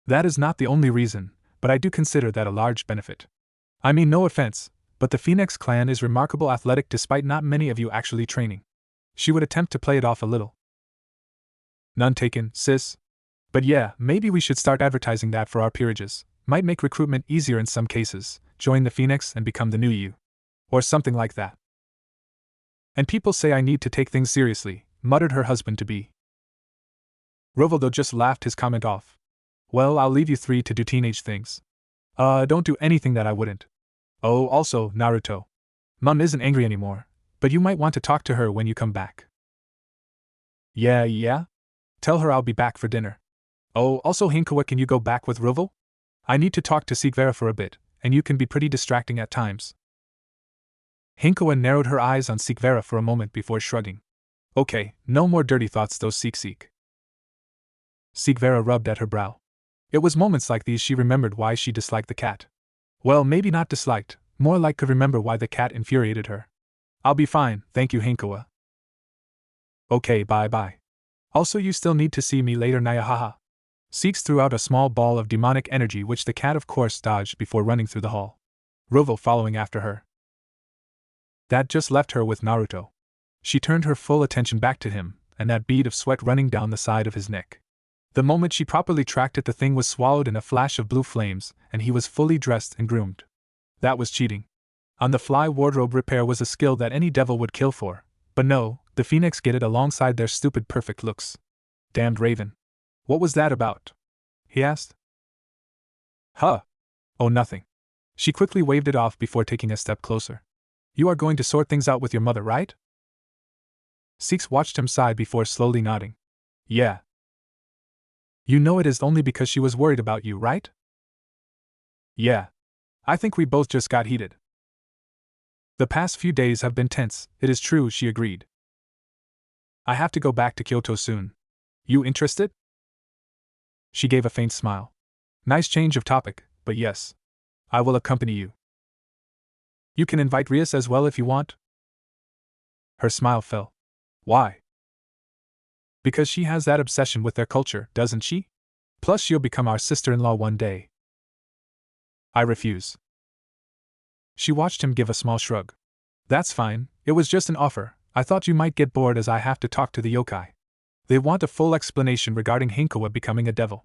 That is not the only reason, but I do consider that a large benefit. I mean, no offense, but the Phenex clan is remarkable athletic despite not many of you actually training. She would attempt to play it off a little. None taken, sis. But yeah, maybe we should start advertising that for our peerages. Might make recruitment easier in some cases. Join the Phenex and become the new you. Or something like that. And people say I need to take things seriously, muttered her husband-to-be. Ruvel though just laughed his comment off. Well, I'll leave you three to do teenage things. Don't do anything that I wouldn't. Oh, also, Naruto. Mom isn't angry anymore, but you might want to talk to her when you come back. Yeah? Tell her I'll be back for dinner. Oh, also Hinkawa, can you go back with Ruvel? I need to talk to Sikvera for a bit, and you can be pretty distracting at times. Hinkawa narrowed her eyes on Sikvera for a moment before shrugging. Okay, no more dirty thoughts though, Seek. Sikvera rubbed at her brow. It was moments like these she remembered why she disliked the cat. Well, maybe not disliked, more like could remember why the cat infuriated her. I'll be fine, thank you, Hinkawa. Okay, bye-bye. Also, you still need to see me later, Nyahaha. Seeks threw out a small ball of demonic energy which the cat of course dodged before running through the hall. Rovo following after her. That just left her with Naruto. She turned her full attention back to him, and that bead of sweat running down the side of his neck. The moment she properly tracked it, the thing was swallowed in a flash of blue flames, and he was fully dressed and groomed. That was cheating. On-the-fly wardrobe repair was a skill that any devil would kill for, but no, the Phenex get it alongside their stupid perfect looks. Damned Raven. What was that about? He asked. Huh. Oh, nothing. She quickly waved it off before taking a step closer. You are going to sort things out with your mother, right? Seeks watched him sigh before slowly nodding. Yeah. You know it is only because she was worried about you, right? Yeah. I think we both just got heated. The past few days have been tense, it is true, she agreed. I have to go back to Kyoto soon. You interested? She gave a faint smile. Nice change of topic, but yes. I will accompany you. You can invite Rias as well if you want. Her smile fell. Why? Because she has that obsession with their culture, doesn't she? Plus she'll become our sister-in-law one day. I refuse. She watched him give a small shrug. That's fine, it was just an offer. I thought you might get bored as I have to talk to the yokai. They want a full explanation regarding Hinkawa becoming a devil.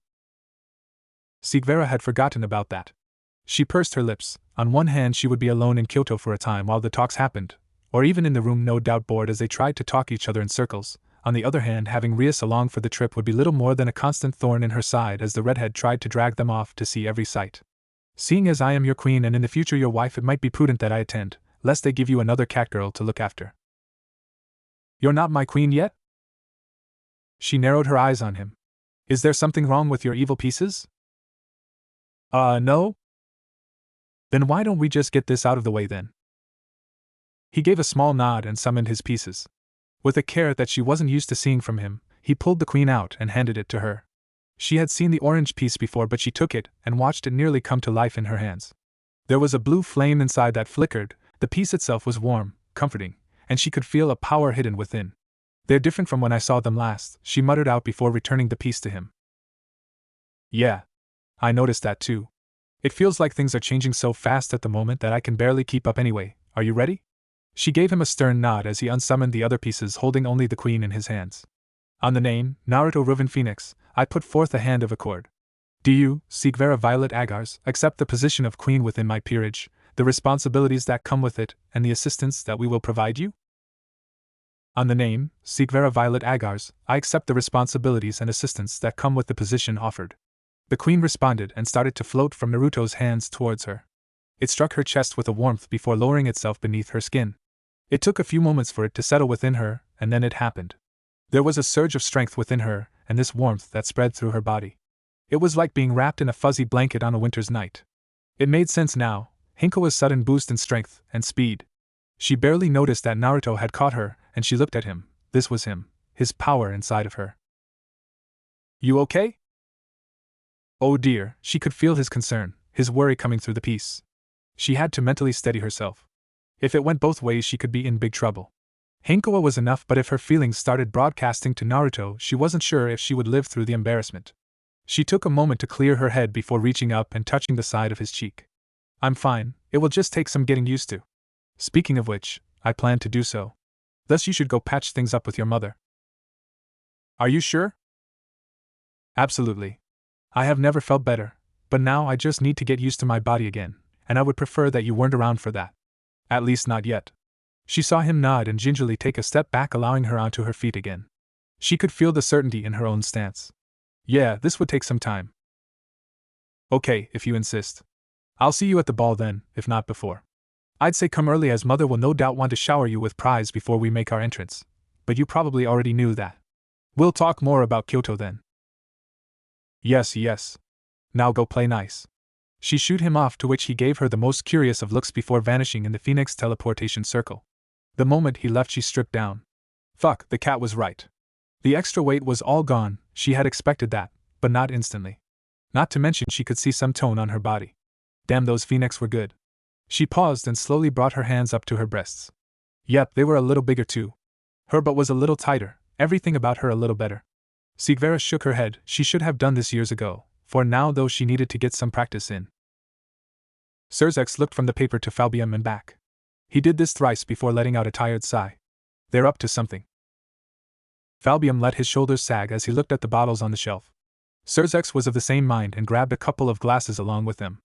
Sigvera had forgotten about that. She pursed her lips. On one hand, she would be alone in Kyoto for a time while the talks happened, or even in the room, no doubt bored as they tried to talk each other in circles. On the other hand, having Rias along for the trip would be little more than a constant thorn in her side as the redhead tried to drag them off to see every sight. Seeing as I am your queen and in the future your wife, it might be prudent that I attend, lest they give you another cat girl to look after. You're not my queen yet? She narrowed her eyes on him. Is there something wrong with your evil pieces? No? Then why don't we just get this out of the way then? He gave a small nod and summoned his pieces. With a care that she wasn't used to seeing from him, he pulled the queen out and handed it to her. She had seen the orange piece before, but she took it and watched it nearly come to life in her hands. There was a blue flame inside that flickered, the piece itself was warm, comforting, and she could feel a power hidden within. They're different from when I saw them last, she muttered out before returning the piece to him. Yeah. I noticed that too. It feels like things are changing so fast at the moment that I can barely keep up anyway. Are you ready? She gave him a stern nod as he unsummoned the other pieces, holding only the queen in his hands. On the name, Naruto Riven Phenex, I put forth a hand of accord. Do you, Sigvera Violet Agars, accept the position of queen within my peerage, the responsibilities that come with it, and the assistance that we will provide you? On the name, Sigvera Violet Agars, I accept the responsibilities and assistance that come with the position offered. The queen responded and started to float from Naruto's hands towards her. It struck her chest with a warmth before lowering itself beneath her skin. It took a few moments for it to settle within her, and then it happened. There was a surge of strength within her, and this warmth that spread through her body. It was like being wrapped in a fuzzy blanket on a winter's night. It made sense now, Hinkawa's sudden boost in strength and speed. She barely noticed that Naruto had caught her, and she looked at him. This was him, his power inside of her. You okay? Oh dear, she could feel his concern, his worry coming through the piece. She had to mentally steady herself. If it went both ways, she could be in big trouble. Hinkawa was enough, but if her feelings started broadcasting to Naruto, she wasn't sure if she would live through the embarrassment. She took a moment to clear her head before reaching up and touching the side of his cheek. I'm fine, it will just take some getting used to. Speaking of which, I plan to do so. Thus you should go patch things up with your mother. Are you sure? Absolutely. I have never felt better, but now I just need to get used to my body again, and I would prefer that you weren't around for that. At least not yet. She saw him nod and gingerly take a step back, allowing her onto her feet again. She could feel the certainty in her own stance. Yeah, this would take some time. Okay, if you insist. I'll see you at the ball then, if not before. I'd say come early as mother will no doubt want to shower you with prize before we make our entrance, but you probably already knew that. We'll talk more about Kyoto then. Yes. Now go play nice. She shooed him off, to which he gave her the most curious of looks before vanishing in the Phenex teleportation circle. The moment he left, she stripped down. Fuck, the cat was right. The extra weight was all gone, she had expected that, but not instantly. Not to mention she could see some tone on her body. Damn, those Phenex were good. She paused and slowly brought her hands up to her breasts. Yep, they were a little bigger too. Her butt was a little tighter, everything about her a little better. Sigvera shook her head. She should have done this years ago, for now though she needed to get some practice in. Surzex looked from the paper to Falbium and back. He did this thrice before letting out a tired sigh. They're up to something. Falbium let his shoulders sag as he looked at the bottles on the shelf. Surzex was of the same mind and grabbed a couple of glasses along with them.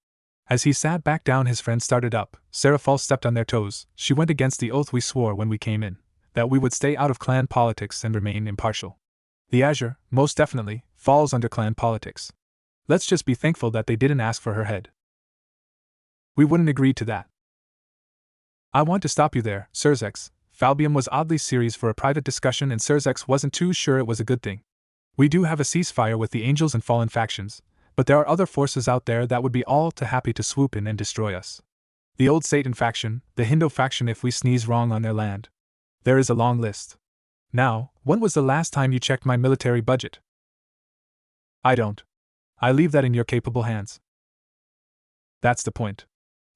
As he sat back down, his friend started up. Seraphal stepped on their toes. She went against the oath we swore when we came in, that we would stay out of clan politics and remain impartial. The Azure, most definitely, falls under clan politics. Let's just be thankful that they didn't ask for her head. We wouldn't agree to that. I want to stop you there, Surzex. Falbium was oddly serious for a private discussion, and Surzex wasn't too sure it was a good thing. We do have a ceasefire with the Angels and Fallen factions, but there are other forces out there that would be all too happy to swoop in and destroy us. The old Satan faction, the Hindu faction if we sneeze wrong on their land. There is a long list. Now, when was the last time you checked my military budget? I don't. I leave that in your capable hands. That's the point.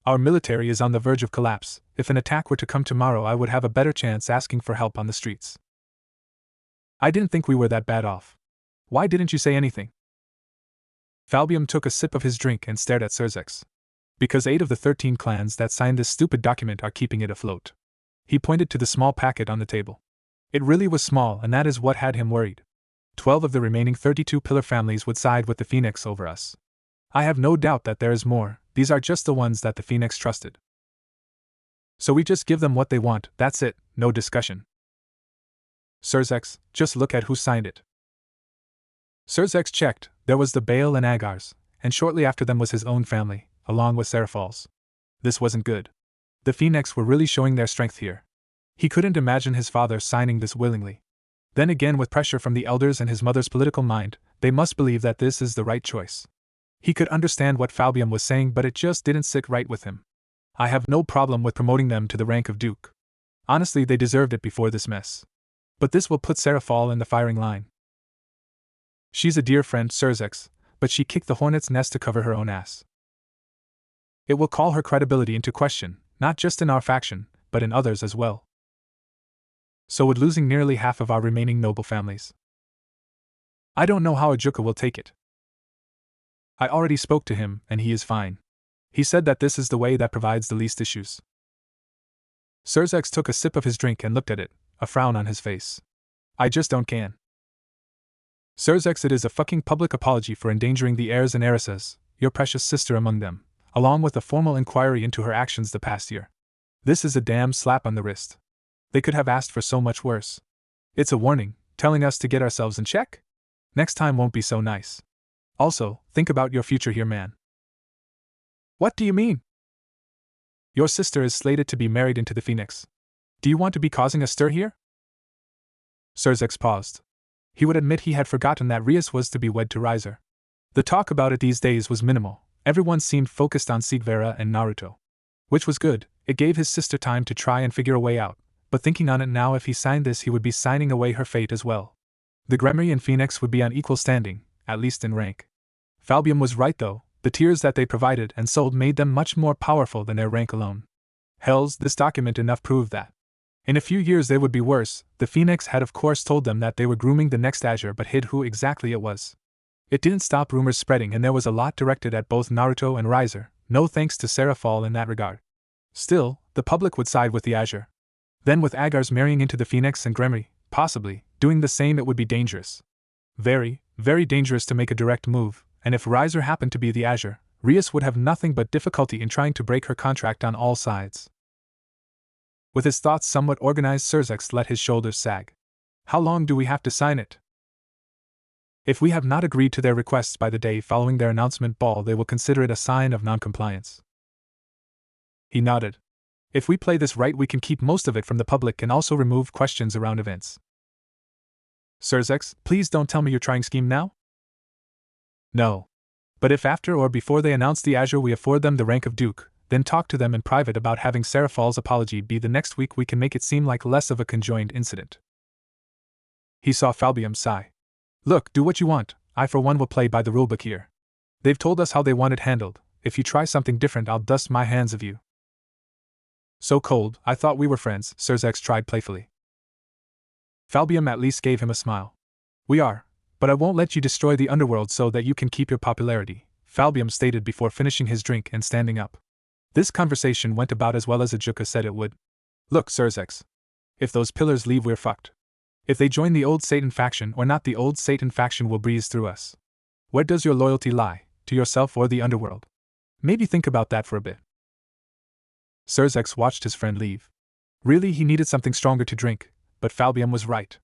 Our military is on the verge of collapse. If an attack were to come tomorrow, I would have a better chance asking for help on the streets. I didn't think we were that bad off. Why didn't you say anything? Falbium took a sip of his drink and stared at Surzex. Because 8 of the 13 clans that signed this stupid document are keeping it afloat. He pointed to the small packet on the table. It really was small, and that is what had him worried. 12 of the remaining 32 pillar families would side with the Phenex over us. I have no doubt that there is more. These are just the ones that the Phenex trusted. So we just give them what they want, that's it, no discussion. Surzex, just look at who signed it. Surzex checked. There was the Baal and Agars, and shortly after them was his own family, along with Seraphal's. This wasn't good. The Phenex were really showing their strength here. He couldn't imagine his father signing this willingly. Then again, with pressure from the elders and his mother's political mind, they must believe that this is the right choice. He could understand what Falbium was saying, but it just didn't sit right with him. I have no problem with promoting them to the rank of Duke. Honestly, they deserved it before this mess. But this will put Seraphal in the firing line. She's a dear friend, Surzex, but she kicked the hornet's nest to cover her own ass. It will call her credibility into question, not just in our faction, but in others as well. So would losing nearly half of our remaining noble families. I don't know how Ajuka will take it. I already spoke to him, and he is fine. He said that this is the way that provides the least issues. Surzex took a sip of his drink and looked at it, a frown on his face. I just don't can. Surzex, it is a fucking public apology for endangering the heirs and heiresses, your precious sister among them, along with a formal inquiry into her actions the past year. This is a damn slap on the wrist. They could have asked for so much worse. It's a warning, telling us to get ourselves in check? Next time won't be so nice. Also, think about your future here, man. What do you mean? Your sister is slated to be married into the Phenex. Do you want to be causing a stir here? Surzex paused. He would admit he had forgotten that Rias was to be wed to Riser. The talk about it these days was minimal. Everyone seemed focused on Sigvera and Naruto. Which was good, it gave his sister time to try and figure a way out, but thinking on it now, if he signed this, he would be signing away her fate as well. The Gremry and Phenex would be on equal standing, at least in rank. Falbium was right though, the tears that they provided and sold made them much more powerful than their rank alone. Hells, this document enough proved that. In a few years they would be worse. The Phenex had of course told them that they were grooming the next Azure, but hid who exactly it was. It didn't stop rumors spreading, and there was a lot directed at both Naruto and Riser, no thanks to Seraphal in that regard. Still, the public would side with the Azure. Then with Agars marrying into the Phenex and Gremry, possibly, doing the same, it would be dangerous. Very, very dangerous to make a direct move, and if Riser happened to be the Azure, Rias would have nothing but difficulty in trying to break her contract on all sides. With his thoughts somewhat organized, Surzex let his shoulders sag. How long do we have to sign it? If we have not agreed to their requests by the day following their announcement ball, they will consider it a sign of noncompliance. He nodded. If we play this right, we can keep most of it from the public and also remove questions around events. Surzex, please don't tell me you're trying scheme now? No. But if after or before they announce the Azure we afford them the rank of Duke, then talk to them in private about having Seraphal's apology be the next week, we can make it seem like less of a conjoined incident. He saw Falbium sigh. Look, do what you want, I for one will play by the rulebook here. They've told us how they want it handled. If you try something different, I'll dust my hands of you. So cold, I thought we were friends, Surzex tried playfully. Falbium at least gave him a smile. We are, but I won't let you destroy the underworld so that you can keep your popularity, Falbium stated before finishing his drink and standing up. This conversation went about as well as Ajuka said it would. Look, Surzex. If those pillars leave, we're fucked. If they join the old Satan faction or not, the old Satan faction will breeze through us. Where does your loyalty lie, to yourself or the underworld? Maybe think about that for a bit. Surzex watched his friend leave. Really, he needed something stronger to drink, but Falbium was right.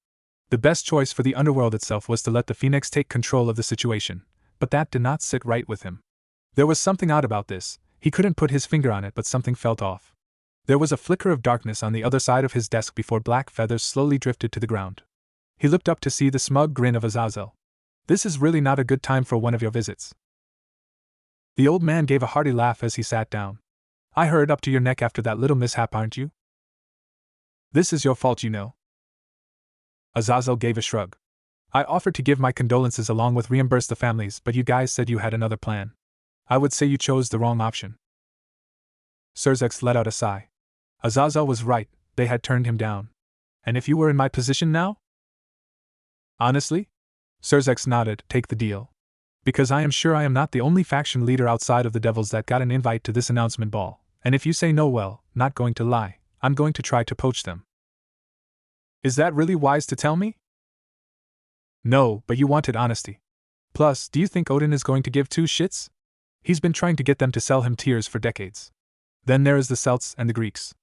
The best choice for the underworld itself was to let the Phenex take control of the situation, but that did not sit right with him. There was something odd about this, he couldn't put his finger on it, but something felt off. There was a flicker of darkness on the other side of his desk before black feathers slowly drifted to the ground. He looked up to see the smug grin of Azazel. This is really not a good time for one of your visits. The old man gave a hearty laugh as he sat down. I heard up to your neck after that little mishap, aren't you? This is your fault, you know. Azazel gave a shrug. I offered to give my condolences along with reimburse the families, but you guys said you had another plan. I would say you chose the wrong option. Surzex let out a sigh. Azazel was right, they had turned him down. And if you were in my position now? Honestly? Surzex nodded, take the deal. Because I am sure I am not the only faction leader outside of the Devils that got an invite to this announcement ball, and if you say no, well, not going to lie, I'm going to try to poach them. Is that really wise to tell me? No, but you wanted honesty. Plus, do you think Odin is going to give two shits? He's been trying to get them to sell him tears for decades. Then there is the Celts and the Greeks.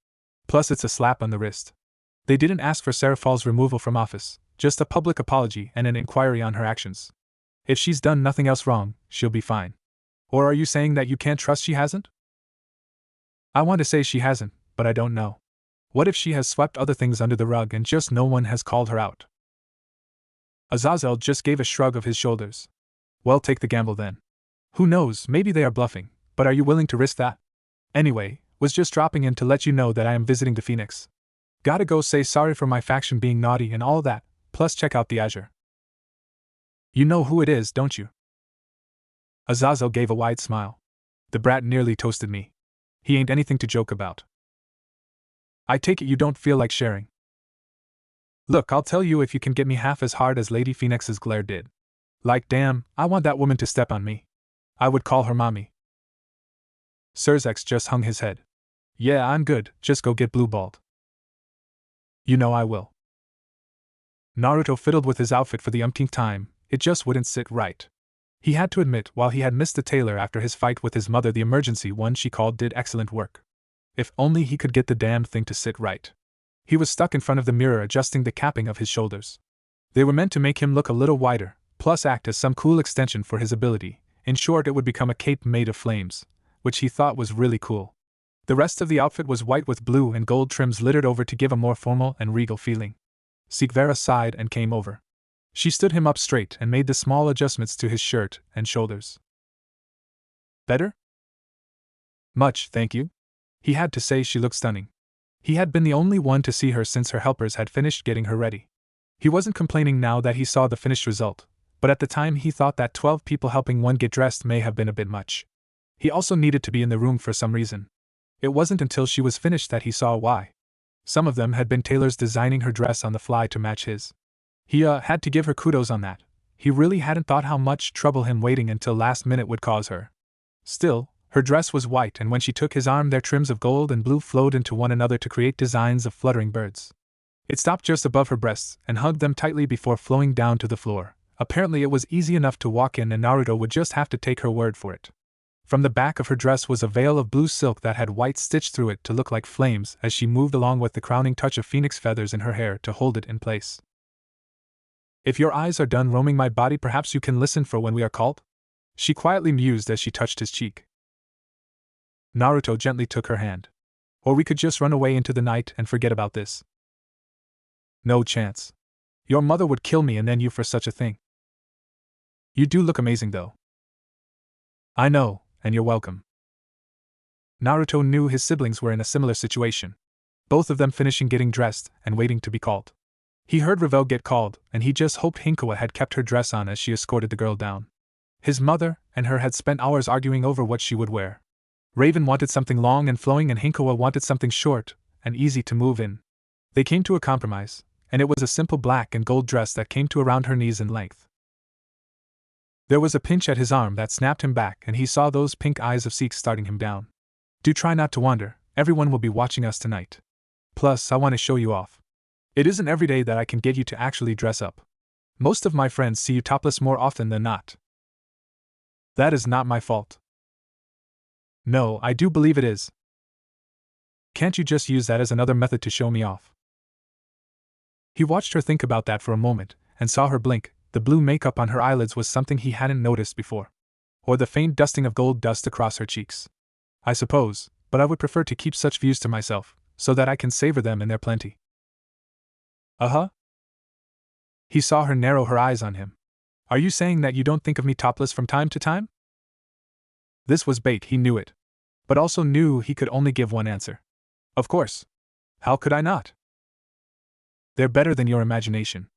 Plus it's a slap on the wrist. They didn't ask for Sarah Fall's removal from office, just a public apology and an inquiry on her actions. If she's done nothing else wrong, she'll be fine. Or are you saying that you can't trust she hasn't? I want to say she hasn't, but I don't know. What if she has swept other things under the rug and just no one has called her out? Azazel just gave a shrug of his shoulders. Well, take the gamble then. Who knows, maybe they are bluffing, but are you willing to risk that? Anyway, was just dropping in to let you know that I am visiting the Phenex. Gotta go say sorry for my faction being naughty and all that, plus check out the Azure. You know who it is, don't you? Azazel gave a wide smile. The brat nearly toasted me. He ain't anything to joke about. I take it you don't feel like sharing. Look, I'll tell you if you can get me half as hard as Lady Phoenix's glare did. Like damn, I want that woman to step on me. I would call her mommy. Surzex just hung his head. Yeah, I'm good, just go get blue-balled. You know I will. Naruto fiddled with his outfit for the umpteenth time, it just wouldn't sit right. He had to admit, while he had missed the tailor after his fight with his mother, the emergency one she called did excellent work. If only he could get the damn thing to sit right. He was stuck in front of the mirror adjusting the capping of his shoulders. They were meant to make him look a little wider, plus act as some cool extension for his ability. In short, it would become a cape made of flames, which he thought was really cool. The rest of the outfit was white with blue and gold trims littered over to give a more formal and regal feeling. Sigvera sighed and came over. She stood him up straight and made the small adjustments to his shirt and shoulders. Better? Much, thank you. He had to say she looked stunning. He had been the only one to see her since her helpers had finished getting her ready. He wasn't complaining now that he saw the finished result, but at the time he thought that 12 people helping one get dressed may have been a bit much. He also needed to be in the room for some reason. It wasn't until she was finished that he saw why. Some of them had been tailors designing her dress on the fly to match his. He had to give her kudos on that. He really hadn't thought how much trouble him waiting until last minute would cause her. Still, her dress was white, and when she took his arm, their trims of gold and blue flowed into one another to create designs of fluttering birds. It stopped just above her breasts and hugged them tightly before flowing down to the floor. Apparently it was easy enough to walk in, and Naruto would just have to take her word for it. From the back of her dress was a veil of blue silk that had white stitched through it to look like flames as she moved along, with the crowning touch of phoenix feathers in her hair to hold it in place. If your eyes are done roaming my body, perhaps you can listen for when we are called? She quietly mused as she touched his cheek. Naruto gently took her hand. Or we could just run away into the night and forget about this. No chance. Your mother would kill me and then you for such a thing. You do look amazing though. I know, and you're welcome. Naruto knew his siblings were in a similar situation. Both of them finishing getting dressed and waiting to be called. He heard Revel get called, and he just hoped Hinkawa had kept her dress on as she escorted the girl down. His mother and her had spent hours arguing over what she would wear. Raven wanted something long and flowing and Hinkawa wanted something short and easy to move in. They came to a compromise, and it was a simple black and gold dress that came to around her knees in length. There was a pinch at his arm that snapped him back, and he saw those pink eyes of Seek starting him down. Do try not to wander, everyone will be watching us tonight. Plus, I want to show you off. It isn't every day that I can get you to actually dress up. Most of my friends see you topless more often than not. That is not my fault. No, I do believe it is. Can't you just use that as another method to show me off? He watched her think about that for a moment, and saw her blink. The blue makeup on her eyelids was something he hadn't noticed before. Or the faint dusting of gold dust across her cheeks. I suppose, but I would prefer to keep such views to myself, so that I can savor them in their plenty. Uh-huh. He saw her narrow her eyes on him. Are you saying that you don't think of me topless from time to time? This was bait, he knew it. But also knew he could only give one answer. Of course. How could I not? They're better than your imagination.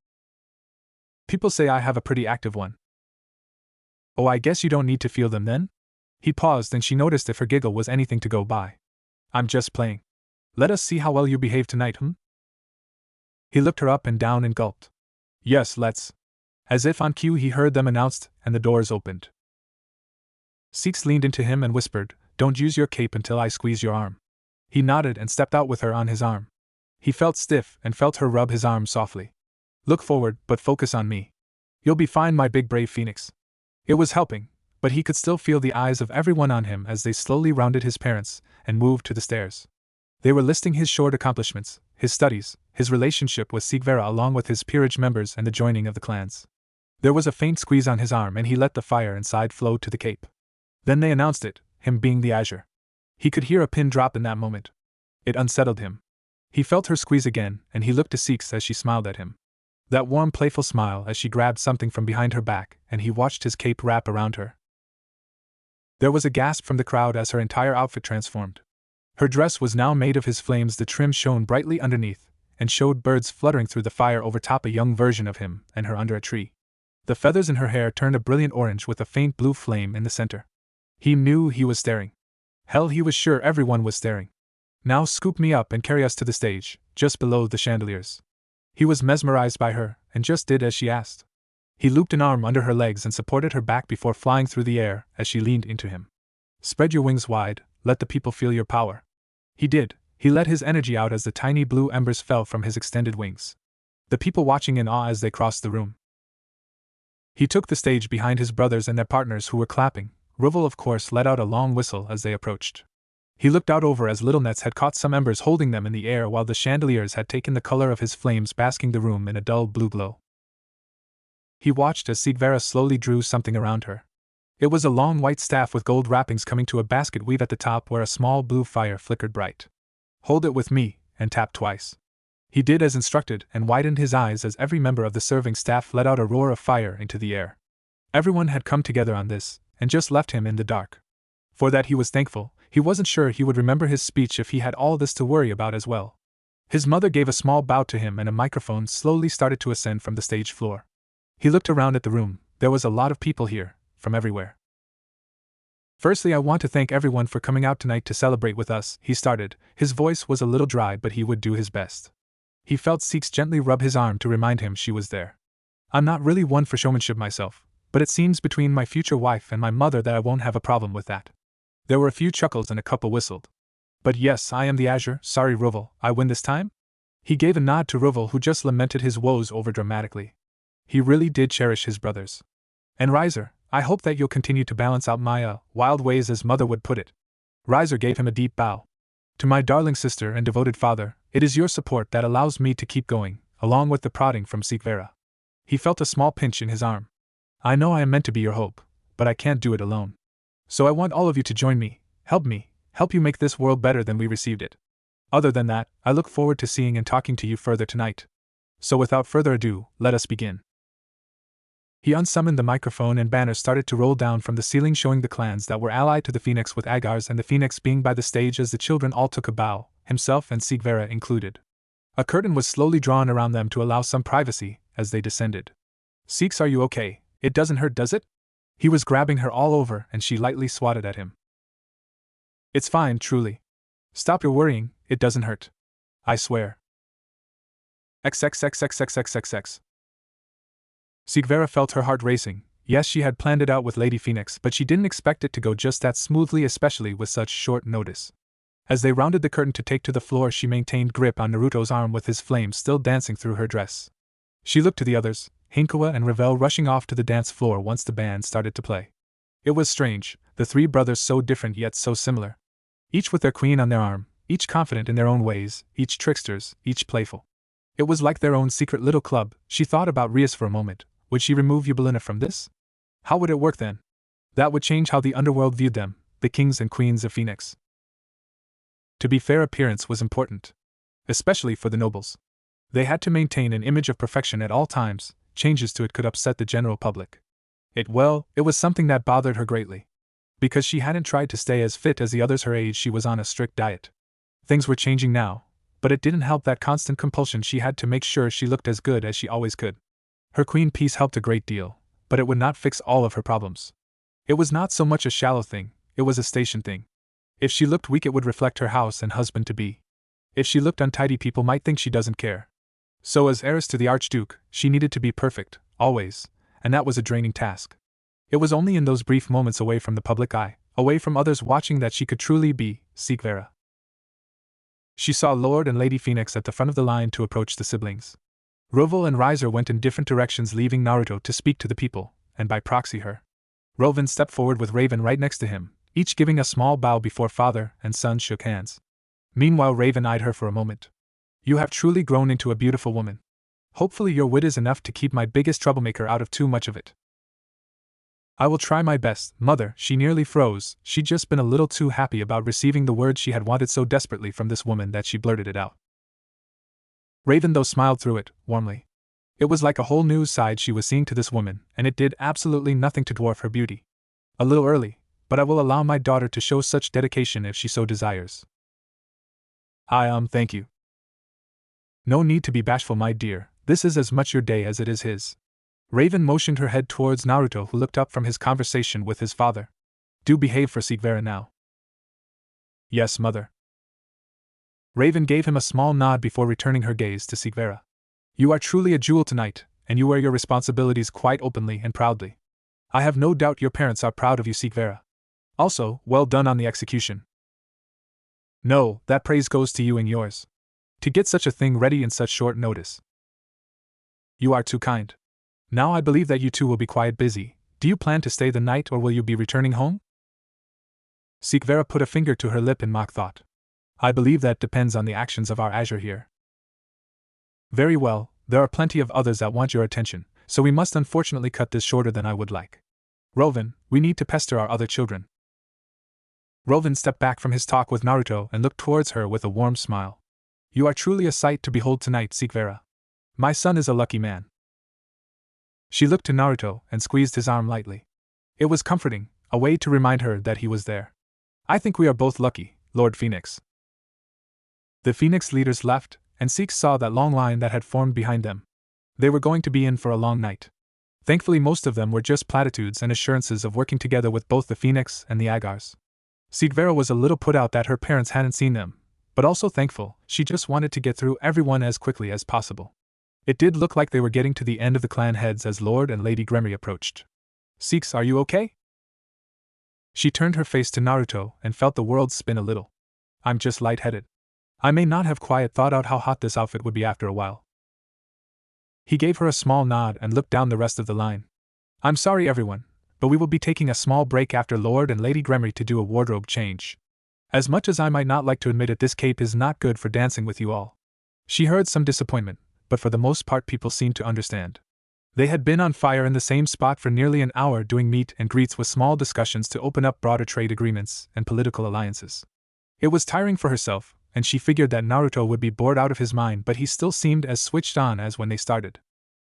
People say I have a pretty active one. Oh, I guess you don't need to feel them then? He paused and she noticed if her giggle was anything to go by. I'm just playing. Let us see how well you behave tonight, He looked her up and down and gulped. Yes, let's. As if on cue he heard them announced, and the doors opened. Seeks leaned into him and whispered, Don't use your cape until I squeeze your arm. He nodded and stepped out with her on his arm. He felt stiff and felt her rub his arm softly. Look forward, but focus on me. You'll be fine, my big brave Phenex. It was helping, but he could still feel the eyes of everyone on him as they slowly rounded his parents and moved to the stairs. They were listing his short accomplishments, his studies, his relationship with Sigvera along with his peerage members and the joining of the clans. There was a faint squeeze on his arm and he let the fire inside flow to the cape. Then they announced it, him being the Azure. He could hear a pin drop in that moment. It unsettled him. He felt her squeeze again, and he looked to Seeks as she smiled at him. That warm, playful smile as she grabbed something from behind her back, and he watched his cape wrap around her. There was a gasp from the crowd as her entire outfit transformed. Her dress was now made of his flames, the trim shone brightly underneath, and showed birds fluttering through the fire over top a young version of him and her under a tree. The feathers in her hair turned a brilliant orange with a faint blue flame in the center. He knew he was staring. Hell, he was sure everyone was staring. Now scoop me up and carry us to the stage, just below the chandeliers. He was mesmerized by her, and just did as she asked. He looped an arm under her legs and supported her back before flying through the air as she leaned into him. Spread your wings wide, let the people feel your power. He did. He let his energy out as the tiny blue embers fell from his extended wings. The people watching in awe as they crossed the room. He took the stage behind his brothers and their partners who were clapping. Ruvel, of course, let out a long whistle as they approached. He looked out over as little nets had caught some embers holding them in the air while the chandeliers had taken the color of his flames, basking the room in a dull blue glow. He watched as Sigvera slowly drew something around her. It was a long white staff with gold wrappings coming to a basket weave at the top where a small blue fire flickered bright. Hold it with me, and tap twice. He did as instructed and widened his eyes as every member of the serving staff let out a roar of fire into the air. Everyone had come together on this, and just left him in the dark. For that he was thankful. He wasn't sure he would remember his speech if he had all this to worry about as well. His mother gave a small bow to him and a microphone slowly started to ascend from the stage floor. He looked around at the room. There was a lot of people here, from everywhere. Firstly, I want to thank everyone for coming out tonight to celebrate with us, he started. His voice was a little dry, but he would do his best. He felt Seeks gently rub his arm to remind him she was there. I'm not really one for showmanship myself, but it seems between my future wife and my mother that I won't have a problem with that. There were a few chuckles and a couple whistled. But yes, I am the Azure, sorry Ruvel, I win this time? He gave a nod to Ruvel, who just lamented his woes over dramatically. He really did cherish his brothers. And Riser, I hope that you'll continue to balance out my wild ways, as mother would put it. Riser gave him a deep bow. To my darling sister and devoted father, it is your support that allows me to keep going, along with the prodding from Sigvera. He felt a small pinch in his arm. I know I am meant to be your hope, but I can't do it alone. So I want all of you to join me, help you make this world better than we received it. Other than that, I look forward to seeing and talking to you further tonight. So without further ado, let us begin. He unsummoned the microphone and banners started to roll down from the ceiling showing the clans that were allied to the Phenex, with Agars and the Phenex being by the stage as the children all took a bow, himself and Sigvera included. A curtain was slowly drawn around them to allow some privacy as they descended. Seeks, are you okay? It doesn't hurt, does it? He was grabbing her all over and she lightly swatted at him. It's fine, truly. Stop your worrying, it doesn't hurt. I swear. XXXXXXXX. Sigvera felt her heart racing. Yes, she had planned it out with Lady Phenex, but she didn't expect it to go just that smoothly, especially with such short notice. As they rounded the curtain to take to the floor, she maintained grip on Naruto's arm with his flames still dancing through her dress. She looked to the others, Hinkawa and Ravel rushing off to the dance floor once the band started to play. It was strange, the three brothers so different yet so similar. Each with their queen on their arm, each confident in their own ways, each tricksters, each playful. It was like their own secret little club. She thought about Rias for a moment. Would she remove Eubelina from this? How would it work then? That would change how the underworld viewed them, the kings and queens of Phenex. To be fair, appearance was important. Especially for the nobles. They had to maintain an image of perfection at all times. Changes to it could upset the general public. It was something that bothered her greatly. Because she hadn't tried to stay as fit as the others her age, she was on a strict diet. Things were changing now, but it didn't help that constant compulsion she had to make sure she looked as good as she always could. Her queen piece helped a great deal, but it would not fix all of her problems. It was not so much a shallow thing, it was a station thing. If she looked weak, it would reflect her house and husband-to-be. If she looked untidy, people might think she doesn't care. So as heiress to the Archduke, she needed to be perfect, always, and that was a draining task. It was only in those brief moments away from the public eye, away from others watching, that she could truly be Sigvera. She saw Lord and Lady Phenex at the front of the line to approach the siblings. Roval and Riser went in different directions, leaving Naruto to speak to the people, and by proxy her. Rovan stepped forward with Raven right next to him, each giving a small bow before father and son shook hands. Meanwhile, Raven eyed her for a moment. You have truly grown into a beautiful woman. Hopefully your wit is enough to keep my biggest troublemaker out of too much of it. I will try my best, mother. She nearly froze. She'd just been a little too happy about receiving the words she had wanted so desperately from this woman that she blurted it out. Raven, though, smiled through it, warmly. It was like a whole new side she was seeing to this woman, and it did absolutely nothing to dwarf her beauty. A little early, but I will allow my daughter to show such dedication if she so desires. Thank you. No need to be bashful, my dear. This is as much your day as it is his. Raven motioned her head towards Naruto, who looked up from his conversation with his father. Do behave for Sigvera now. Yes, mother. Raven gave him a small nod before returning her gaze to Sigvera. You are truly a jewel tonight, and you wear your responsibilities quite openly and proudly. I have no doubt your parents are proud of you, Sigvera. Also, well done on the execution. No, that praise goes to you and yours. To get such a thing ready in such short notice. You are too kind. Now I believe that you two will be quite busy. Do you plan to stay the night, or will you be returning home? Sigvera put a finger to her lip in mock thought. I believe that depends on the actions of our Azure here. Very well, there are plenty of others that want your attention, so we must unfortunately cut this shorter than I would like. Rovan, we need to pester our other children. Rovan stepped back from his talk with Naruto and looked towards her with a warm smile. You are truly a sight to behold tonight, Sigvera. My son is a lucky man. She looked to Naruto and squeezed his arm lightly. It was comforting, a way to remind her that he was there. I think we are both lucky, Lord Phenex. The Phenex leaders left, and Sikhs saw that long line that had formed behind them. They were going to be in for a long night. Thankfully, most of them were just platitudes and assurances of working together with both the Phenex and the Agars. Sigvera was a little put out that her parents hadn't seen them, but also thankful. She just wanted to get through everyone as quickly as possible. It did look like they were getting to the end of the clan heads as Lord and Lady Gremory approached. Sikhs, are you okay? She turned her face to Naruto and felt the world spin a little. I'm just lightheaded. I may not have quite thought out how hot this outfit would be after a while. He gave her a small nod and looked down the rest of the line. I'm sorry, everyone, but we will be taking a small break after Lord and Lady Gremory to do a wardrobe change. As much as I might not like to admit it, this cape is not good for dancing with you all. She heard some disappointment, but for the most part people seemed to understand. They had been on fire in the same spot for nearly an hour doing meet and greets with small discussions to open up broader trade agreements and political alliances. It was tiring for herself, and she figured that Naruto would be bored out of his mind, but he still seemed as switched on as when they started.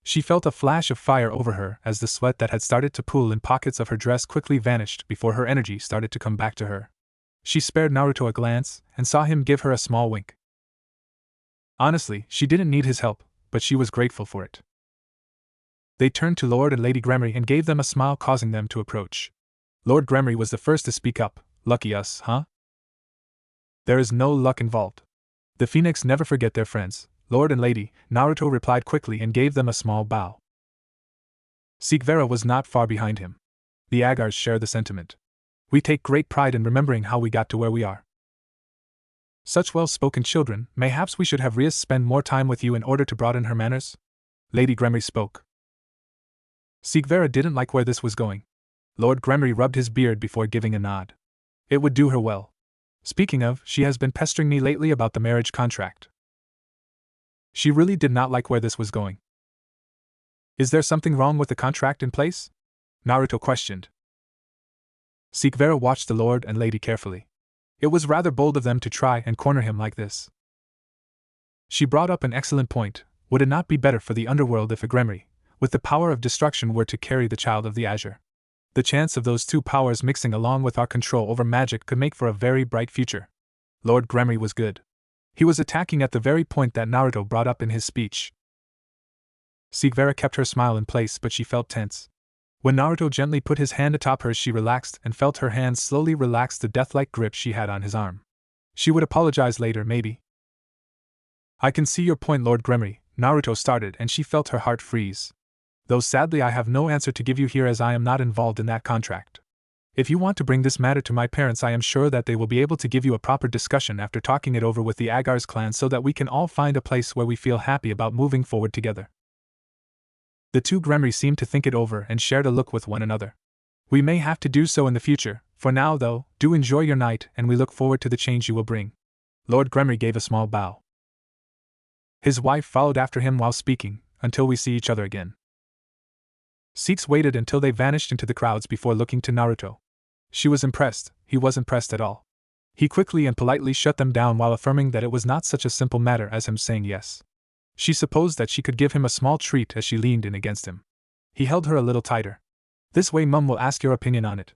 She felt a flash of fire over her as the sweat that had started to pool in pockets of her dress quickly vanished before her energy started to come back to her. She spared Naruto a glance and saw him give her a small wink. Honestly, she didn't need his help, but she was grateful for it. They turned to Lord and Lady Gremory and gave them a smile, causing them to approach. Lord Gremory was the first to speak up. Lucky us, huh? There is no luck involved. The Phenex never forget their friends, Lord and Lady, Naruto replied quickly and gave them a small bow. Sikvera was not far behind him. The Agars share the sentiment. We take great pride in remembering how we got to where we are. Such well-spoken children, mayhaps we should have Rias spend more time with you in order to broaden her manners? Lady Gremory spoke. Sikvera didn't like where this was going. Lord Gremory rubbed his beard before giving a nod. It would do her well. Speaking of, she has been pestering me lately about the marriage contract. She really did not like where this was going. Is there something wrong with the contract in place? Naruto questioned. Sikvera watched the Lord and Lady carefully. It was rather bold of them to try and corner him like this. She brought up an excellent point. Would it not be better for the underworld if a Gremory, with the power of destruction, were to carry the child of the Azure? The chance of those two powers mixing along with our control over magic could make for a very bright future. Lord Gremory was good. He was attacking at the very point that Naruto brought up in his speech. Sikvera kept her smile in place, but she felt tense. When Naruto gently put his hand atop hers, she relaxed and felt her hand slowly relax the death-like grip she had on his arm. She would apologize later, maybe. I can see your point, Lord Gremory, Naruto started, and she felt her heart freeze. Though sadly I have no answer to give you here, as I am not involved in that contract. If you want to bring this matter to my parents, I am sure that they will be able to give you a proper discussion after talking it over with the Agars clan, so that we can all find a place where we feel happy about moving forward together. The two Gremory seemed to think it over and shared a look with one another. We may have to do so in the future. For now, though, do enjoy your night, and we look forward to the change you will bring. Lord Gremory gave a small bow. His wife followed after him while speaking, until we see each other again. Seeks waited until they vanished into the crowds before looking to Naruto. She was impressed, he was impressed at all. He quickly and politely shut them down while affirming that it was not such a simple matter as him saying yes. She supposed that she could give him a small treat as she leaned in against him. He held her a little tighter. This way Mum will ask your opinion on it.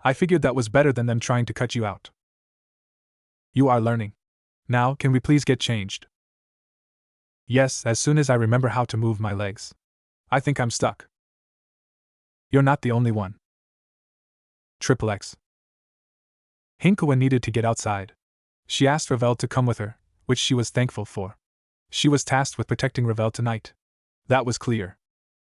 I figured that was better than them trying to cut you out. You are learning. Now, can we please get changed? Yes, as soon as I remember how to move my legs. I think I'm stuck. You're not the only one. XXX. Hinkawa needed to get outside. She asked Ravel to come with her, which she was thankful for. She was tasked with protecting Ravel tonight. That was clear.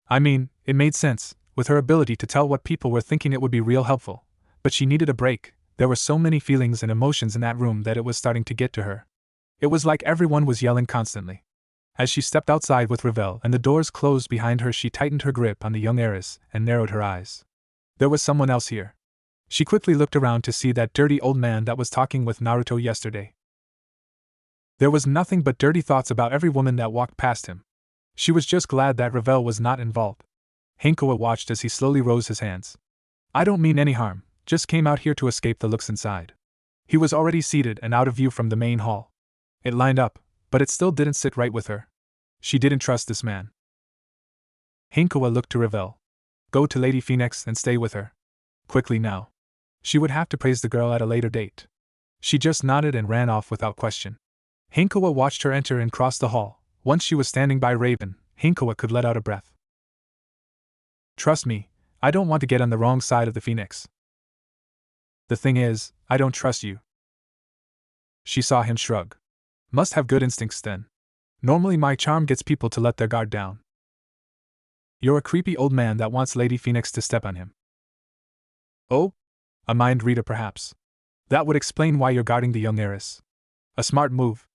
I mean, it made sense. With her ability to tell what people were thinking, it would be real helpful. But she needed a break. There were so many feelings and emotions in that room that it was starting to get to her. It was like everyone was yelling constantly. As she stepped outside with Ravel and the doors closed behind her, she tightened her grip on the young heiress and narrowed her eyes. There was someone else here. She quickly looked around to see that dirty old man that was talking with Naruto yesterday. There was nothing but dirty thoughts about every woman that walked past him. She was just glad that Ravel was not involved. Hinkawa watched as he slowly rose his hands. I don't mean any harm, just came out here to escape the looks inside. He was already seated and out of view from the main hall. It lined up, but it still didn't sit right with her. She didn't trust this man. Hinkawa looked to Ravel. Go to Lady Phenex and stay with her. Quickly now. She would have to praise the girl at a later date. She just nodded and ran off without question. Hinkawa watched her enter and cross the hall. Once she was standing by Raven, Hinkawa could let out a breath. Trust me, I don't want to get on the wrong side of the Phenex. The thing is, I don't trust you. She saw him shrug. Must have good instincts then. Normally my charm gets people to let their guard down. You're a creepy old man that wants Lady Phenex to step on him. Oh? A mind reader perhaps. That would explain why you're guarding the young heiress. A smart move.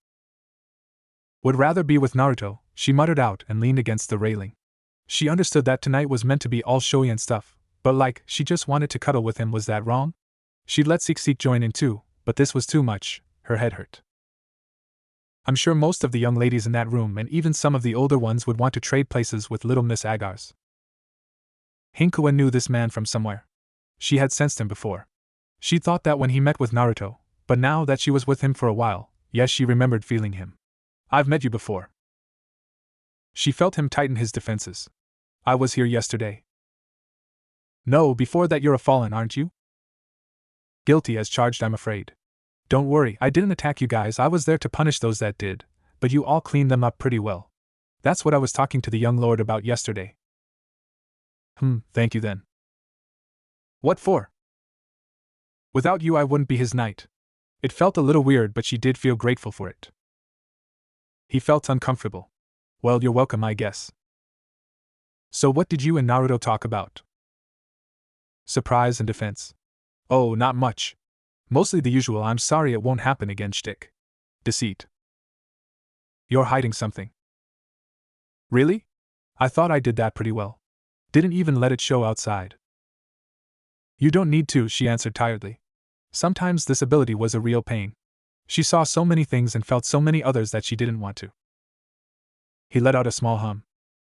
Would rather be with Naruto, she muttered out and leaned against the railing. She understood that tonight was meant to be all showy and stuff, but like, she just wanted to cuddle with him. Was that wrong? She'd let Seek join in too, but this was too much. Her head hurt. I'm sure most of the young ladies in that room and even some of the older ones would want to trade places with little Miss Agars. Hinkawa knew this man from somewhere. She had sensed him before. She thought that when he met with Naruto, but now that she was with him for a while, yes, she remembered feeling him. I've met you before. She felt him tighten his defenses. I was here yesterday. No, before that you're a fallen, aren't you? Guilty as charged, I'm afraid. Don't worry, I didn't attack you guys, I was there to punish those that did, but you all cleaned them up pretty well. That's what I was talking to the young lord about yesterday. Thank you then. What for? Without you I wouldn't be his knight. It felt a little weird, but she did feel grateful for it. He felt uncomfortable. Well, you're welcome, I guess. So what did you and Naruto talk about? Surprise and defense. Oh, not much. Mostly the usual I'm sorry it won't happen again shtick. Deceit. You're hiding something. Really? I thought I did that pretty well. Didn't even let it show outside. You don't need to, she answered tiredly. Sometimes this ability was a real pain. She saw so many things and felt so many others that she didn't want to. He let out a small hum.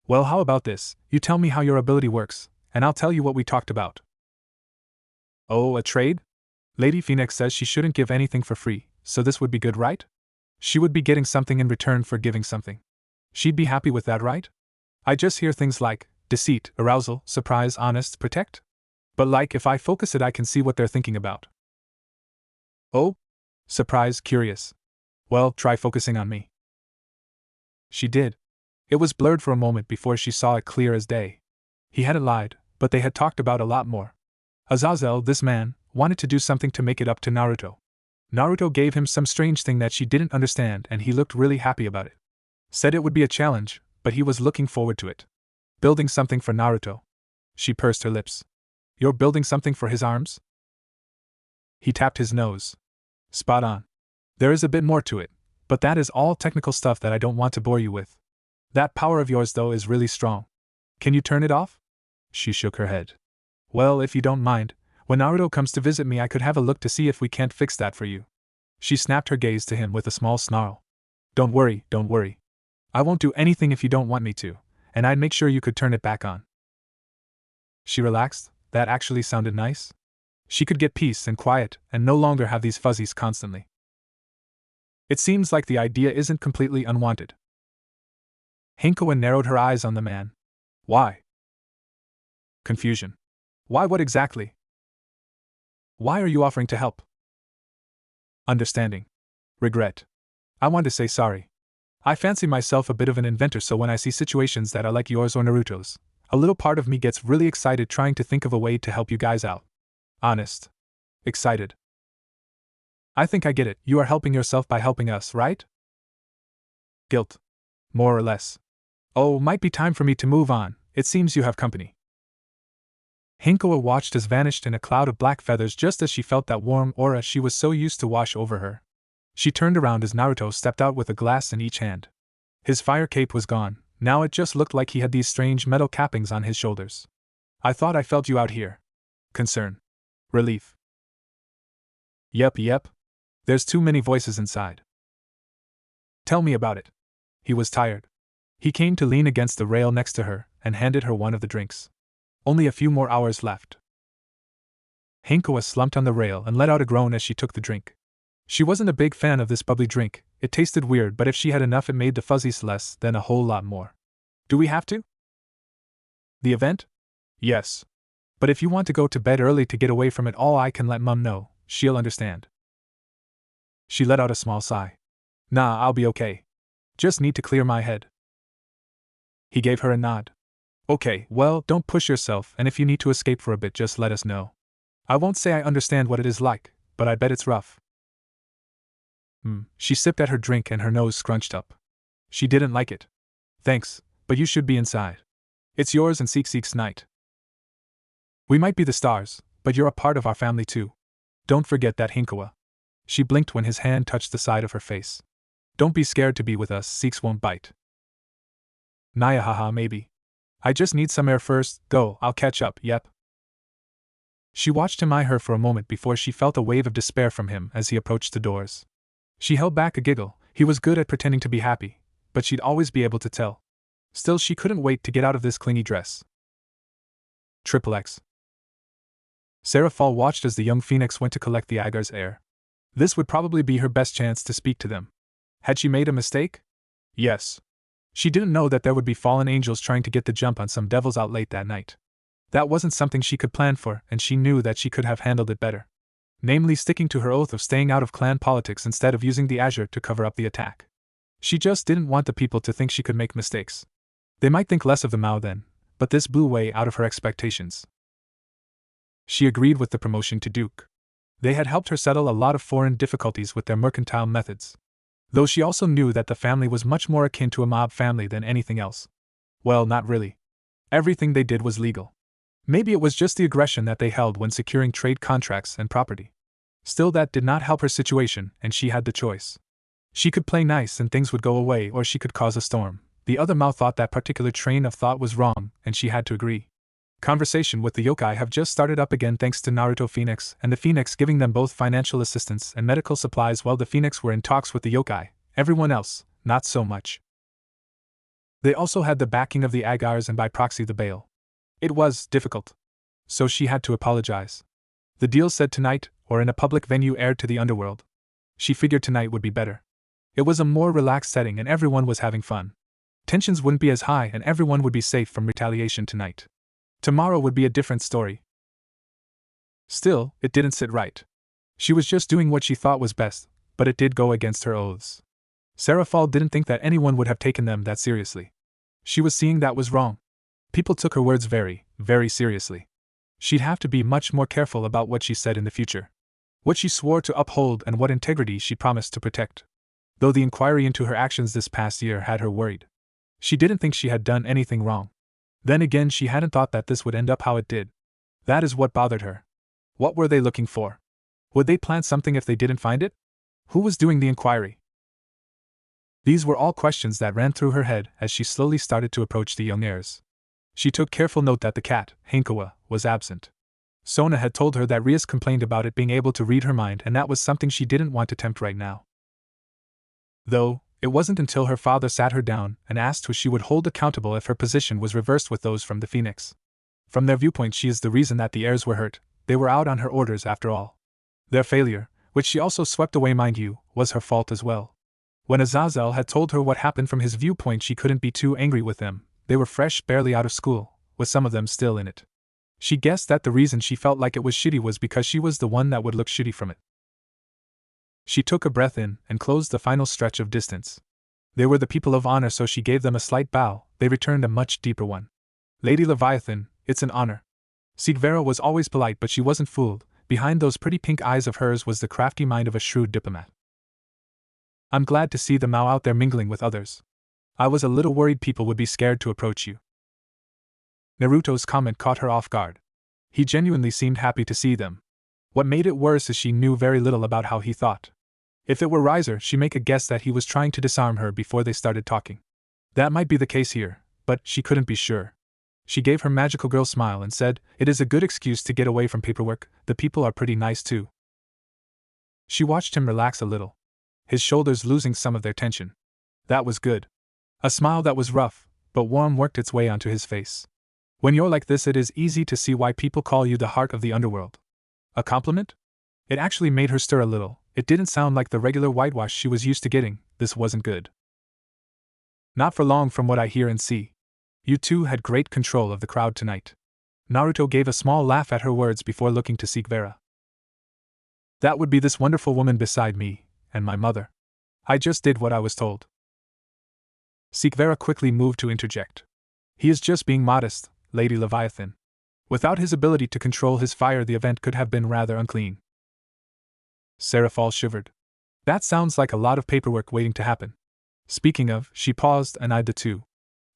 Well, how about this? You tell me how your ability works, and I'll tell you what we talked about. Oh, a trade? Lady Phenex says she shouldn't give anything for free, so this would be good, right? She would be getting something in return for giving something. She'd be happy with that, right? I just hear things like deceit, arousal, surprise, honest, protect. But like if I focus it I can see what they're thinking about. Oh? Surprise, curious. Well, try focusing on me. She did. It was blurred for a moment before she saw it clear as day. He hadn't lied, but they had talked about a lot more. Azazel, this man, wanted to do something to make it up to Naruto. Naruto gave him some strange thing that she didn't understand and he looked really happy about it. Said it would be a challenge, but he was looking forward to it. Building something for Naruto. She pursed her lips. You're building something for his arms? He tapped his nose. Spot on. There is a bit more to it, but that is all technical stuff that I don't want to bore you with. That power of yours, though, is really strong. Can you turn it off? She shook her head. Well, if you don't mind, when Naruto comes to visit me I could have a look to see if we can't fix that for you. She snapped her gaze to him with a small snarl. Don't worry. I won't do anything if you don't want me to, and I'd make sure you could turn it back on. She relaxed. That actually sounded nice. She could get peace and quiet and no longer have these fuzzies constantly. It seems like the idea isn't completely unwanted. Hinkoa narrowed her eyes on the man. Why? Confusion. Why, what exactly? Why are you offering to help? Understanding. Regret. I want to say sorry. I fancy myself a bit of an inventor, so when I see situations that are like yours or Naruto's, a little part of me gets really excited trying to think of a way to help you guys out. Honest. Excited. I think I get it. You are helping yourself by helping us, right? Guilt. More or less. Oh, might be time for me to move on. It seems you have company. Hinkoa watched as vanished in a cloud of black feathers just as she felt that warm aura she was so used to wash over her. She turned around as Naruto stepped out with a glass in each hand. His fire cape was gone, now it just looked like he had these strange metal cappings on his shoulders. I thought I felt you out here. Concern. Relief. Yep. There's too many voices inside. Tell me about it. He was tired. He came to lean against the rail next to her and handed her one of the drinks. Only a few more hours left. Hinkoa slumped on the rail and let out a groan as she took the drink. She wasn't a big fan of this bubbly drink, it tasted weird, but if she had enough it made the fuzzies less than a whole lot more. Do we have to? The event? Yes. But if you want to go to bed early to get away from it all I can let Mum know, she'll understand. She let out a small sigh. Nah, I'll be okay. Just need to clear my head. He gave her a nod. Okay, well, don't push yourself, and if you need to escape for a bit just let us know. I won't say I understand what it is like, but I bet it's rough. She sipped at her drink and her nose scrunched up. She didn't like it. Thanks, but you should be inside. It's yours and Seek's night. We might be the stars, but you're a part of our family too. Don't forget that, Hinkoa. She blinked when his hand touched the side of her face. Don't be scared to be with us, Seeks won't bite. Naya, haha, maybe. I just need some air first, go, I'll catch up, yep. She watched him eye her for a moment before she felt a wave of despair from him as he approached the doors. She held back a giggle. He was good at pretending to be happy, but she'd always be able to tell. Still, she couldn't wait to get out of this clingy dress. XXX. Sarah Fall watched as the young Phenex went to collect the Agar's heir. This would probably be her best chance to speak to them. Had she made a mistake? Yes. She didn't know that there would be fallen angels trying to get the jump on some devils out late that night. That wasn't something she could plan for, and she knew that she could have handled it better. Namely, sticking to her oath of staying out of clan politics instead of using the Azure to cover up the attack. She just didn't want the people to think she could make mistakes. They might think less of the Mao then, but this blew way out of her expectations. She agreed with the promotion to Duke. They had helped her settle a lot of foreign difficulties with their mercantile methods. Though she also knew that the family was much more akin to a mob family than anything else. Well, not really. Everything they did was legal. Maybe it was just the aggression that they held when securing trade contracts and property. Still, that did not help her situation, and she had the choice. She could play nice and things would go away, or she could cause a storm. The other Mao thought that particular train of thought was wrong, and she had to agree. Conversation with the yokai have just started up again thanks to Naruto Phenex and the Phenex giving them both financial assistance and medical supplies while the Phenex were in talks with the yokai. Everyone else, not so much. They also had the backing of the Agars and by proxy the Baal. It was difficult. So she had to apologize. The deal said tonight, or in a public venue aired to the underworld. She figured tonight would be better. It was a more relaxed setting and everyone was having fun. Tensions wouldn't be as high and everyone would be safe from retaliation tonight. Tomorrow would be a different story. Still, it didn't sit right. She was just doing what she thought was best, but it did go against her oaths. Seraphal didn't think that anyone would have taken them that seriously. She was seeing that was wrong. People took her words very, very seriously. She'd have to be much more careful about what she said in the future. What she swore to uphold and what integrity she promised to protect. Though the inquiry into her actions this past year had her worried. She didn't think she had done anything wrong. Then again, she hadn't thought that this would end up how it did. That is what bothered her. What were they looking for? Would they plant something if they didn't find it? Who was doing the inquiry? These were all questions that ran through her head as she slowly started to approach the young heirs. She took careful note that the cat, Hankawa, was absent. Sona had told her that Rias complained about it being able to read her mind, and that was something she didn't want to tempt right now. Though, it wasn't until her father sat her down and asked who she would hold accountable if her position was reversed with those from the Phenex. From their viewpoint, she is the reason that the heirs were hurt. They were out on her orders after all. Their failure, which she also swept away mind you, was her fault as well. When Azazel had told her what happened from his viewpoint, she couldn't be too angry with them. They were fresh, barely out of school, with some of them still in it. She guessed that the reason she felt like it was shitty was because she was the one that would look shitty from it. She took a breath in and closed the final stretch of distance. They were the people of honor, so she gave them a slight bow. They returned a much deeper one. Lady Leviathan, it's an honor. Sigvera was always polite, but she wasn't fooled. Behind those pretty pink eyes of hers was the crafty mind of a shrewd diplomat. I'm glad to see the Mao out there mingling with others. I was a little worried people would be scared to approach you. Naruto's comment caught her off guard. He genuinely seemed happy to see them. What made it worse is she knew very little about how he thought. If it were Riser, she'd make a guess that he was trying to disarm her before they started talking. That might be the case here, but she couldn't be sure. She gave her magical girl smile and said, "It is a good excuse to get away from paperwork. The people are pretty nice too." She watched him relax a little, his shoulders losing some of their tension. That was good. A smile that was rough, but warm worked its way onto his face. When you're like this, it is easy to see why people call you the heart of the underworld. A compliment? It actually made her stir a little. It didn't sound like the regular whitewash she was used to getting. This wasn't good. Not for long from what I hear and see. You two had great control of the crowd tonight. Naruto gave a small laugh at her words before looking to Sigvera. That would be this wonderful woman beside me, and my mother. I just did what I was told. Sigvera quickly moved to interject. He is just being modest, Lady Leviathan. Without his ability to control his fire, the event could have been rather unclean. Seraphal shivered. That sounds like a lot of paperwork waiting to happen. Speaking of, she paused and eyed the two.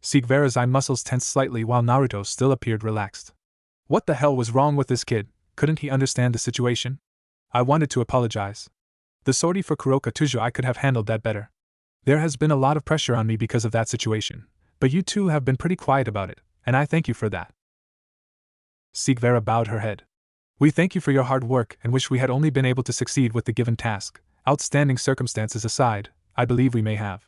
Sigvera's eye muscles tensed slightly while Naruto still appeared relaxed. What the hell was wrong with this kid? Couldn't he understand the situation? I wanted to apologize. The sortie for Kuroka Tujo, I could have handled that better. There has been a lot of pressure on me because of that situation, but you two have been pretty quiet about it, and I thank you for that. Sigvera bowed her head. We thank you for your hard work and wish we had only been able to succeed with the given task. Outstanding circumstances aside, I believe we may have.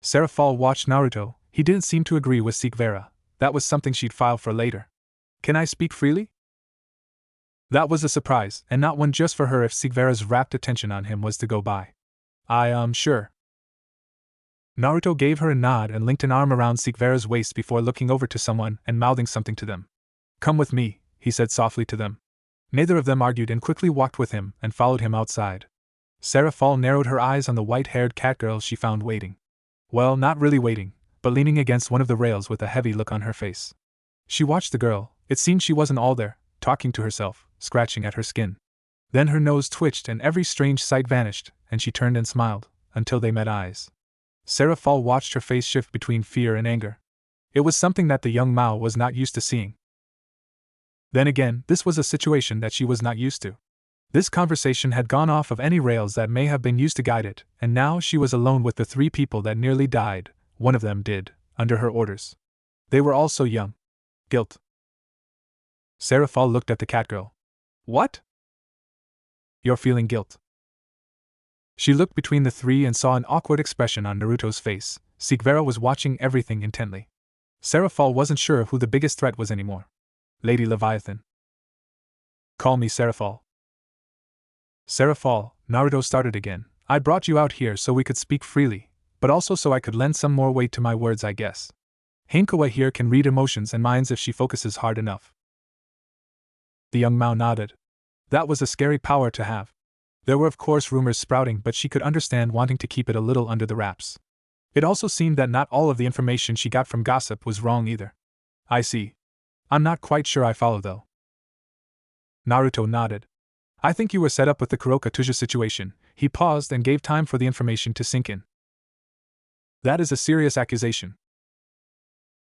Seraphal watched Naruto. He didn't seem to agree with Sigvera. That was something she'd file for later. Can I speak freely? That was a surprise, and not one just for her if Sigvera's rapt attention on him was to go by. Sure. Naruto gave her a nod and linked an arm around Sigvera's waist before looking over to someone and mouthing something to them. Come with me, he said softly to them. Neither of them argued and quickly walked with him and followed him outside. Seraphal narrowed her eyes on the white-haired catgirl she found waiting. Well, not really waiting, but leaning against one of the rails with a heavy look on her face. She watched the girl. It seemed she wasn't all there, talking to herself, scratching at her skin. Then her nose twitched and every strange sight vanished, and she turned and smiled, until they met eyes. Sarah Fall watched her face shift between fear and anger. It was something that the young Mao was not used to seeing. Then again, this was a situation that she was not used to. This conversation had gone off of any rails that may have been used to guide it, and now she was alone with the 3 people that nearly died. One of them did, under her orders. They were all so young. Guilt. Sarah Fall looked at the catgirl. What? You're feeling guilt. She looked between the 3 and saw an awkward expression on Naruto's face. Sikvera was watching everything intently. Sarah Fall wasn't sure who the biggest threat was anymore. Lady Leviathan. Call me Sarah Fall. Sarah Fall, Naruto started again. I brought you out here so we could speak freely, but also so I could lend some more weight to my words, I guess. Hinkawa here can read emotions and minds if she focuses hard enough. The young Mao nodded. That was a scary power to have. There were of course rumors sprouting, but she could understand wanting to keep it a little under the wraps. It also seemed that not all of the information she got from gossip was wrong either. I see. I'm not quite sure I follow though. Naruto nodded. I think you were set up with the Kuroka Tuja situation. He paused and gave time for the information to sink in. That is a serious accusation.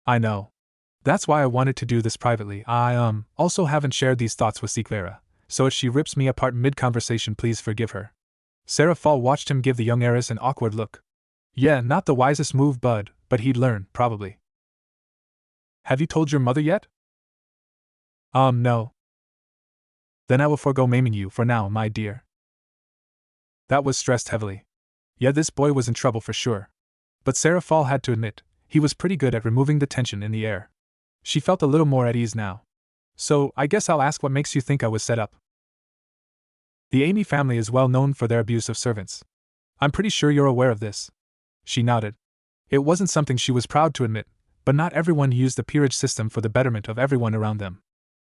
I know. That's why I wanted to do this privately. I also haven't shared these thoughts with Sikvera, so if she rips me apart mid-conversation, please forgive her. Sarah Fall watched him give the young heiress an awkward look. Yeah, not the wisest move, bud, but he'd learn, probably. Have you told your mother yet? No. Then I will forego maiming you for now, my dear. That was stressed heavily. Yeah, this boy was in trouble for sure. But Sarah Fall had to admit, he was pretty good at removing the tension in the air. She felt a little more at ease now. So, I guess I'll ask what makes you think I was set up. The Amy family is well known for their abuse of servants. I'm pretty sure you're aware of this. She nodded. It wasn't something she was proud to admit, but not everyone used the peerage system for the betterment of everyone around them.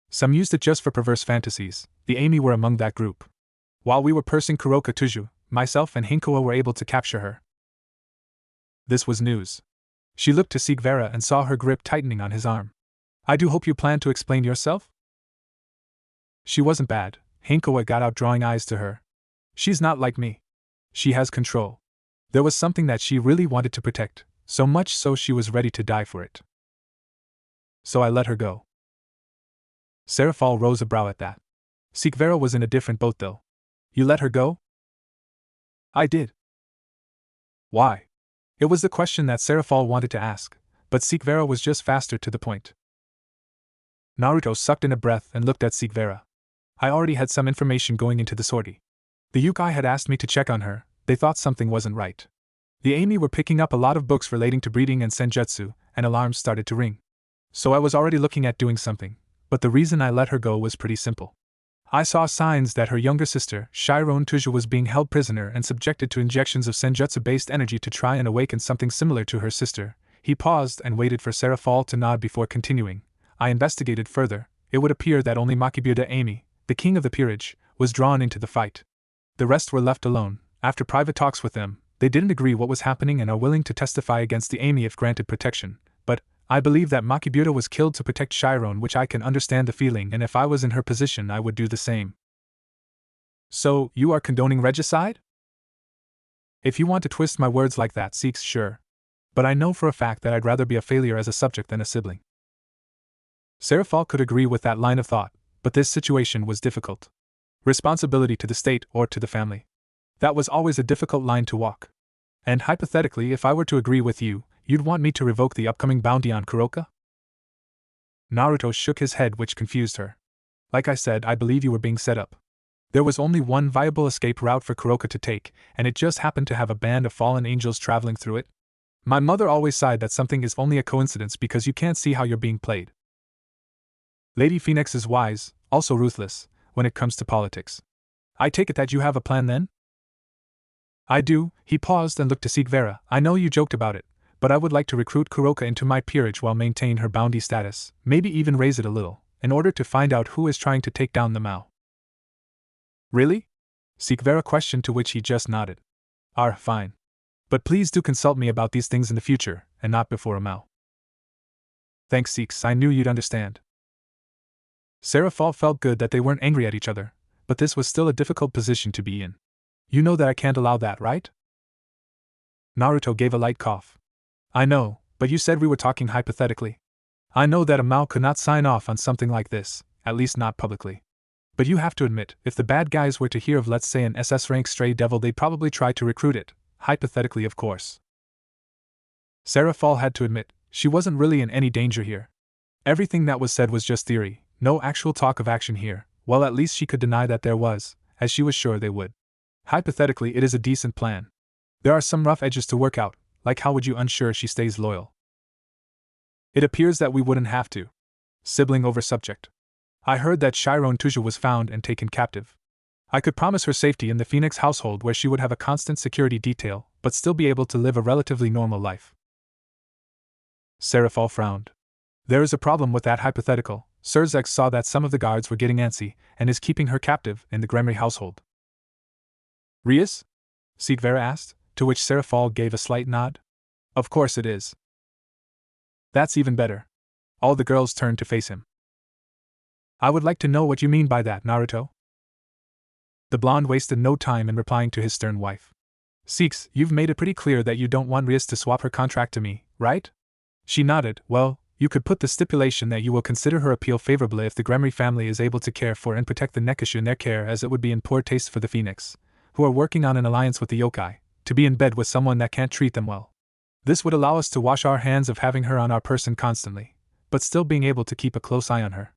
Some used it just for perverse fantasies. The Amy were among that group. While we were pursing Kuroka Tuju, myself and Hinkawa were able to capture her. This was news. She looked to Sikvera and saw her grip tightening on his arm. I do hope you plan to explain yourself? She wasn't bad. Hinkawa got out, drawing eyes to her. She's not like me. She has control. There was something that she really wanted to protect, so much so she was ready to die for it. So I let her go. Sarah Fall rose a brow at that. Sikvera was in a different boat though. You let her go? I did. Why? It was the question that Sarah Fall wanted to ask, but Sikvera was just faster to the point. Naruto sucked in a breath and looked at Sikvera. I already had some information going into the sortie. The Yukai had asked me to check on her. They thought something wasn't right. The Amy were picking up a lot of books relating to breeding and senjutsu, and alarms started to ring. So I was already looking at doing something, but the reason I let her go was pretty simple. I saw signs that her younger sister, Shiron Tuja, was being held prisoner and subjected to injections of senjutsu-based energy to try and awaken something similar to her sister. He paused and waited for Sarah Fall to nod before continuing. I investigated further. It would appear that only Makibuda Amy, the king of the peerage, was drawn into the fight. The rest were left alone. After private talks with them, they didn't agree what was happening and are willing to testify against the Amy if granted protection. But I believe that Makibuda was killed to protect Shiron, which I can understand the feeling, and if I was in her position I would do the same. So, you are condoning regicide? If you want to twist my words like that, Seeks, sure. But I know for a fact that I'd rather be a failure as a subject than a sibling. Sarah Fall could agree with that line of thought, but this situation was difficult. Responsibility to the state or to the family. That was always a difficult line to walk. And hypothetically, if I were to agree with you, you'd want me to revoke the upcoming bounty on Kuroka? Naruto shook his head, which confused her. Like I said, I believe you were being set up. There was only one viable escape route for Kuroka to take, and it just happened to have a band of fallen angels traveling through it. My mother always sighed that something is only a coincidence because you can't see how you're being played. Lady Phenex is wise, also ruthless, when it comes to politics. I take it that you have a plan then? I do. He paused and looked to Sikvera. I know you joked about it, but I would like to recruit Kuroka into my peerage while maintaining her bounty status, maybe even raise it a little, in order to find out who is trying to take down the Mao. Really? Sikvera questioned, to which he just nodded. Fine. But please do consult me about these things in the future, and not before a Mao. Thanks, Seeks, I knew you'd understand. Sarah Fall felt good that they weren't angry at each other, but this was still a difficult position to be in. You know that I can't allow that, right? Naruto gave a light cough. I know, but you said we were talking hypothetically. I know that a Mao could not sign off on something like this, at least not publicly. But you have to admit, if the bad guys were to hear of, let's say, an SS rank stray devil, they'd probably try to recruit it, hypothetically of course. Sarah Fall had to admit, she wasn't really in any danger here. Everything that was said was just theory, no actual talk of action here. Well, at least she could deny that there was, as she was sure they would. Hypothetically, it is a decent plan. There are some rough edges to work out, like how would you ensure she stays loyal? It appears that we wouldn't have to. Sibling over subject. I heard that Chiron Tuja was found and taken captive. I could promise her safety in the Phenex household where she would have a constant security detail, but still be able to live a relatively normal life. Seraphal frowned. There is a problem with that hypothetical. Sirzex saw that some of the guards were getting antsy, and is keeping her captive in the Gremory household. Rias? Sietvera asked, to which Seraphal gave a slight nod. Of course it is. That's even better. All the girls turned to face him. I would like to know what you mean by that, Naruto. The blonde wasted no time in replying to his stern wife. Six, you've made it pretty clear that you don't want Rias to swap her contract to me, right? She nodded. Well, you could put the stipulation that you will consider her appeal favorably if the Gremory family is able to care for and protect the Nekashu in their care, as it would be in poor taste for the Phenex, who are working on an alliance with the yokai, to be in bed with someone that can't treat them well. This would allow us to wash our hands of having her on our person constantly, but still being able to keep a close eye on her,